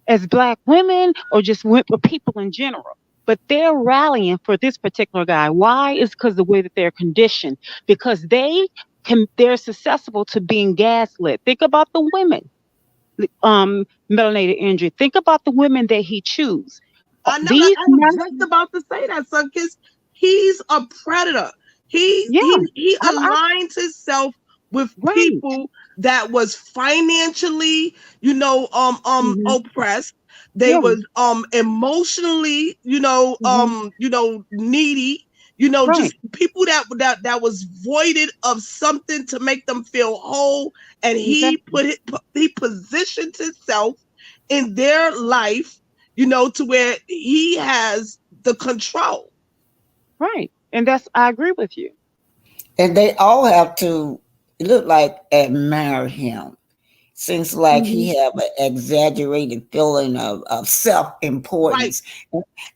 as Black women, or just for people in general. But they're rallying for this particular guy. Why? Is because the way that they're conditioned, because they're susceptible to being gaslit. Think about the women, melanated injury. Think about the women that he choose. I know. These I was just about to say that, son, because he's a predator. Yeah, He aligns himself with right. people that was financially, oppressed. They Yeah, was emotionally, needy. right, Just people that was voided of something to make them feel whole, and he exactly. he positioned himself in their life, to where he has the control. Right. And I agree with you. And they all have to look like admire him. Seems like Mm-hmm. he have an exaggerated feeling of self-importance.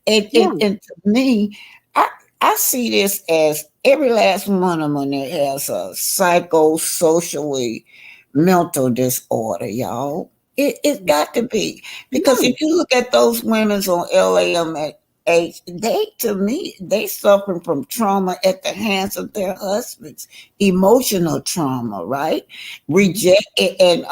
And to me, I see this as every last one of them that has a psychosocially mental disorder, y'all. It's got to be. Because if you look at those women on LAMH, to me, they suffering from trauma at the hands of their husbands, emotional trauma, right? Reject, and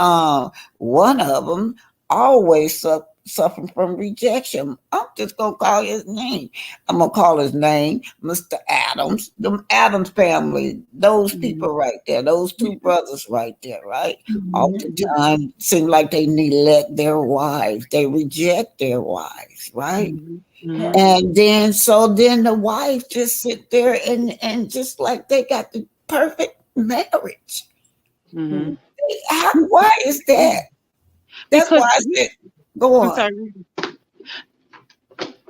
one of them always suffering from rejection. I'm just gonna call his name. I'm gonna call his name Mr. Adams. The Adams family, those people right there, those two brothers right there, right? All the time seem like they neglect their wives, they reject their wives, right? And then the wife just sit there and just like they got the perfect marriage. Why is that? That's Because why I said, go I'm on. sorry.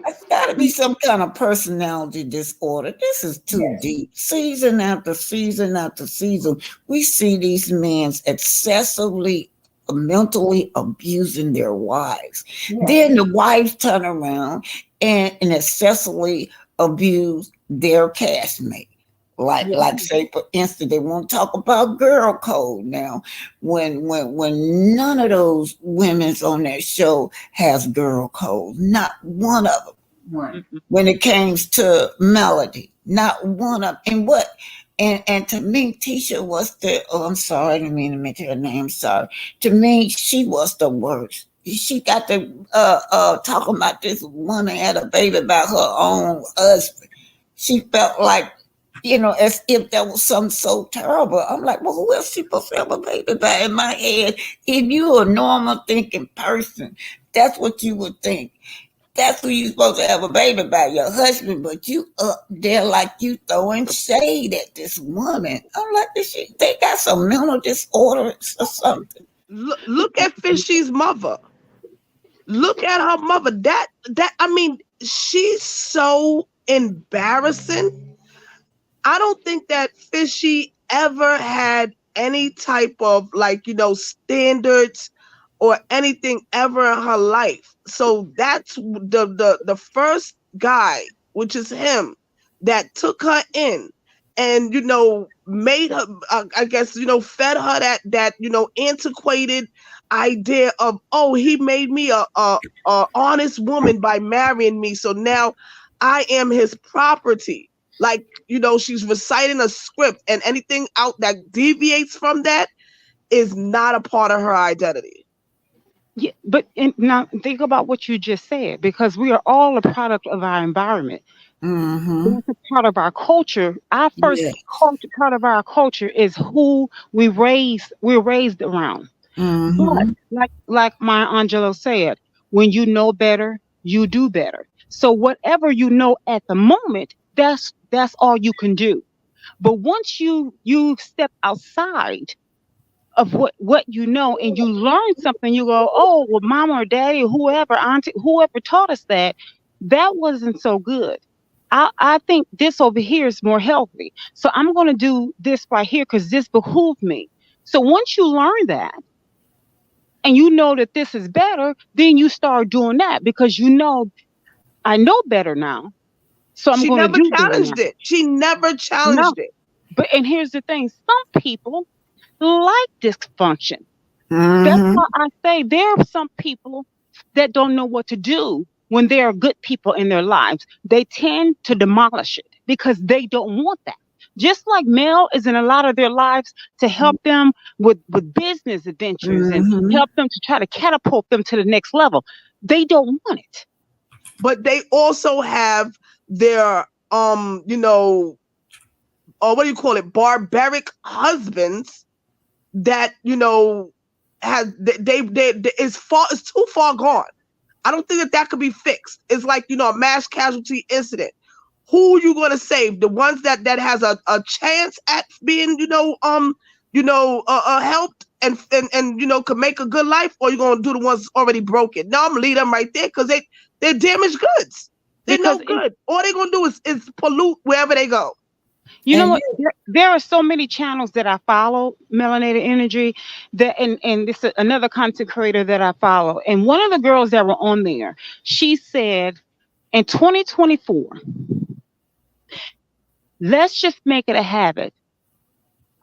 It's got to be some kind of personality disorder. This is too deep. Season after season after season, we see these men excessively mentally abusing their wives. Then the wives turn around and excessively abuse their castmate. Like say for instance, they won't talk about girl code now. When none of those women's on that show has girl code, not one of them. Right. When it came to Melody, not one of them. And to me, Tisha was I'm sorry, I didn't mean to mention her name, sorry. To me, she was the worst. She got to talking about this woman had a baby by her own husband. She felt like as if that was something so terrible. I'm like, well, who else she supposed to have a baby by? In my head, if you're a normal thinking person, that's what you would think. That's who you supposed to have a baby by, your husband, but you up there like you throwing shade at this woman. I'm like, they got some mental disorders or something. Look at Fishy's mother. Look at her mother. I mean, she's so embarrassing. I don't think that Fishy ever had any type of standards or anything ever in her life. So that's the first guy, which is him, that took her in and made her I guess fed her that antiquated idea of, oh, he made me a honest woman by marrying me, so now I am his property. Like, she's reciting a script, and anything out that deviates from that is not a part of her identity. Yeah, but now think about what you just said, because we are all a product of our environment. That's a part of our culture. Our first part of our culture is who we're raised around. But like my Angelo said, when you know better, you do better. So whatever you know at the moment, that's all you can do. But once you step outside of what you know and you learn something, you go, oh, well, mama or daddy or whoever, auntie, whoever taught us that wasn't so good. I think this over here is more healthy. So I'm going to do this right here because this behooves me. So once you learn that and you know that this is better, then you start doing that because I know better now. So I'm going to do better now. She never challenged it. But and here's the thing, some people like dysfunction. That's why I say there are some people that don't know what to do when there are good people in their lives. They tend to demolish it because they don't want that. Just like Mel is in a lot of their lives to help them with business adventures and help them to try to catapult them to the next level. They don't want it. But they also have their what do you call it, barbaric husbands that it's too far gone. I don't think that could be fixed. It's like a mass casualty incident. Who you going to save? The ones that has a chance at being helped and could make a good life, or you going to do the ones already broken? No, I'm gonna leave them right there because they're damaged goods. They're no good. All they're gonna do is pollute wherever they go. You know what? There are so many channels that I follow, Melanated Energy, that and this is another content creator that I follow. And one of the girls that were on there, she said, in 2024, let's just make it a habit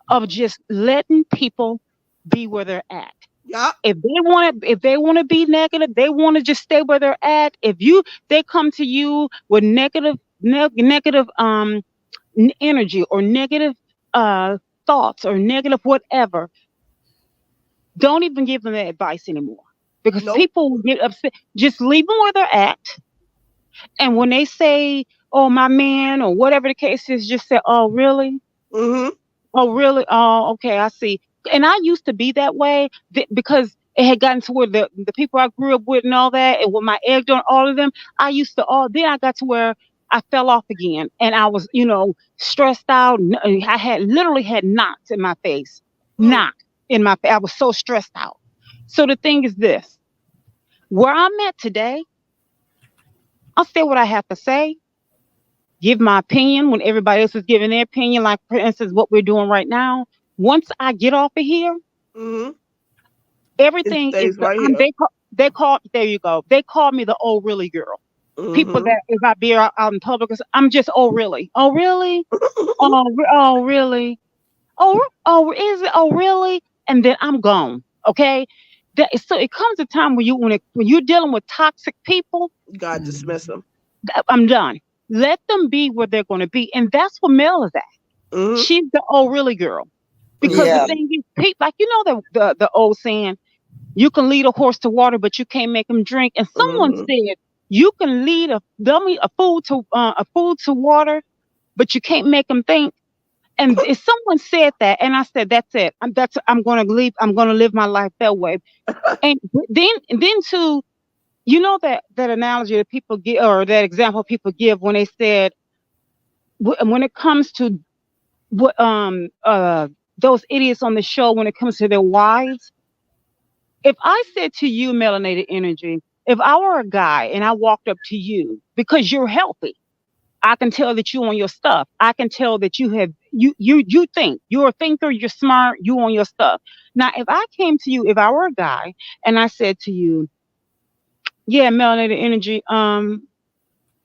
of just letting people be where they're at. Yeah. If they want to be negative, they want to just stay where they're at. If they come to you with negative energy or negative thoughts or negative whatever, don't even give them that advice anymore, because people will get upset. Just leave them where they're at, and when they say, oh, my man, or whatever the case is, just say, oh, really? Oh, really? Oh, okay, I see. And I used to be that way because it had gotten to where the people I grew up with and all that, and with my egg on all of them, I used to then I got to where I fell off again, and I was, stressed out. I literally had knots in my face. I was so stressed out. So the thing is this, where I'm at today, I'll say what I have to say, give my opinion when everybody else is giving their opinion, like, for instance, what we're doing right now. Once I get off of here, everything is right here. They call there you go. They call me the oh really girl. People that if I be out in public, I'm just oh really, oh really, oh really, oh is it, oh really, and then I'm gone. Okay, so it comes a time when you're dealing with toxic people, you gotta dismiss them. I'm done. Let them be where they're going to be, and that's what Mel is at. She's the oh really girl, because the thing is, people, like the old saying, you can lead a horse to water, but you can't make him drink. And someone said you can lead a fool to water, but you can't make them think. And if someone said that, and I said, "That's it. I'm going to leave. I'm going to live my life that way." And then too, you know that analogy that people give, or that example people give when they said, when it comes to what those idiots on the show, when it comes to their wives. If I said to you, melanated energy, if I were a guy and I walked up to you because you're healthy, I can tell that you on your stuff. I can tell that you think you're a thinker, you're smart, you on your stuff. Now, if I came to you, if I were a guy and I said to you, yeah, melanated energy, can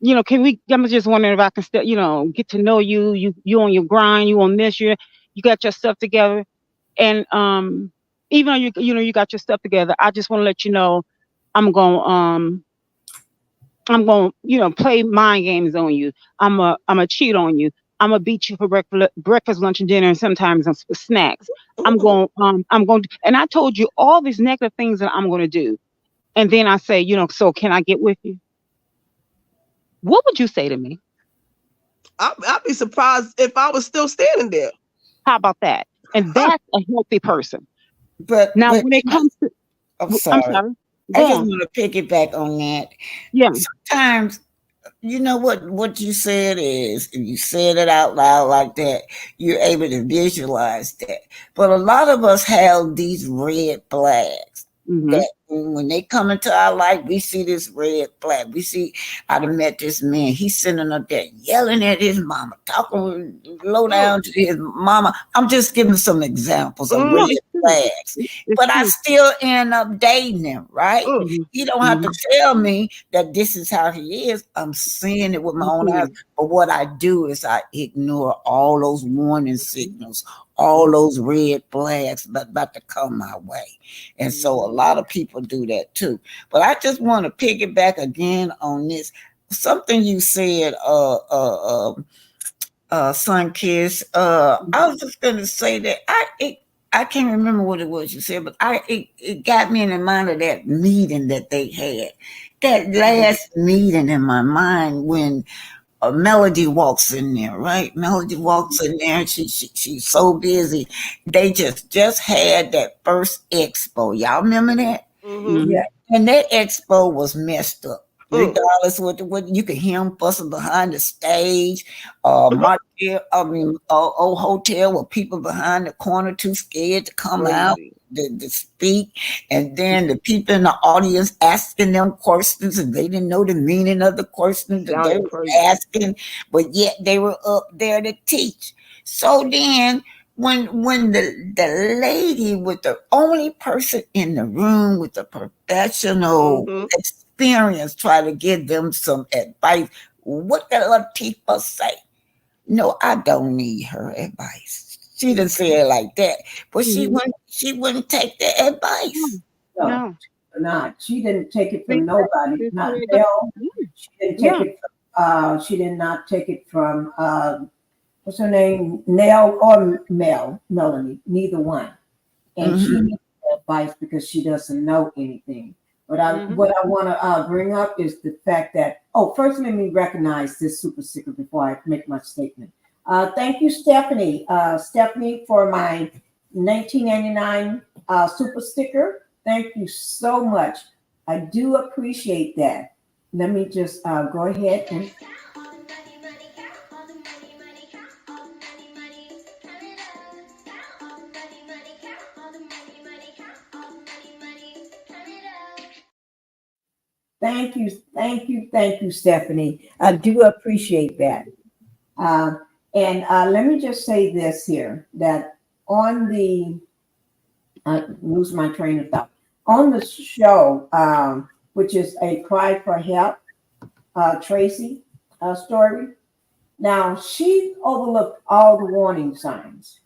we? I'm just wondering if I can still, get to know you. You on your grind. You on this. You got your stuff together, and even though you got your stuff together, I just want to let you know, I'm going play mind games on you. I'm a cheat on you. I'm gonna beat you for breakfast, lunch, and dinner, and sometimes snacks. I'm going, and I told you all these negative things that I'm going to do, and then I say, so can I get with you? What would you say to me? I'd be surprised if I was still standing there. How about that? And that's a healthy person. But now, when it comes to, I'm sorry. I just want to piggyback on that. Yeah. Sometimes, you know what you said is, if you said it out loud like that, you're able to visualize that. But a lot of us have these red flags that when they come into our life, we see this red flag. We see, I done met this man. He's sitting up there yelling at his mama, talking low down to his mama. I'm just giving some examples of red flags. But I still end up dating him, right? He don't have to tell me that this is how he is. I'm seeing it with my own eyes. But what I do is I ignore all those warning signals, all those red flags about to come my way. And so a lot of people do that too. But I just want to piggyback again on this. Something you said, Sun Kiss. I was just gonna say that I can't remember what it was you said, but it got me in the mind of that meeting that they had. That last meeting in my mind when Melody walks in there, right? Melody walks in there and she's so busy. They just had that first expo. Y'all remember that? Yeah. And that expo was messed up. Regardless what you could hear him fussing behind the stage. Old hotel with people behind the corner too scared to come out to speak, and then the people in the audience asking them questions and they didn't know the meaning of the questions that they were asking, but yet they were up there to teach. So then when the lady with the only person in the room with the professional experience try to give them some advice, what did Latifah say? No, I don't need her advice. She didn't say it like that, but she wouldn't take the advice. No, not. She didn't take it from nobody. Not Belle. She didn't take it from, she did not take it from what's her name? Nell or Melanie, neither one. And she needs advice because she doesn't know anything. But what I want to bring up is the fact that, first let me recognize this super sticker before I make my statement. Thank you, Stephanie. Stephanie, for my 1999 super sticker. Thank you so much. I do appreciate that. Let me just go ahead and. Thank you, Stephanie. I do appreciate that. And let me just say this here, that on the, lose my train of thought, on the show, which is a Cry for Help, Tracy story. Now, she overlooked all the warning signs.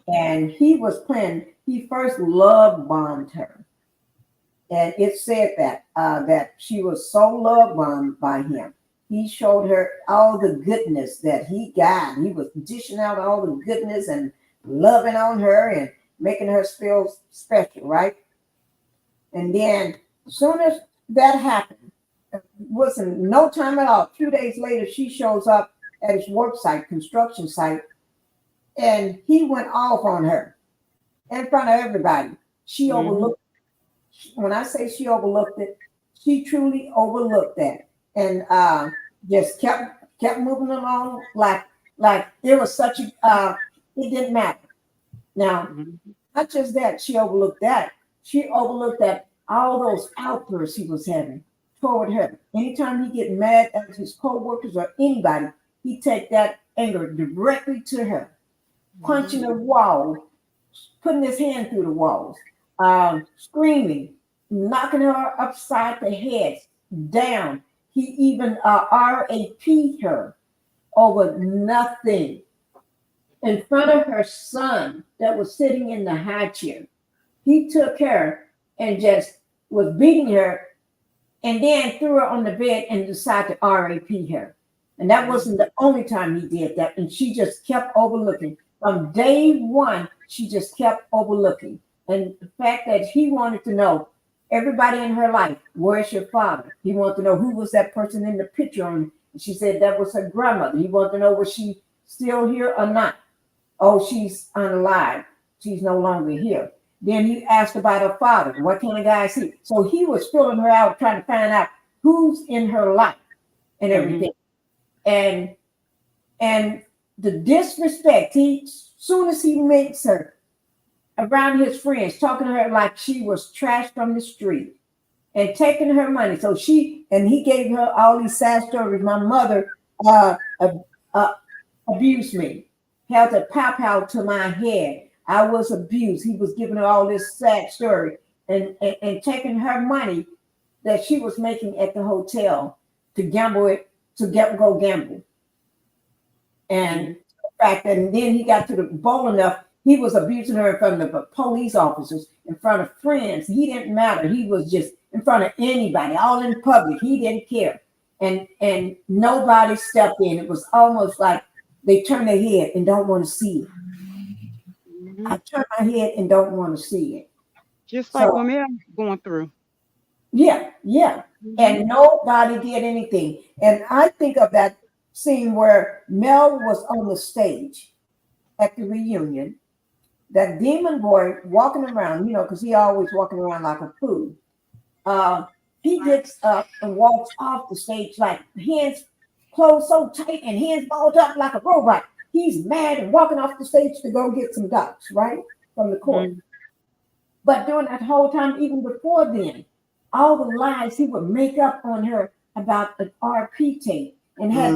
And he first love bombed her. And it said that she was so love bombed by him. He showed her all the goodness that he got. He was dishing out all the goodness and loving on her and making her feel special, right? And then as soon as that happened, it wasn't no time at all. 2 days later, she shows up at his work site, construction site, and he went off on her in front of everybody. She overlooked. When I say she overlooked it, she truly overlooked that, and just kept moving along like it was such a it didn't matter. Now, not just that, she overlooked that. She overlooked that all those outbursts he was having toward her. Anytime he get mad at his co-workers or anybody, he take that anger directly to her, punching the wall, putting his hand through the walls, screaming, knocking her upside the head, down. He even RAP'd her over nothing in front of her son that was sitting in the high chair. He took her and just was beating her and then threw her on the bed and decided to RAP her. And that wasn't the only time he did that. And she just kept overlooking. From day one, she just kept overlooking. And the fact that he wanted to know everybody in her life, where's your father? He wanted to know who was that person in the picture. And she said that was her grandmother. He wanted to know was she still here or not. Oh, she's unalive. She's no longer here. Then he asked about her father. What kind of guy is he? So he was filling her out, trying to find out who's in her life and everything. And the disrespect, soon as he makes her around his friends, talking to her like she was trash from the street and taking her money. So he gave her all these sad stories. My mother abused me, held a pow to my head. I was abused. He was giving her all this sad story and taking her money that she was making at the hotel to gamble it, to go gamble. And the fact that, and then he got to the bowl enough, he was abusing her in front of the police officers, in front of friends. He didn't matter. He was just in front of anybody, all in public. He didn't care. And nobody stepped in. It was almost like they turn their head and don't want to see it. I turn my head and don't want to see it. Just like what Mel's going through. Yeah. And nobody did anything. And I think of that scene where Mel was on the stage at the reunion, that demon boy walking around, because he always walking around like a fool. He gets up and walks off the stage like hands closed so tight and hands balled up like a robot. He's mad and walking off the stage to go get some ducks, right, from the court. But during that whole time, even before then, all the lies he would make up on her about an RP tape and had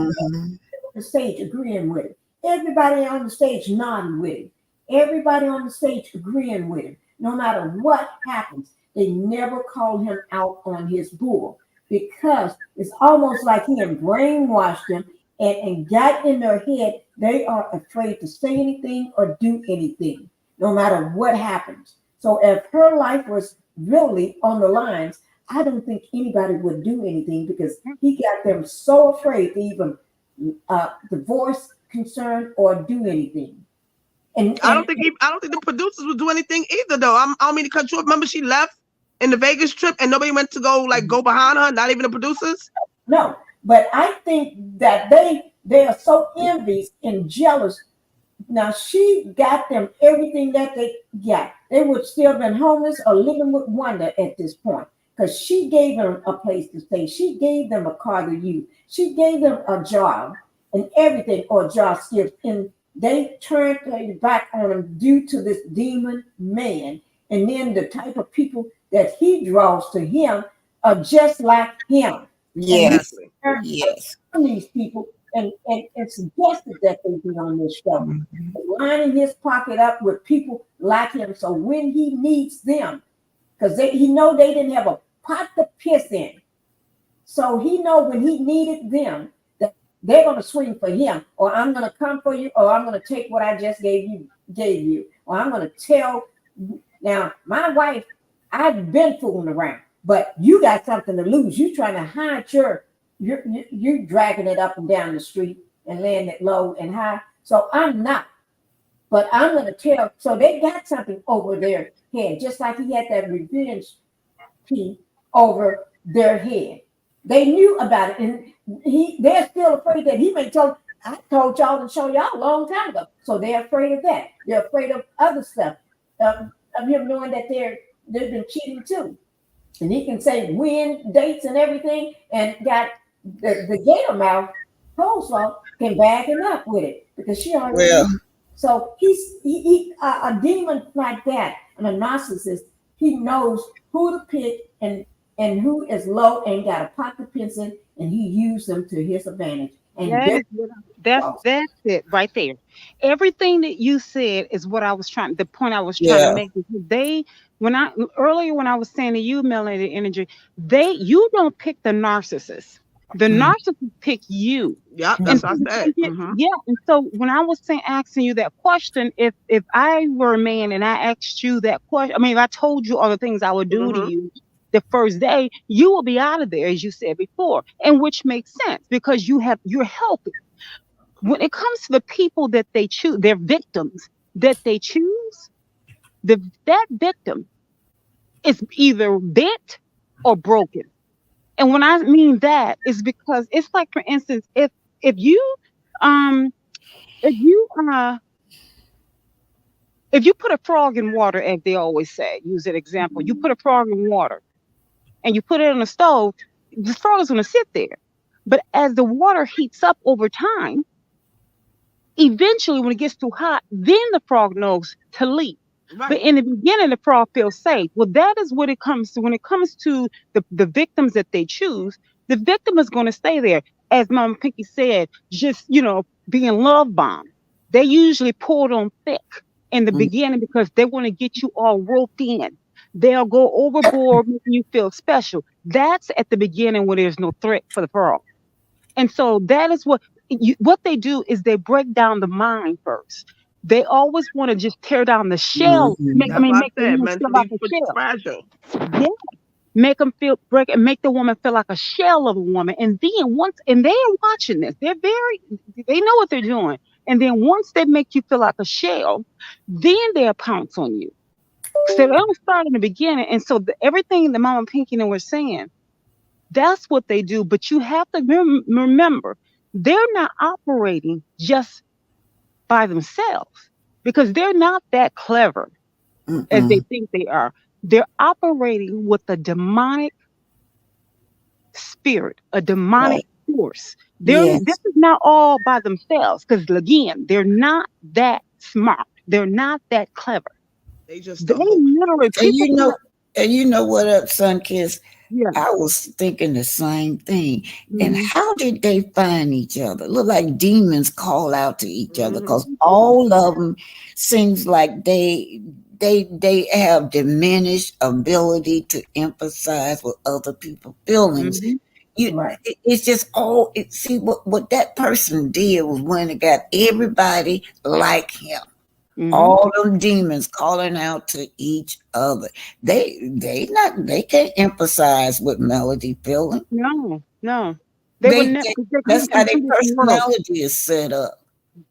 the stage agreeing with it. Everybody on the stage nodding with it. Everybody on the stage agreeing with him. No matter what happens, they never call him out on his bull because it's almost like he had brainwashed them and got in their head. They are afraid to say anything or do anything, no matter what happens. So if her life was really on the lines, I don't think anybody would do anything because he got them so afraid to even divorce, concern, or do anything. And I don't think the producers would do anything either, though. I don't mean to cut you off. Remember, she left in the Vegas trip, and nobody went to go behind her. Not even the producers. No, but I think that they are so envious and jealous. Now she got them everything that they got. They would still have been homeless or living with Wanda at this point because she gave them a place to stay. She gave them a car to use. She gave them a job and everything, or job skills. And they turned their back on him due to this demon man. And then the type of people that he draws to him are just like him. Yes. Yes. These people and suggested that they be on this show, lining his pocket up with people like him. So when he needs them, because he know they didn't have a pot to piss in, so he know when he needed them that they're going to swing for him, or I'm going to come for you, or I'm going to take what I just gave you, or I'm going to tell. Now my wife, I've been fooling around, but you got something to lose. You trying to hide you're dragging it up and down the street and laying it low and high. So I'm not, but I'm going to tell. So they got something over their head, just like he had that revenge piece over their head. They knew about it, and they're still afraid that he may tell. I told y'all to show y'all a long time ago. So they're afraid of that. They're afraid of other stuff. Of him knowing that they've been cheating too. And he can say win dates and everything, and got the gator mouth Coleslaw can back him up with it because she already. Well, so he a demon like that, and a narcissist. He knows who to pick and who is low and got a pocket pencil, and he used them to his advantage. And that's it right there. Everything that you said is what I was trying. The point I was trying to yeah. make is when I was saying to you, Melanie, energy, you don't pick the narcissist. The narcissist pick you. Yeah, that's what I said. Yeah, and so when I was asking you that question, if I were a man and I asked you that question, I mean, if I told you all the things I would do to you the first day, you will be out of there, as you said before, and which makes sense because you're healthy. When it comes to the people that they choose, their victims that they choose, that victim is either bent or broken. And when I mean that is because it's like, for instance, if you put a frog in water, as they always say, use an example, you put a frog in water and you put it on the stove, the frog is going to sit there. But as the water heats up over time, eventually when it gets too hot, then the frog knows to leave. Right. But in the beginning, the frog feels safe. Well, that is what it comes to. When it comes to the victims that they choose, the victim is going to stay there. As Mama Pinkie said, just, being love bombed. They usually pulled on thick in the beginning because they want to get you all roped in. They'll go overboard, making you feel special. That's at the beginning when there's no threat for the frog. And so that is what they do is they break down the mind first. They always want to just tear down the shell. Make the woman feel like a shell. Yeah. Make them make the woman feel like a shell of a woman. And then they are watching this, they know what they're doing. And then once they make you feel like a shell, then they'll pounce on you. So they don't start in the beginning. And so everything that Mama Pinkie and we're saying, that's what they do. But you have to remember, they're not operating just by themselves because they're not that clever as they think they are. They're operating with a demonic spirit, a demonic force. This is not all by themselves because, again, they're not that smart. They're not that clever. They just literally. And you know what up, Sunkiss? Yeah. I was thinking the same thing. And how did they find each other? Look like demons call out to each other because all of them seems like they have diminished ability to emphasize with other people's feelings. It's just see what that person did was when it got everybody like him. All them demons calling out to each other. They can't emphasize with Melody feeling. No. That's how their personality is set up.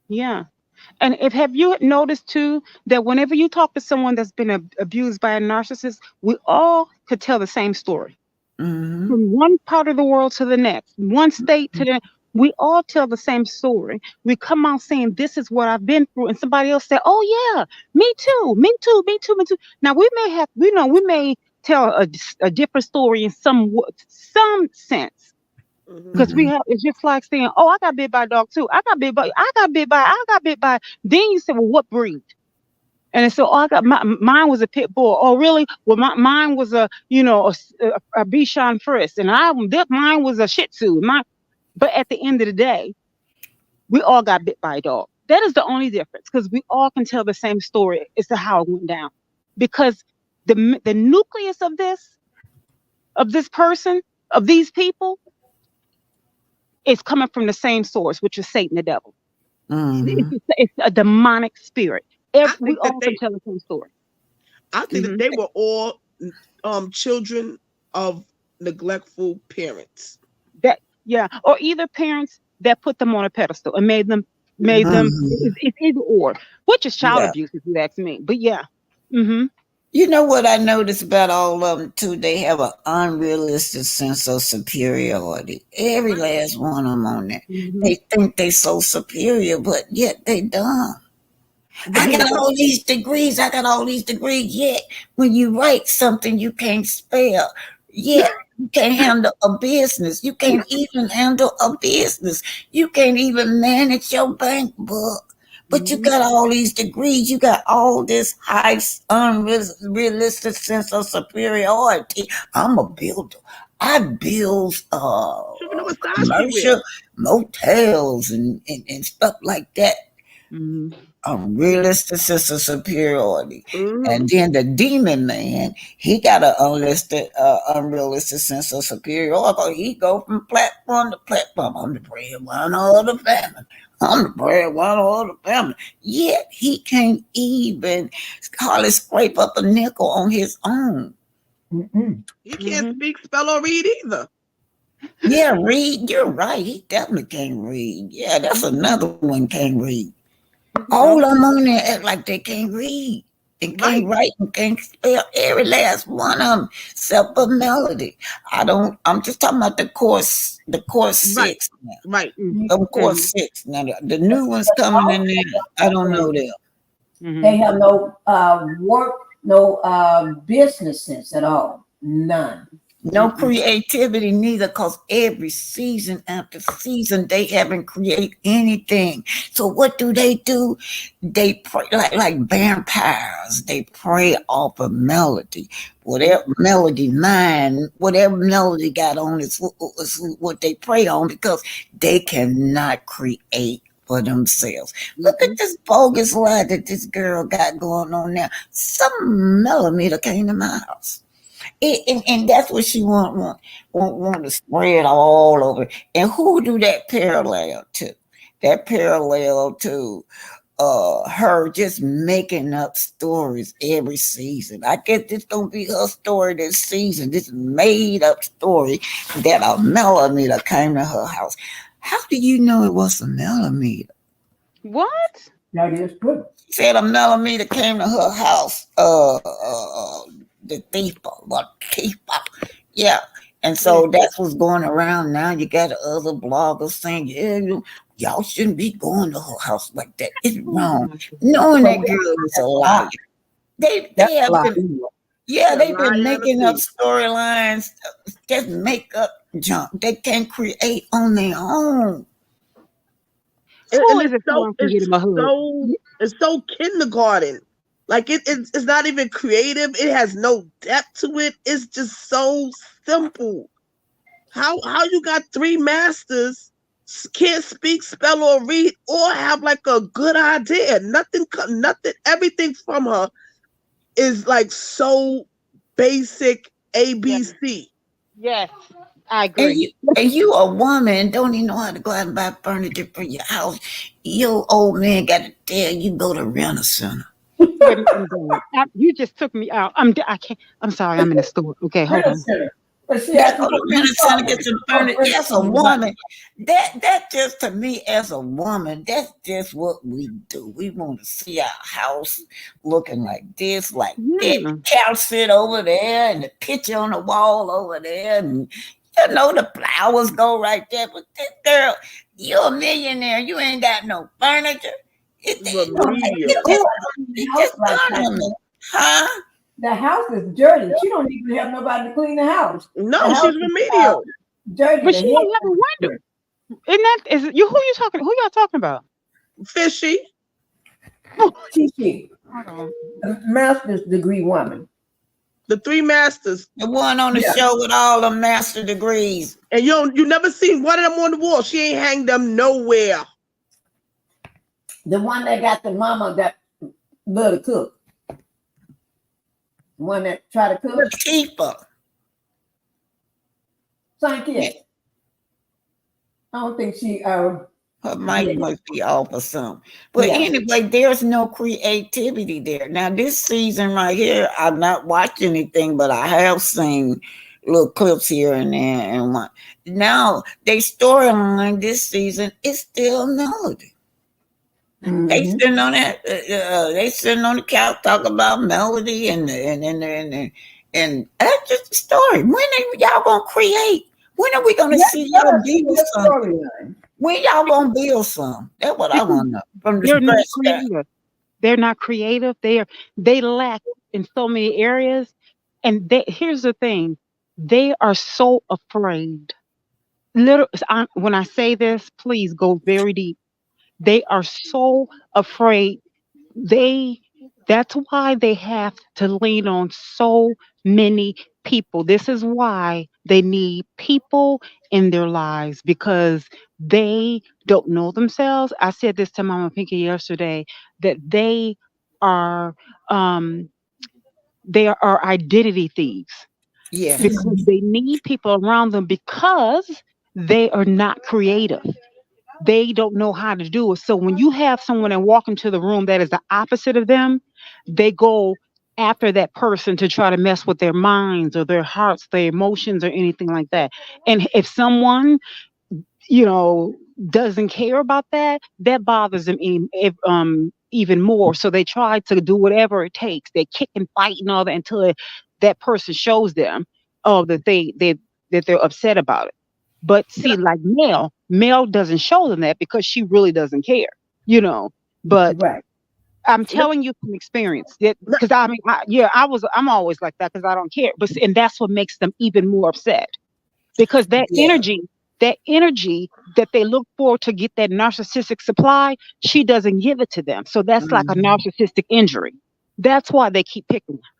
Yeah. And have you noticed too that whenever you talk to someone that's been abused by a narcissist, we all could tell the same story. From one part of the world to the next, one state to the next. We all tell the same story. We come out saying, this is what I've been through. And somebody else say, oh yeah, me too. Now we may tell a different story in some sense. Because it's just like saying, oh, I got bit by a dog too. I got bit by. Then you say, well, what breed? And so, oh, mine was a pit bull. Oh, really? Well, mine was a Bichon Frise, and mine was a Shih Tzu. But at the end of the day, we all got bit by a dog. That is the only difference, because we all can tell the same story as to how it went down. Because the nucleus of this person, of these people, is coming from the same source, which is Satan, the devil. It's a demonic spirit. We all can tell the same story. I think that they were all children of neglectful parents. Yeah, or either parents that put them on a pedestal and made them. It's either or, which is child abuse, if you ask me. But yeah. You know what I noticed about all of them too? They have an unrealistic sense of superiority. Every last one of them on there. They think they so superior, but yet they dumb. I got all these degrees. I got all these degrees. Yet when you write something you can't spell, yet you can't handle a business. You can't even handle a business. You can't even manage your bank book. But you got all these degrees. You got all this high, unrealistic sense of superiority. I'm a builder. I build commercial motels and stuff like that. Unrealistic sense of superiority. And then the demon man, he got an unrealistic sense of superiority. He go from platform to platform. I'm the breadwinner of the family. I'm the breadwinner of the family. Yet he can't even hardly scrape up a nickel on his own. He can't speak, spell, or read either. Yeah, read. You're right. He definitely can't read. Yeah, that's another one can't read. All of them on there act like they can't read and can't write and can't spell. Every last one of them, except for Melody. I'm just talking about the course 6 now. Right. Of course 6. Now the new ones coming in there, I don't know them. They have no work, no business sense at all. None. No creativity neither, because every season after season they haven't created anything. So what do? They pray like vampires. They prey off of melody. Whatever melody got on is what they prey on, because they cannot create for themselves. Look at this bogus lie that this girl got going on now. Some millimeter came to my house. And that's what she want to spread all over. And who do that parallel to? That parallel to her just making up stories every season. I guess this gonna be her story this season. This made up story that a millimeter came to her house. How do you know it was a millimeter? What? That is good. She said a millimeter came to her house. The thief. Yeah. And so that's what's going around now. You got other bloggers saying, yeah, y'all shouldn't be going to her house like that. It's wrong. Knowing that girl is a liar. They have been, they've been making up storylines, just make up junk. They can't create on their own. It's so kindergarten. Like it's not even creative. It has no depth to it. It's just so simple. How you got 3 masters, can't speak, spell, or read, or have like a good idea? Nothing. Everything from her is like so basic ABC. Yes, I agree. And you a woman, don't even know how to go out and buy furniture for your house. Your old man got to tell you go to Rent-A-Center. You just took me out. I'm sorry. I'm in the store. Okay, hold on. As a woman, that just to me as a woman, that's just what we do. We want to see our house looking like this, like that couch sit over there, and the picture on the wall over there, and the flowers go right there. But this girl, you're a millionaire. You ain't got no furniture. The house is dirty. She don't even have nobody to clean the house. No, she's remedial. Dirty. But she don't have a window. Who y'all talking about? Fishy. Fishy. Master's degree woman. The 3 masters. The one on the show with all the master degrees. And you never seen one of them on the wall. She ain't hang them nowhere. The one that got the mama that love to cook. The one that try to cook. The keeper. Thank you. I don't think she her mic must be off or something. But anyway, there's no creativity there. Now this season right here, I've not watched anything, but I have seen little clips here and there. And one. Now they storyline this season is still melody. They sitting on that. They sitting on the couch talking about melody and that's just the story. When are y'all gonna create? When are we gonna see y'all build something? When y'all gonna build some? That's what I want to know. From the They're not scratch. creative. They're not creative. They lack in so many areas. And here's the thing: they are so afraid. When I say this, please go very deep. They are so afraid. That's why they have to lean on so many people. This is why they need people in their lives because they don't know themselves. I said this to Mama Pinkie yesterday that are um they are identity thieves Yes. because they need people around them because they are not creative. They don't know how to do it. So when you have someone that walk into the room that is the opposite of them, they go after that person to try to mess with their minds or their hearts, their emotions, or anything like that. And if someone, doesn't care about that, that bothers them even more. So they try to do whatever it takes. They kick and fight and all that until that person shows them, that they're upset about it. But see, like Mel doesn't show them that because she really doesn't care, But Right. I'm telling you from experience because I'm always like that because I don't care. And that's what makes them even more upset because that energy that they look for to get that narcissistic supply, she doesn't give it to them. So that's like a narcissistic injury. That's why they keep picking her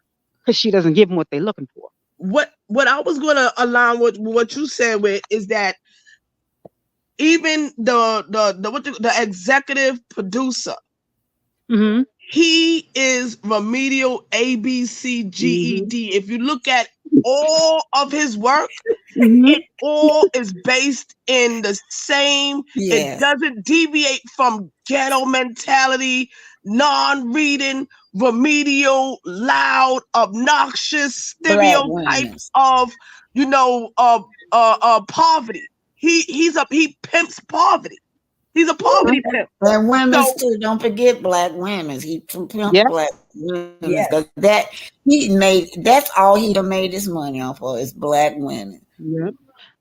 because she doesn't give them what they're looking for. What I was going to align with what you said with is that even the executive producer, he is remedial ABCGED. If you look at all of his work, it all is based in the same. It doesn't deviate from ghetto mentality, non-reading, remedial, loud, obnoxious stereotypes of poverty. He pimps poverty. He's a poverty pimp. And women too. Don't forget black women. He pimps black women. Because that's all he done made his money off of is black women. Yep.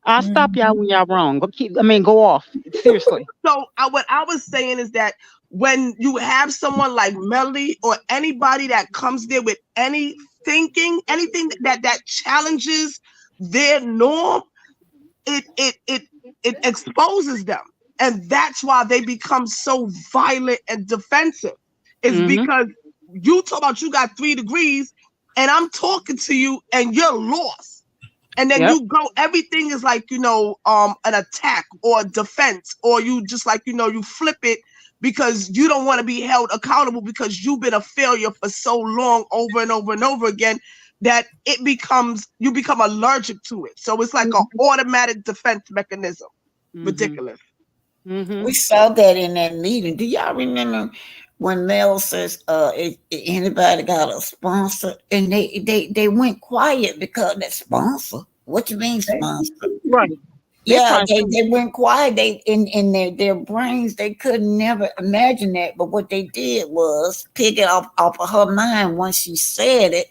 I'll stop y'all when y'all wrong. Go off. Seriously. So what I was saying is that when you have someone like Melody or anybody that comes there with anything that challenges their norm, it exposes them. And that's why they become so violent and defensive. It's because you talk about you got 3 degrees and I'm talking to you and you're lost. And then you go, everything is like, an attack or defense, or you just like, you flip it because you don't want to be held accountable because you've been a failure for so long over and over and over again that you become allergic to it. So it's like an automatic defense mechanism. Ridiculous. We saw that in that meeting. Do y'all remember when Mel says, if anybody got a sponsor, and they went quiet because that sponsor? What you mean sponsor? Right. Yeah, they went quiet. They in their brains, they could never imagine that. But what they did was pick it off of her mind. Once she said it,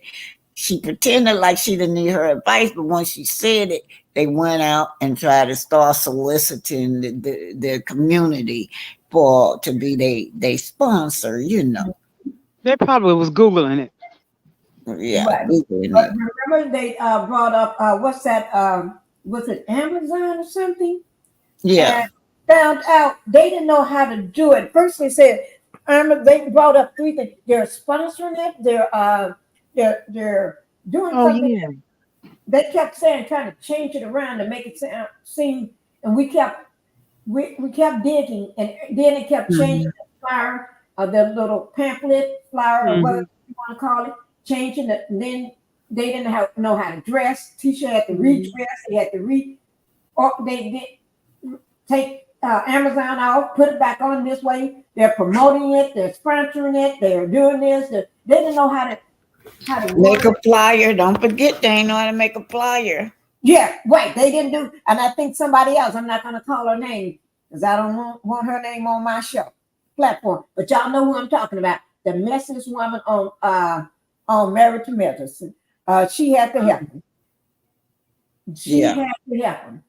she pretended like she didn't need her advice, but once she said it, they went out and tried to start soliciting the community to be they sponsor, They probably was Googling it. Yeah. Right. But remember they brought up what's that? Was it Amazon or something? Yeah. And found out they didn't know how to do it. First they said they brought up 3 things. They're sponsoring it. They're doing something. Yeah. They kept saying, trying to change it around to make it seem, and we kept digging, and then it kept changing the flyer, the little pamphlet flyer, or whatever you want to call it, changing it. And then they didn't know how to dress. Teacher had to redress. They had to they did take Amazon off, put it back on this way. They're promoting it. They're sponsoring it. They're doing this. They didn't know how to make a flyer. Don't forget, they ain't know how to make a flyer. Yeah, right. They didn't do, and I think somebody else. I'm not going to call her name because I don't want her name on my show. platform, but y'all know who I'm talking about. The messiest woman on Married to Medicine. She had to help him. She had to help him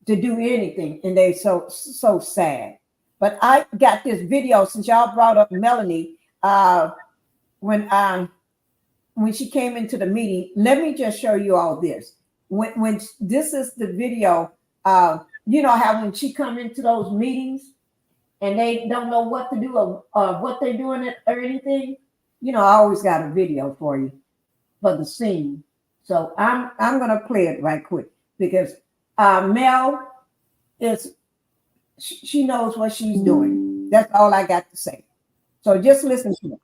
to do anything, and they so sad. But I got this video since y'all brought up Melanie. When she came into the meeting, let me just show you all this. When this is the video, you know how when she come into those meetings and they don't know what to do or what they're doing or anything, you know, I always got a video for you for the scene. So I'm gonna play it right quick because Mel she knows what she's doing. That's all I got to say. So just listen to it.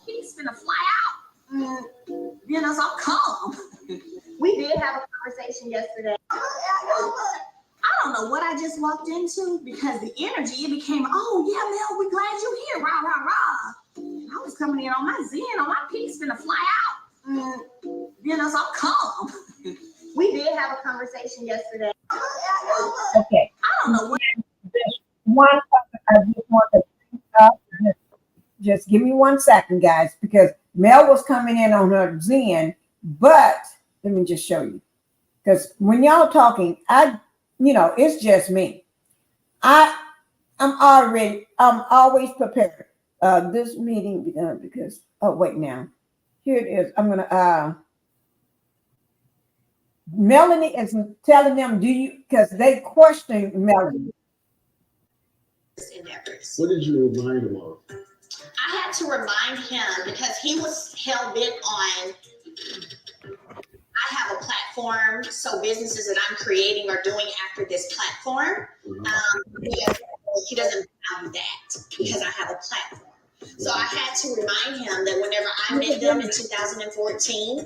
He's gonna fly out. You know, so I'm calm. We did have a conversation yesterday. I don't know what I just walked into because the energy, it became, oh yeah, Mel, we're glad you're here. Rah, rah, rah. I was coming in on my zen, on my piece, gonna fly out. You know, so I'm calm. We did have a conversation yesterday. Okay. I don't know what. One, I just want to just give me 1 second, guys, because Mel was coming in on her Zen, but let me just show you. Because when y'all talking, it's just me. I'm always prepared. This meeting because wait now. Here it is. I'm gonna Melanie is telling them, because they question Melanie. What did you remind him of? I had to remind him because he was hell bent on, I have a platform, so businesses that I'm creating are doing after this platform. He doesn't value that because I have a platform. So I had to remind him that whenever I met them in 2014,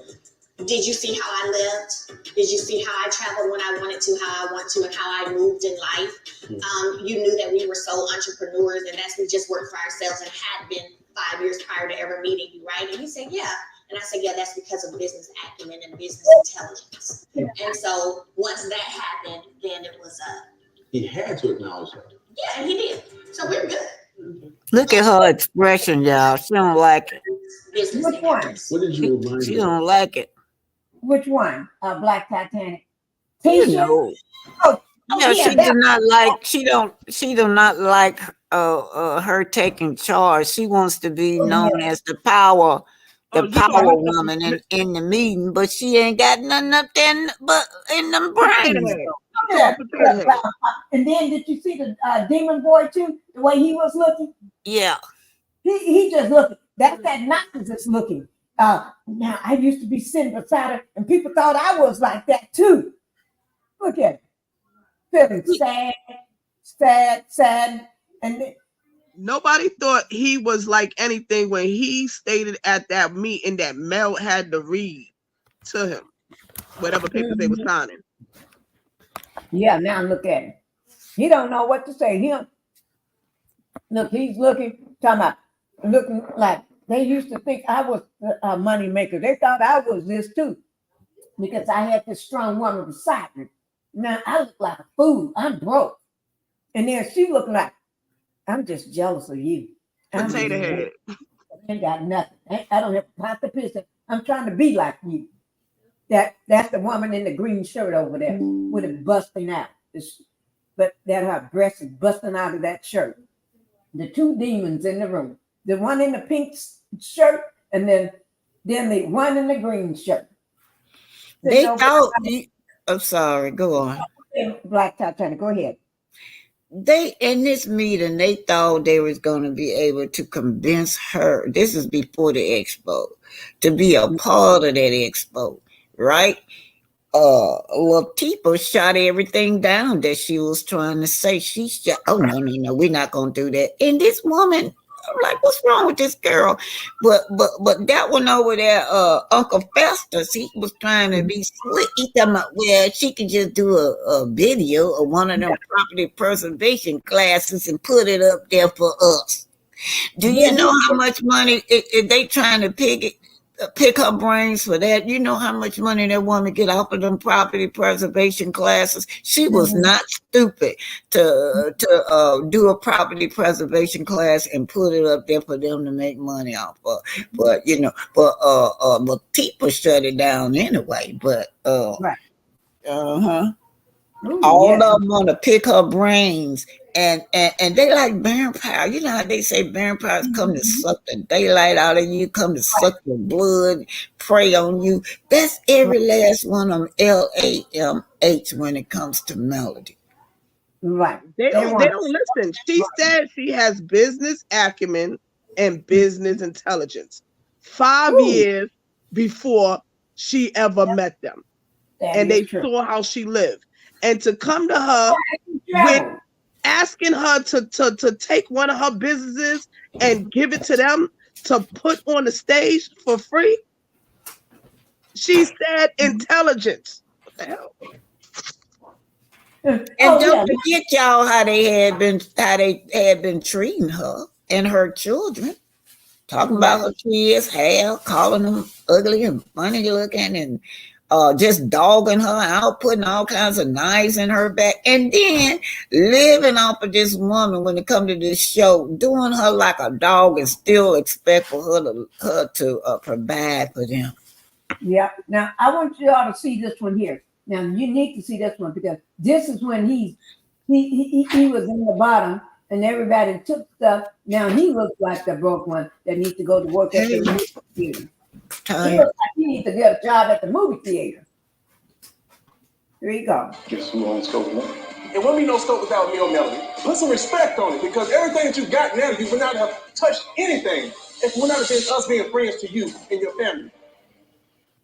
did you see how I lived? Did you see how I traveled when I wanted to, how I want to, and how I moved in life? You knew that we were sole entrepreneurs and that's we just worked for ourselves and had been 5 years prior to ever meeting you, right? And he said, yeah. And I said, yeah, that's because of business acumen and business intelligence. And so once that happened, then it was he had to acknowledge that. Yeah, and he did. So we're good. Look at her expression, y'all. She don't like it. Which one? What did you remind She him? don't like it. Which one? Black Titanic. You know. She do not like. She do not like her taking charge. She wants to be known as the power woman in the meeting, but she ain't got nothing up there but in them brains. And then did you see the demon boy too? The way he was looking? Yeah. He just looking. That's that narcissist looking. Now I used to be sitting beside her, and people thought I was like that too. Look at it. Feeling sad, and then, nobody thought he was like anything when he stated at that meeting that Mel had to read to him whatever papers they were signing. Yeah, now look at him. He don't know what to say. Look, he's looking, looking like they used to think I was a money maker. They thought I was this too, because I had this strong woman beside me. Now I look like a fool. I'm broke. And then she looked like, I'm just jealous of you. Potato head. I ain't got nothing. I don't have a pot to piss in. I'm trying to be like you. That's the woman in the green shirt over there with it busting out. But that her breast is busting out of that shirt. The two demons in the room. The one in the pink shirt and then the one in the green shirt. They thought I'm sorry, go on. Black Titanic, go ahead. They in this meeting, they thought they was going to be able to convince her. This is before the expo, to be a part of that expo, right? Well, people shot everything down that she was trying to say. She shot. Oh no, we're not going to do that. And this woman, I'm like, what's wrong with this girl? But that one over there, Uncle Festus, he was trying to be slick. He talking about, well, she could just do a video of one of them property preservation classes and put it up there for us. Do you know how much money they trying to pick her brains for that. You know how much money that woman get off of them property preservation classes. She was not stupid to do a property preservation class and put it up there for them to make money off of. But but people shut it down anyway. But right. All of them want to pick her brains, and they like vampires. You know how they say vampires come to suck the daylight out of you, come to suck your blood, prey on you. That's every last one of them LAMH when it comes to Melody. Right. They don't listen. She said she has business acumen and business intelligence 5 years before she ever met them. And they saw how she lived. And to come to her with asking her to take one of her businesses and give it to them to put on the stage for free. She said intelligence. What the hell? And don't forget, y'all, how they had been treating her and her children. Talking about her kids' hair, calling them ugly and funny looking, and just dogging her out, putting all kinds of knives in her back, and then living off of this woman when it comes to this show, doing her like a dog and still expect for her to provide for them. Yeah. Now I want you all to see this one here. Now you need to see this one because this is when he was in the bottom and everybody took stuff. Now he looks like the broke one that needs to go to work at the movie theater. He looks like he needs to get a job at the movie theater. Here you go. Guess who owns Scope One? It wouldn't be no Scope without me or Melody. Put some respect on it because everything that you got now, you would not have touched anything if it would not have been us being friends to you and your family.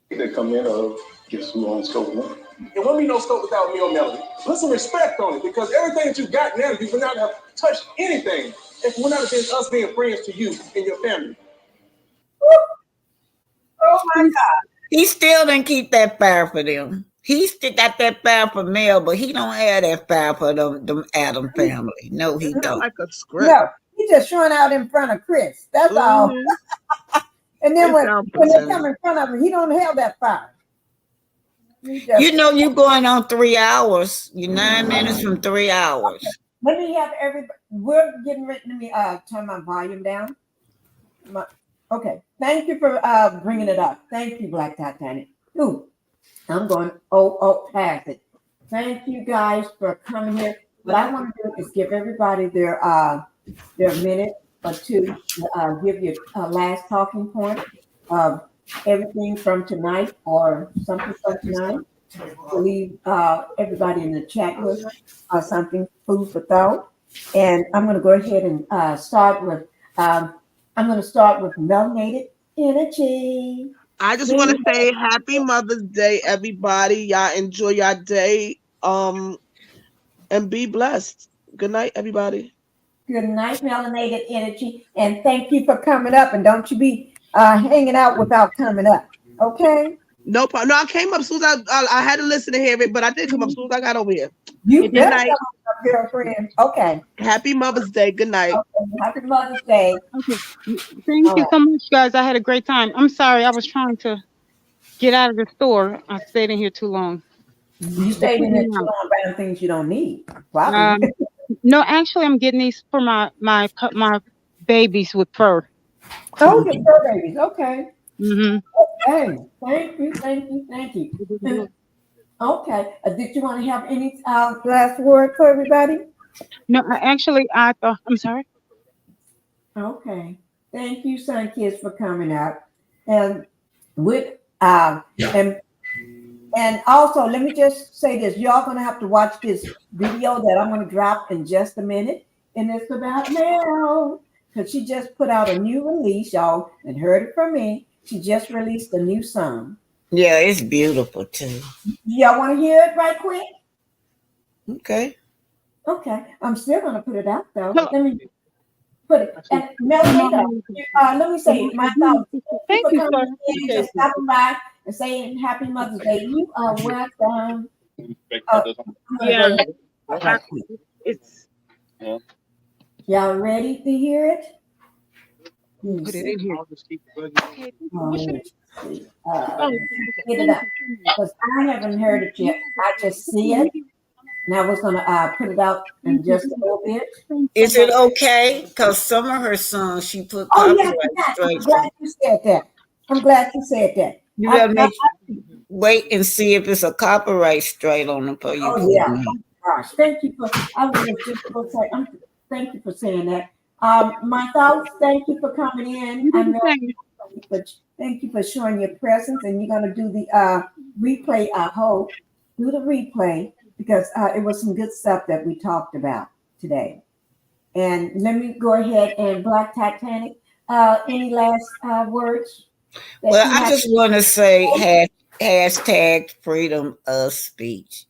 They come in of guess who owns Scope One? It wouldn't be no Scope without me or Melody. Put some respect on it because everything that you got now, you would not have touched anything if it would not have been us being friends to you and your family. Oh my God. He still didn't keep that fire for them. He still got that fire for Mel, but he don't have that fire for them Adam family. No, he don't. Like a script. No, he just showing out in front of Chris. That's all. And then when they come in front of him, he don't have that fire. You know you're going on 3 hours. You're 9 minutes from 3 hours. Okay. Let me have everybody. We're getting ready. Let me turn my volume down. Okay. Thank you for bringing it up. Thank you, Black Titanic. Ooh, I'm going past it. Thank you guys for coming here. What I want to do is give everybody their minute or two to give you a last talking point of everything from tonight or something from tonight. To leave everybody in the chat with something food for thought. And I'm going to go ahead and start with melanated energy. I just want to say happy Mother's Day, everybody. Y'all enjoy your day. And be blessed. Good night, everybody. Good night, melanated energy. And thank you for coming up. And don't you be hanging out without coming up. Okay? No problem. No, I came up as soon as I had to listen to hear it, but I did come up as soon as I got over here. You good night, girlfriend. Okay. Happy Mother's Day. Good night. Okay. Happy Mother's Day. Okay. Thank you so much, guys. I had a great time. I'm sorry. I was trying to get out of the store. I stayed in here too long. You stayed in here too long buying things you don't need. Probably. No, actually, I'm getting these for my babies with fur. Oh, your fur babies. Okay. Mm-hmm. Okay. Thank you. Okay. Did you want to have any last word for everybody? No, actually, I thought. I'm sorry. Okay. Thank you, Sun Kids, for coming out. And with and also, let me just say this. Y'all gonna have to watch this video that I'm gonna drop in just a minute. And it's about Mel. Because she just put out a new release, y'all, and heard it from me. She just released a new song. Yeah, it's beautiful too. Y'all want to hear it right quick? Okay. Okay. I'm still gonna put it out though. Let me put it. And Mel, let me say my thoughts. Thank you, sir. Just stopping by and saying Happy Mother's Day. You are welcome. Yeah. It's. Y'all ready to hear it? Put it in here. Okay. What's your name? See. Oh, okay. Get it Thank up. you. Because I haven't heard it yet. I just see it. And I was gonna put it out in just a little bit. Is it okay? Because some of her songs she put Oh yes, copyright yes. I'm strikes glad on. you said that. I'm glad you said that. You I, gotta I, wait and see if it's a copyright strike on them before you oh put yeah. them in. Gosh, thank you for. I was just gonna say. Thank you for saying that. My thoughts. Thank you for coming in. I know. But thank you for showing your presence, and you're gonna do the replay. I hope do the replay because it was some good stuff that we talked about today. And let me go ahead and Black Titanic. Any last words? Well, I just want to say hashtag freedom of speech.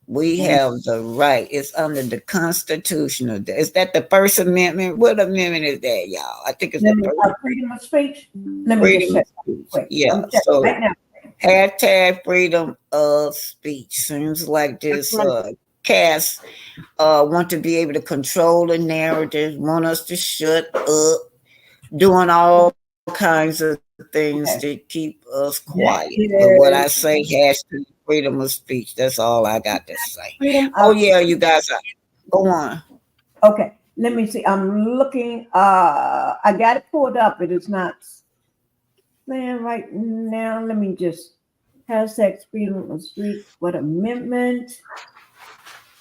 We have the right. It's under the Constitution. Is that the First Amendment? What amendment is that, y'all? I think it's the First freedom of speech. Let me freedom just of check. speech. Yeah. So right now. hashtag freedom of speech. Seems like this cast want to be able to control the narrative, want us to shut up, doing all kinds of things to keep us quiet. But what I say, hashtag freedom of speech. That's all I got to say. Oh yeah, you guys go on. Okay, let me see. I'm looking. I got it pulled up. It is not there right now. Let me just hashtag freedom of speech. What amendment?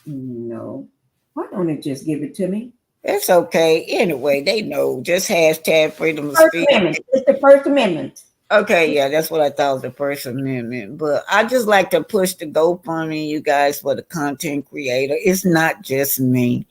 No. Why don't it just give it to me? It's okay. Anyway, they know. Just hashtag freedom of speech. It's the First Amendment. Okay, yeah, that's what I thought was the First Amendment. But I just like to push the GoFundMe, you guys, for the content creator. It's not just me.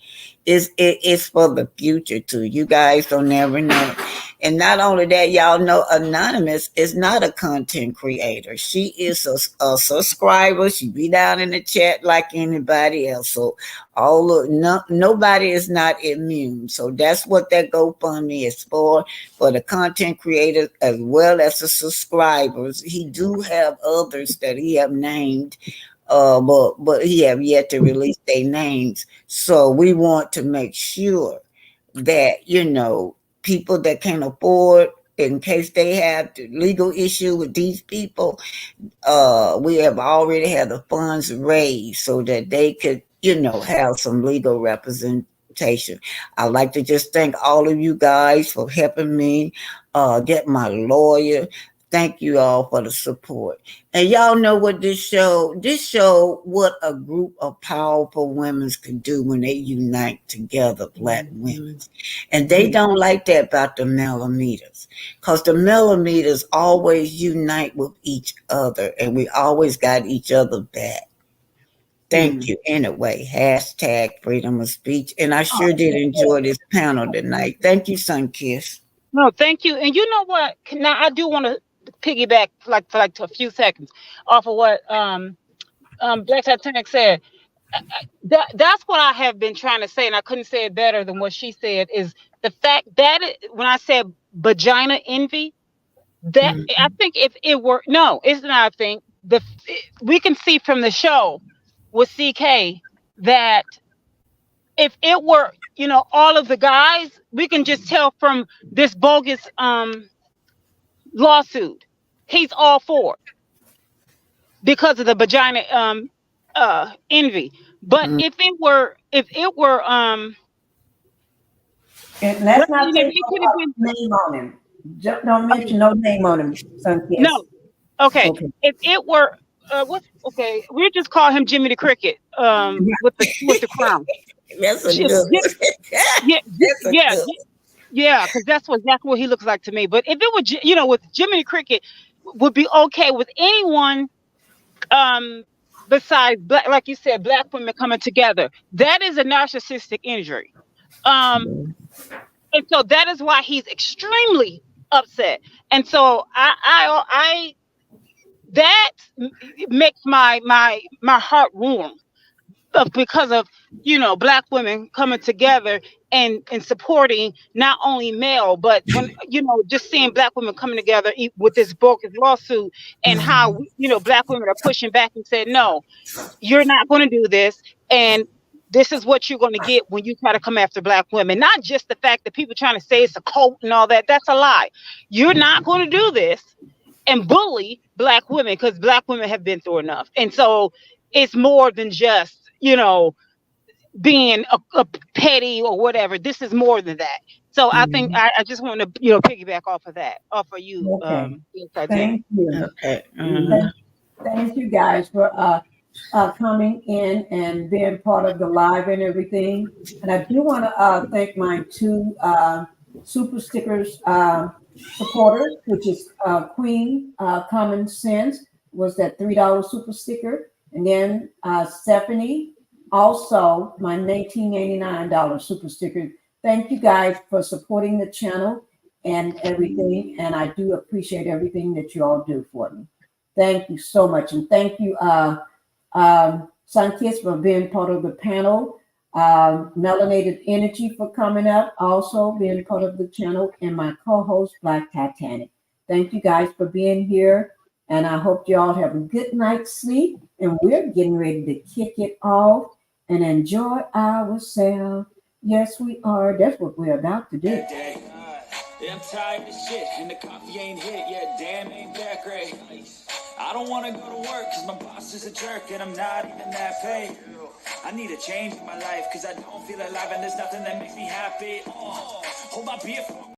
It's for the future too. You guys don't never know. And not only that, y'all know Anonymous is not a content creator. She is a subscriber. She be down in the chat like anybody else. So nobody is not immune. So that's what that GoFundMe is for the content creators as well as the subscribers. He do have others that he have named. But he have yet to release their names. So we want to make sure that, people that can afford, in case they have the legal issue with these people, we have already had the funds raised so that they could, have some legal representation. I'd like to just thank all of you guys for helping me get my lawyer. Thank you all for the support. And y'all know what this show what a group of powerful women can do when they unite together, Black women. And they don't like that about the millimeters, because the millimeters always unite with each other and we always got each other back. Thank you. Anyway, hashtag freedom of speech. And I sure did enjoy this panel tonight. Thank you, Sunkiss. No, thank you. And you know what? Now I do want to piggyback for a few seconds off of what Black Titanic said. That's what I have been trying to say, and I couldn't say it better than what she said. Is the fact that when I said vagina envy, that I think if it were it's not. I think we can see from the show with CK that if it were all of the guys, we can just tell from this bogus lawsuit, he's all for it because of the vagina envy. But if it were and let's not say name on him. Don't mention no name on him, Sunkiss. No. Okay. If it were we'll just call him Jimmy the Cricket with the crown. That's a good yeah, because that's exactly what he looks like to me. But if it were with Jimmy the Cricket, would be okay with anyone besides black, like you said, Black women coming together. That is a narcissistic injury. And so that is why he's extremely upset. And so I that makes my heart warm because of Black women coming together and supporting not only male, but when just seeing Black women coming together with this bogus lawsuit, and how Black women are pushing back and said, no, you're not going to do this. And this is what you're going to get when you try to come after Black women. Not just the fact that people trying to say it's a cult and all that. That's a lie. You're not going to do this and bully Black women, because Black women have been through enough. And so it's more than just, being a petty or whatever. This is more than that. So I think I just want to, piggyback off of that, off of you. Okay. Thank you. Okay. Thank you guys for coming in and being part of the live and everything. And I do want to thank my two super stickers supporters, which is Queen Common Sense was that $3 super sticker, and then Stephanie, also my $19.99 super sticker. Thank you guys for supporting the channel and everything, and I do appreciate everything that you all do for me. Thank you so much, and thank you, Sunkiss, for being part of the panel. Melanated Energy for coming up, also being part of the channel, and my co-host Black Titanic. Thank you guys for being here, and I hope you all have a good night's sleep. And we're getting ready to kick it off and enjoy ourselves. Yes, we are. That's what we're about to do. Yeah, I'm tired of shit, and the coffee ain't hit. Yeah, damn, ain't that great. I don't want to go to work because my boss is a jerk and I'm not even that paid. I need a change in my life because I don't feel alive and there's nothing that makes me happy. Hold my beer for.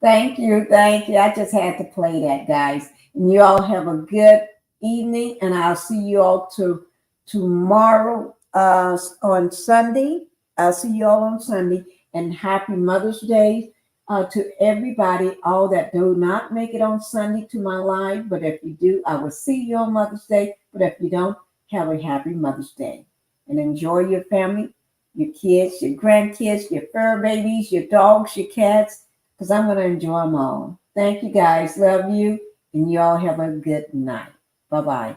Thank you. I just had to play that, guys. And you all have a good evening, and I'll see you all tomorrow on Sunday. I'll see you all on Sunday, and happy Mother's Day to everybody, all that do not make it on Sunday to my live. But if you do, I will see you on Mother's Day. But if you don't, have a happy Mother's Day, and enjoy your family, your kids, your grandkids, your fur babies, your dogs, your cats, because I'm going to enjoy them all. Thank you guys. Love you. And you all have a good night. Bye-bye.